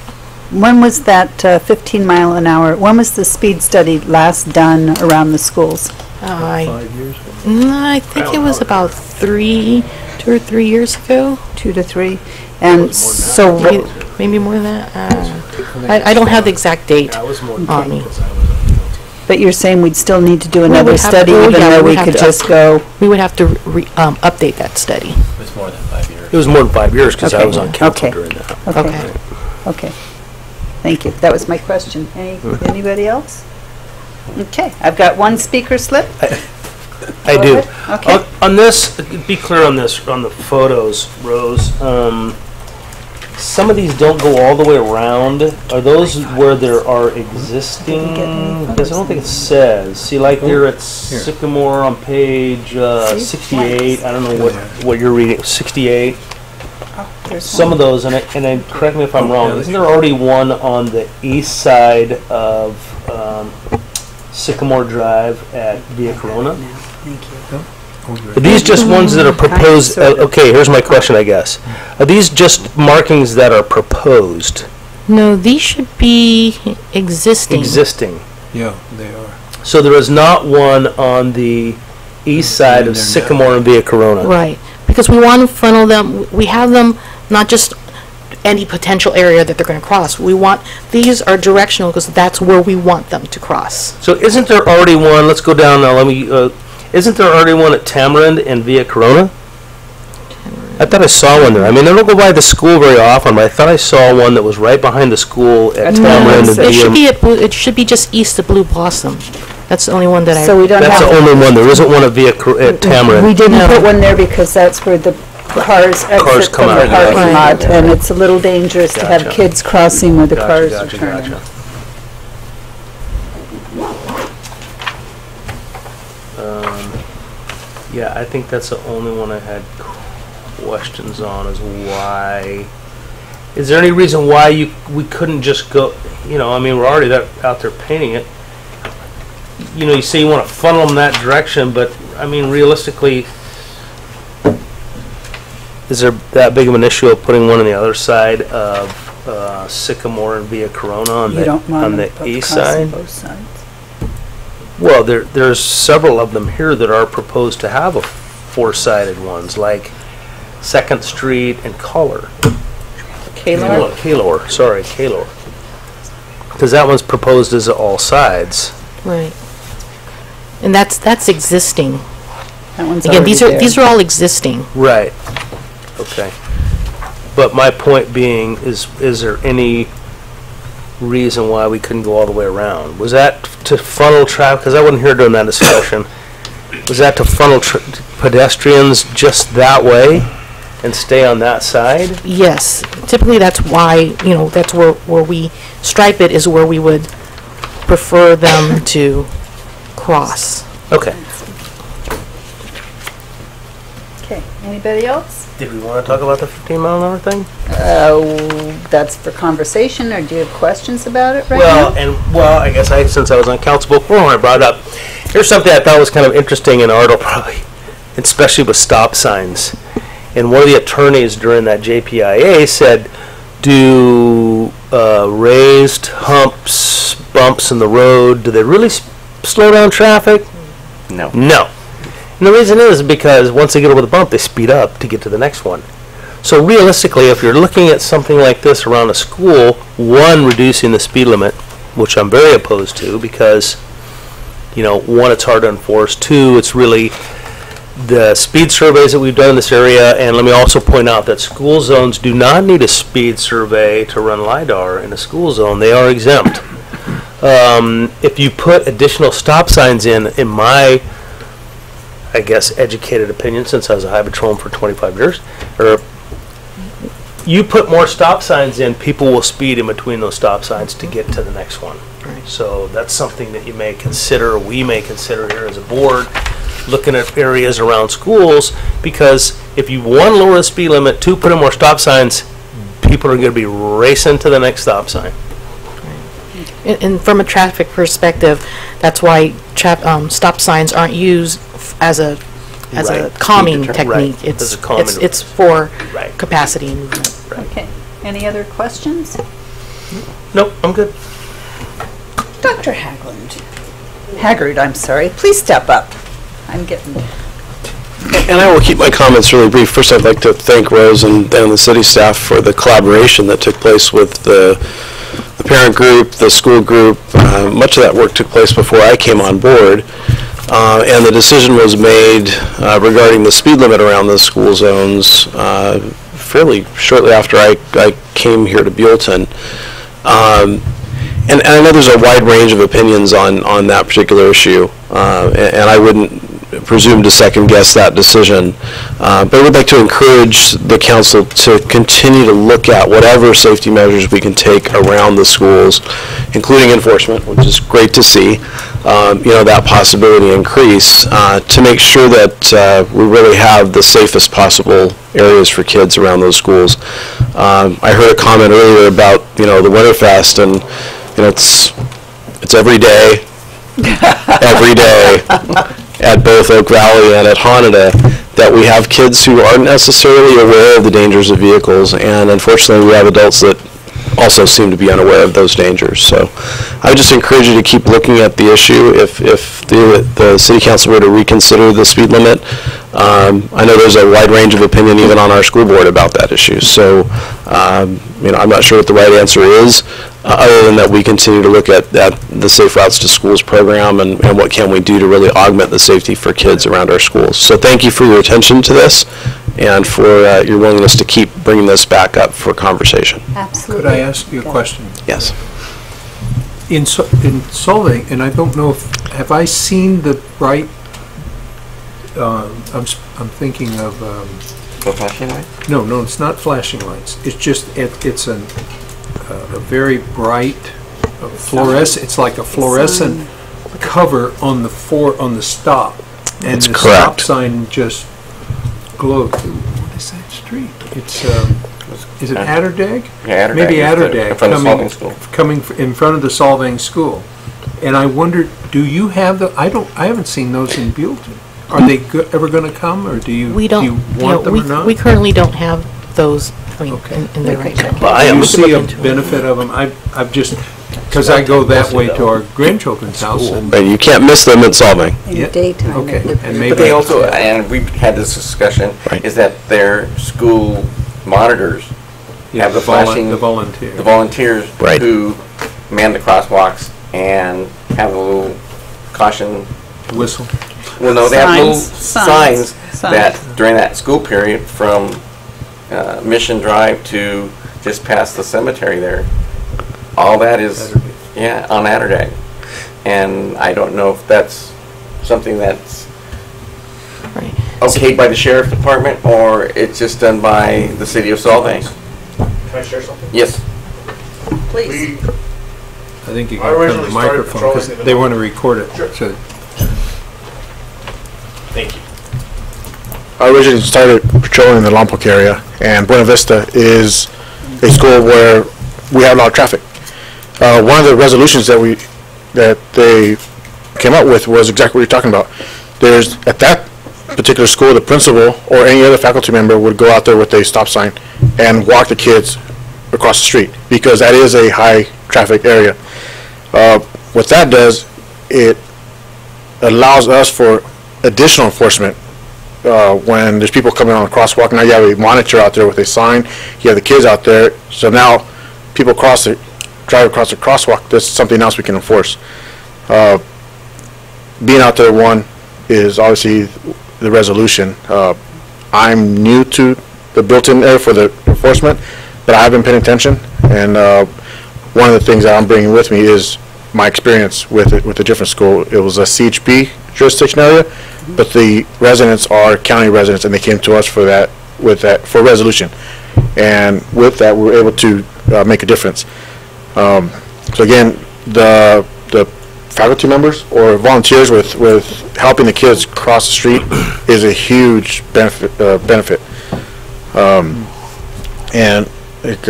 When was that 15 mile an hour, when was the speed study last done around the schools? 5 years ago. I think it was about 2 or 3 years ago. 2 to 3? And so, Maybe more than that. I don't have the exact date on me. but you're saying we'd still need to do would another have- study oh, even yeah, though we we have could to just go? We would have to update that study. It was more than 5 years. It was more than 5 years because I Okay. was on council Okay. during that. Okay. Okay. Thank you. That was my question. Anybody else? Okay, I've got one speaker slip. I Go do. ahead. Okay. On this, be clear on this, on the photos, Rose. Some of these don't go all the way around. Are those where there are existing? Because I don't think it says. See, like there at Sycamore on page 68. I don't know what you're reading. 68. Some of those, and correct me if I'm wrong. Isn't there already one on the east side of Sycamore Drive at Via Corona? Thank you. Are these just ones that are proposed? Okay, here's my question, I guess. Are these just markings that are proposed? No, these should be existing. Existing. Yeah, they are. So there is not one on the east side of Sycamore and Via Corona? Right, because we want to funnel them, we have them not just any potential area that they're going to cross. We want, these are directional because that's where we want them to cross. So isn't there already one, let's go down now, isn't there already one at Tamarind and Via Corona? I thought I saw one there. I mean, I don't go by the school very often, but I thought I saw one that was right behind the school at Tamarind and It should Via. be it should be just east of Blue Blossom. That's the only one that I. So we don't That's have. the only one. There isn't one at We Tamarind. didn't put one there because that's where the cars Cars exit come from the out, yeah. parking lot, and it's a little dangerous to have Gotcha. kids crossing where the cars are Gotcha. turning. Yeah, I think that's the only one I had questions on, is why. Is there any reason why we couldn't just go, I mean, we're already out there painting it. You say you want to funnel them that direction, but, I mean, realistically, is there that big of an issue of putting one on the other side of Sycamore and Via Corona on You don't want the them east crossing side? both sides. Well, there's several of them here that are proposed to have a four-sided ones, like 2nd Street and Color. Kalar? Kalar. Because that one's proposed as all sides. Right. And that's existing. That one's Again, already there. these are all existing. Right. Okay. But my point being is there any reason why we couldn't go all the way around? Was that to funnel traffic? Because I wasn't here during that discussion. Was that to funnel pedestrians just that way and stay on that side? Yes. Typically, that's why, that's where we stripe it, is where we would prefer them to cross. Okay. Okay, anybody else? Did we want to talk about the 15-mile-an-hour thing? That's for conversation, or do you have questions about it right now? I guess since I was on council before when I brought it up, here's something I thought was kind of interesting in Ardell, probably, especially with stop signs. And one of the attorneys during that JPIA said, do raised humps, bumps in the road, do they really slow down traffic? No. No. And the reason is because once they get over the bump, they speed up to get to the next one. So realistically, if you're looking at something like this around a school, one, reducing the speed limit, which I'm very opposed to because, one, it's hard to enforce. Two, it's really the speed surveys that we've done in this area. And let me also point out that school zones do not need a speed survey to run LiDAR in a school zone. They are exempt. If you put additional stop signs in my, I guess, educated opinion, since I was a highway patrolman for 25 years, or you put more stop signs in, people will speed in between those stop signs to get to the next one. Right. So that's something that you may consider, or we may consider here as a board, looking at areas around schools, because if you, one, lower the speed limit, two, put in more stop signs, people are going to be racing to the next stop sign. And from a traffic perspective, that's why stop signs aren't used as a calming technique. As a calming It's for capacity and movement. Okay. Any other questions? Nope, I'm good. Dr. Haggard, I'm sorry. Please step up. I'm getting... And I will keep my comments really brief. First, I'd like to thank Rose and the city staff for the collaboration that took place with the parent group, the school group. Much of that work took place before I came on board. And the decision was made regarding the speed limit around the school zones fairly shortly after I came here to Buellton. And I know there's a wide range of opinions on that particular issue, and I wouldn't presume to second guess that decision. But I would like to encourage the council to continue to look at whatever safety measures we can take around the schools, including enforcement, which is great to see, that possibility increase, to make sure that we really have the safest possible areas for kids around those schools. I heard a comment earlier about, the Winterfest, and it's every day, at both Oak Valley and at Honda, that we have kids who aren't necessarily aware of the dangers of vehicles, and unfortunately we have adults that also seem to be unaware of those dangers. So I would just encourage you to keep looking at the issue. If the city council were to reconsider the speed limit, I know there's a wide range of opinion even on our school board about that issue. So I'm not sure what the right answer is, other than that we continue to look at the Safe Routes to Schools program and what can we do to really augment the safety for kids around our schools. So thank you for your attention to this and for your willingness to keep bringing this back up for conversation. Absolutely. Could I ask you a question? Yes. In Solvang, and I don't know have I seen the right, I'm thinking of... The flashing light? No, it's not flashing lights. It's just, it's a very bright fluorescent, it's like a fluorescent cover on the stop. And That's the correct. stop sign just glows. What is that street? It's, is it Atterdag? Yeah, Atterdag. Maybe Atterdag. In front of the Solvang School. Coming in front of the Solvang School. And I wondered, do you have the, I haven't seen those in Buellton. Are they ever going to come, or do you want them or not? We currently don't have those in there right now. Do you see a benefit of them? I've just, because I go that way to our grandchildren's house. And And you can't miss them at Solvang. In the daytime. Okay, and maybe... But they also, and we've had this discussion, is that their school monitors have the flashing... The volunteers. The volunteers who man the crosswalks and have a little caution... Whistle. Well, no, they have little Signs. that during that school period from Mission Drive to just past the cemetery there, all that is, on Atterdag. And I don't know if that's something that's okayed by the sheriff department or it's just done by the city of Solvang. Can I share something? Yes. Please. I think you can turn the microphone because they want to record it. Sure. So Thank you. I originally started patrolling in the Lompoc area, and Buena Vista is a school where we have a lot of traffic. One of the resolutions that they came up with was exactly what you're talking about. There's, at that particular school, the principal or any other faculty member would go out there with a stop sign and walk the kids across the street, because that is a high traffic area. What that does, it allows us for additional enforcement when there's people coming on a crosswalk. Now you have a monitor out there with a sign, you have the kids out there, so now people drive across the crosswalk. That's something else we can enforce. Being out there, one, is obviously the resolution. I'm new to the Buellton area for the enforcement, but I have been paying attention, and one of the things that I'm bringing with me is my experience with a different school. It was a CHP jurisdiction area, but the residents are county residents, and they came to us for for resolution. And with that, we were able to make a difference. So again, the faculty members or volunteers with helping the kids cross the street is a huge benefit. And like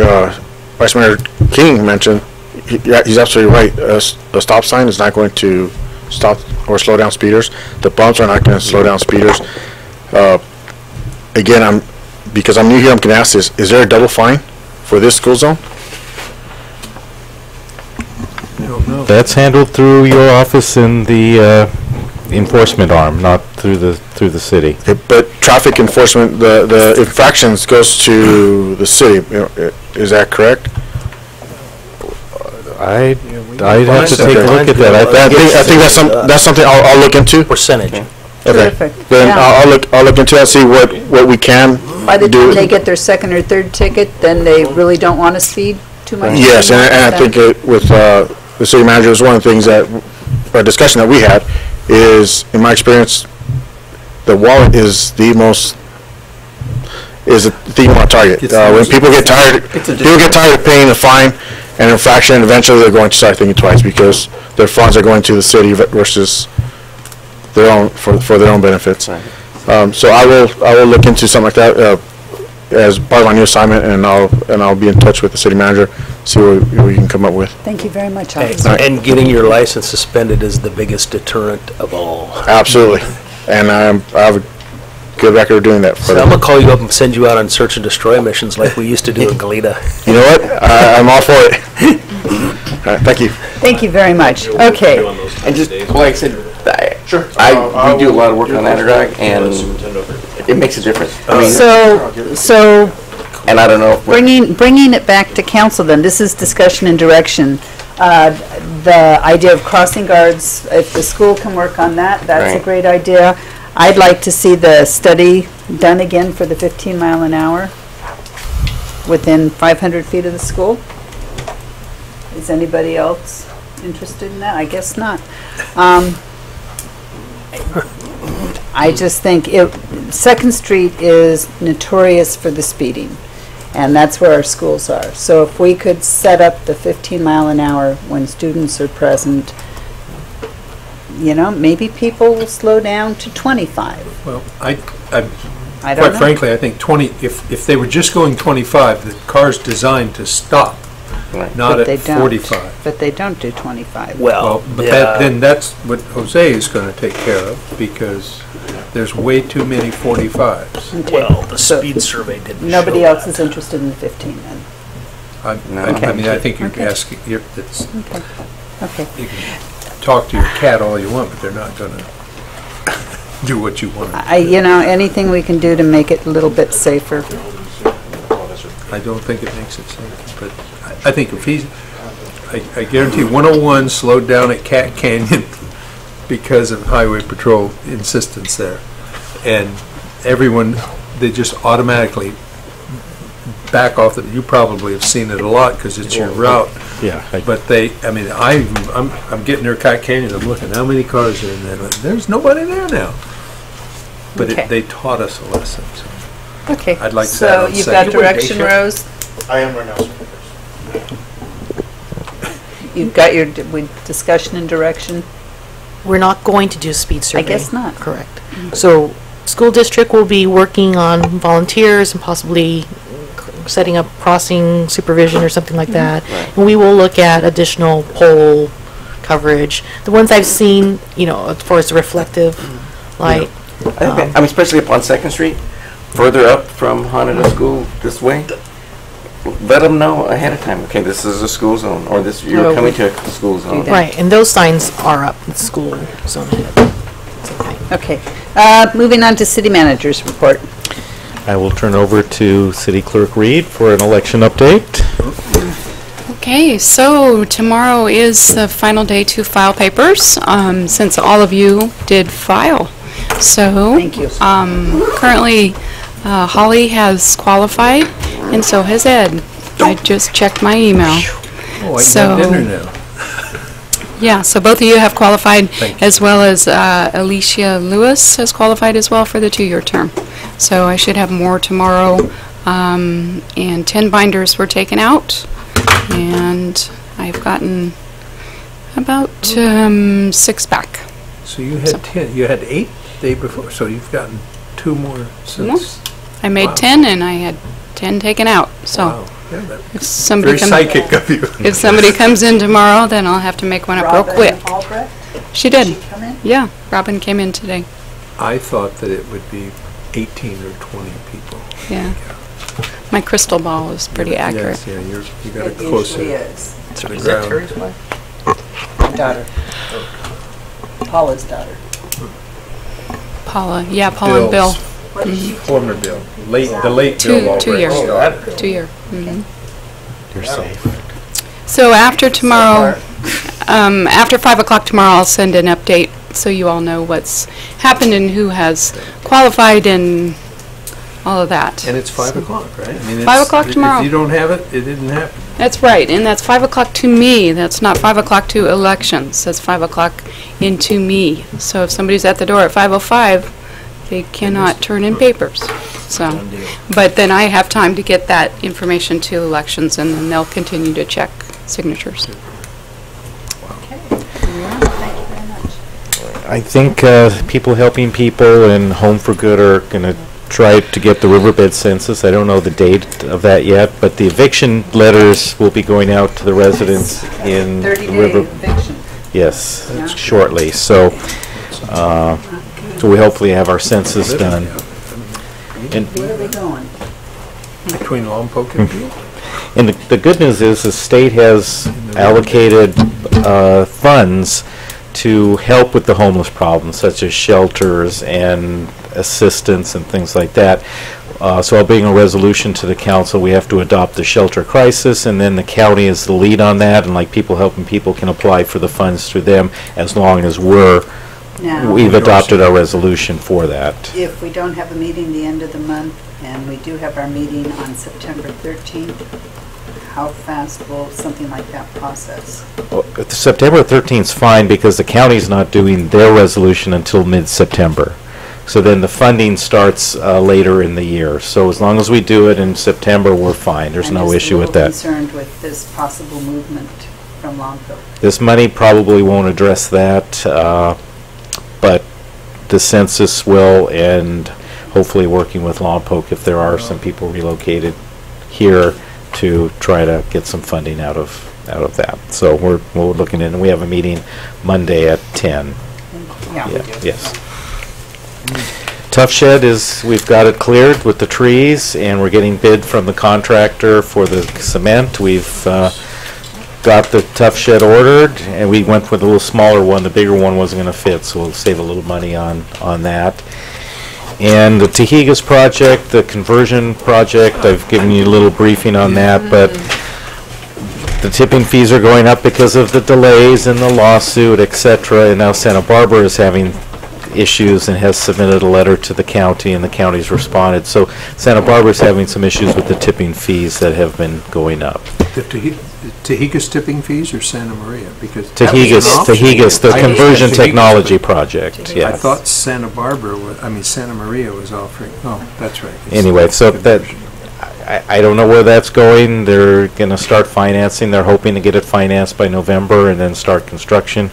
Vice Mayor King mentioned, he's absolutely right. A stop sign is not going to stop or slow down speeders. The bumps are not going to slow down speeders. Again, because I'm new here, I'm going to ask this: is there a double fine for this school zone? I don't know. That's handled through your office in the enforcement arm, not through the city. Okay, but traffic enforcement, the infractions goes to the city. Is that correct? I'd have to take a look at that. I think that's something I'll look into. Percentage. Okay. Terrific. Then Yeah. I'll look into that, see what we can By the do. time they get their second or third ticket, then they really don't want to speed too much? Yes, and I think with the city manager, was one of the things that, our discussion that we had, is, in my experience, the wallet is the thing you want to target. When people get tired of paying a fine and infraction, eventually they're going to start thinking twice because their funds are going to the city versus their own, for their own benefits. So I will look into something like that as part of my new assignment, and I'll be in touch with the city manager, see what we can come up with. Thank you very much, And officer. and getting your license suspended is the biggest deterrent of all. Absolutely, and I have a good record of doing that. So I'm gonna call you up and send you out on search and destroy missions like we used to do in Goleta. You know what? I'm all for it. All right, thank you. Thank you very much. Okay. And just, like I said, we do a lot of work on that drag, and it makes a difference. I mean, So and I don't know. bringing it back to council then, this is discussion and direction. The idea of crossing guards, if the school can work on that, that's a Right. great idea. I'd like to see the study done again for the 15 mile an hour within 500 feet of the school. Is anybody else interested in that? I guess not. I just think Second Street is notorious for the speeding, and that's where our schools are. So if we could set up the 15 mile an hour when students are present, maybe people will slow down to 25. Well, I don't quite know. frankly, I think 20, if they were just going 25, the car's designed to stop, not But they at don't. 45. But they don't do 25. Well, but then that's what Jose is going to take care of, because there's way too many 45s. Okay. Well, the So speed survey didn't Nobody show else that. is interested in the 15 then? I mean, I think you're Okay. asking, you Okay. can talk to your cat all you want, but they're not going to do what you want. Anything we can do to make it a little bit safer. I don't think it makes it safe, but I think if I guarantee 101 slowed down at Cat Canyon because of Highway Patrol insistence there. And everyone, they just automatically back off. You probably have seen it a lot because it's your route. Yeah. But I'm getting near Cat Canyon, I'm looking, how many cars are in there? There's nobody there now. But Okay. they taught us a lesson, so. Okay. I'd like that So on you've second. got direction, Rose? I am right now, sir. You've got your discussion and direction? We're not going to do speed survey. guess not. Correct. So, school district will be working on volunteers and possibly setting up crossing supervision or something like that. And we will look at additional pole coverage. The ones I've seen, as far as the reflective light. I mean, especially up on 2nd Street, further up from Honolulu School this way, let them know ahead of time, okay, this is a school zone, or you're coming to a school zone. Right, and those signs are up in school zone ahead. Okay. Moving on to city manager's report. I will turn over to City Clerk Reed for an election update. Okay, so tomorrow is the final day to file papers, since all of you did file. So, Thank you. Currently, Holly has qualified, and so has Ed. I just checked my email. Oh, I So- can have dinner now. Yeah, so both of you have qualified, Thank you. as well as Alicia Lewis has qualified as well for the 2-year term. So I should have more tomorrow, and 10 binders were taken out, and I've gotten about 6 back. So you had 10, you had 8 the day before, so you've gotten 2 more since. I made Wow. 10, and I had 10 taken out, so. Wow. If somebody Very comes, psychic of you. if somebody comes in tomorrow, then I'll have to make one up real quick. She did. come in? Yeah, Robin came in today. I thought that it would be 18 or 20 people. Yeah. My crystal ball is pretty accurate. Yes, yeah, you got it closer is. to the Is that ground. Terry's wife? My daughter. Paula's daughter. Paula, yeah, Paula and Bill. Former Bill. The late Bill. 2 years. Albrecht. 2 year. You're safe. So after tomorrow, after 5 o'clock tomorrow, I'll send an update so you all know what's happened and who has qualified and all of that. And it's 5 o'clock, right? I mean, 5 o'clock tomorrow. If you don't have it, it didn't happen. That's right, and that's 5 o'clock to me. That's not 5 o'clock to elections. That's 5 o'clock into me. So if somebody's at the door at 5:05, they cannot turn in papers. So, but then I have time to get that information to elections, and then they'll continue to check signatures. I think people helping people and Home for Good are going to try to get the riverbed census. I don't know the date of that yet, but the eviction letters will be going out to the residents in the 30-day river. eviction. Yes, shortly. So, so we hopefully have our census done. And Where are they going? Between Lompoc and Buell? And the good news is the state has allocated funds to help with the homeless problem, such as shelters and assistance and things like that. So I'll bring a resolution to the council. We have to adopt the shelter crisis, and then the county is the lead on that, and like People Helping People can apply for the funds through them as long as Now, we've adopted our resolution for that. if we don't have a meeting the end of the month, and we do have our meeting on September 13th, how fast will something like that process? Well, September 13th is fine because the county's not doing their resolution until mid-September. So then the funding starts later in the year. So as long as we do it in September, we're fine. There's no issue with I'm that. just a little concerned with this possible movement from Lompoc. This money probably won't address that, but the census will, and hopefully working with Lompoc if there are some people relocated here to try to get some funding out of that. So we're looking in, and we have a meeting Monday at 10. Yeah, we do. Yes. Tough Shed we've got it cleared with the trees, and we're getting bid from the contractor for the cement. We've got the Tough Shed ordered, and we went with a little smaller one. The bigger one wasn't going to fit, so we'll save a little money on that. And the Tahigas project, the conversion project, I've given you a little briefing on that, but the tipping fees are going up because of the delays and the lawsuit, etc. And now Santa Barbara is having issues and has submitted a letter to the county, and the county's responded. So Santa Barbara's having some issues with the tipping fees that have been going up. The Tahigas tipping fees or Santa Maria? Because that was an Tahigas, the option. conversion Tahigas, technology but project, yes. I thought Santa Maria was offering, oh, that's right. It's Anyway, so conversion. I don't know where that's going. They're going to start financing. They're hoping to get it financed by November and then start construction.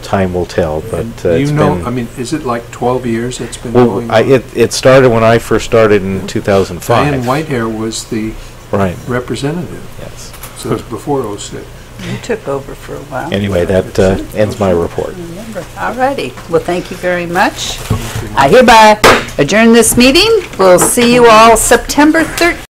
Time will tell, but it's been... I mean, is it like 12 years it's been Well, going on? it started when I first started in 2005. Diane Whitehair was the representative. Yes. So it was before 06. You took over for a while. Anyway, that ends my report. All righty. Well, thank you very much. I hereby adjourn this meeting. We'll see you all September 13th.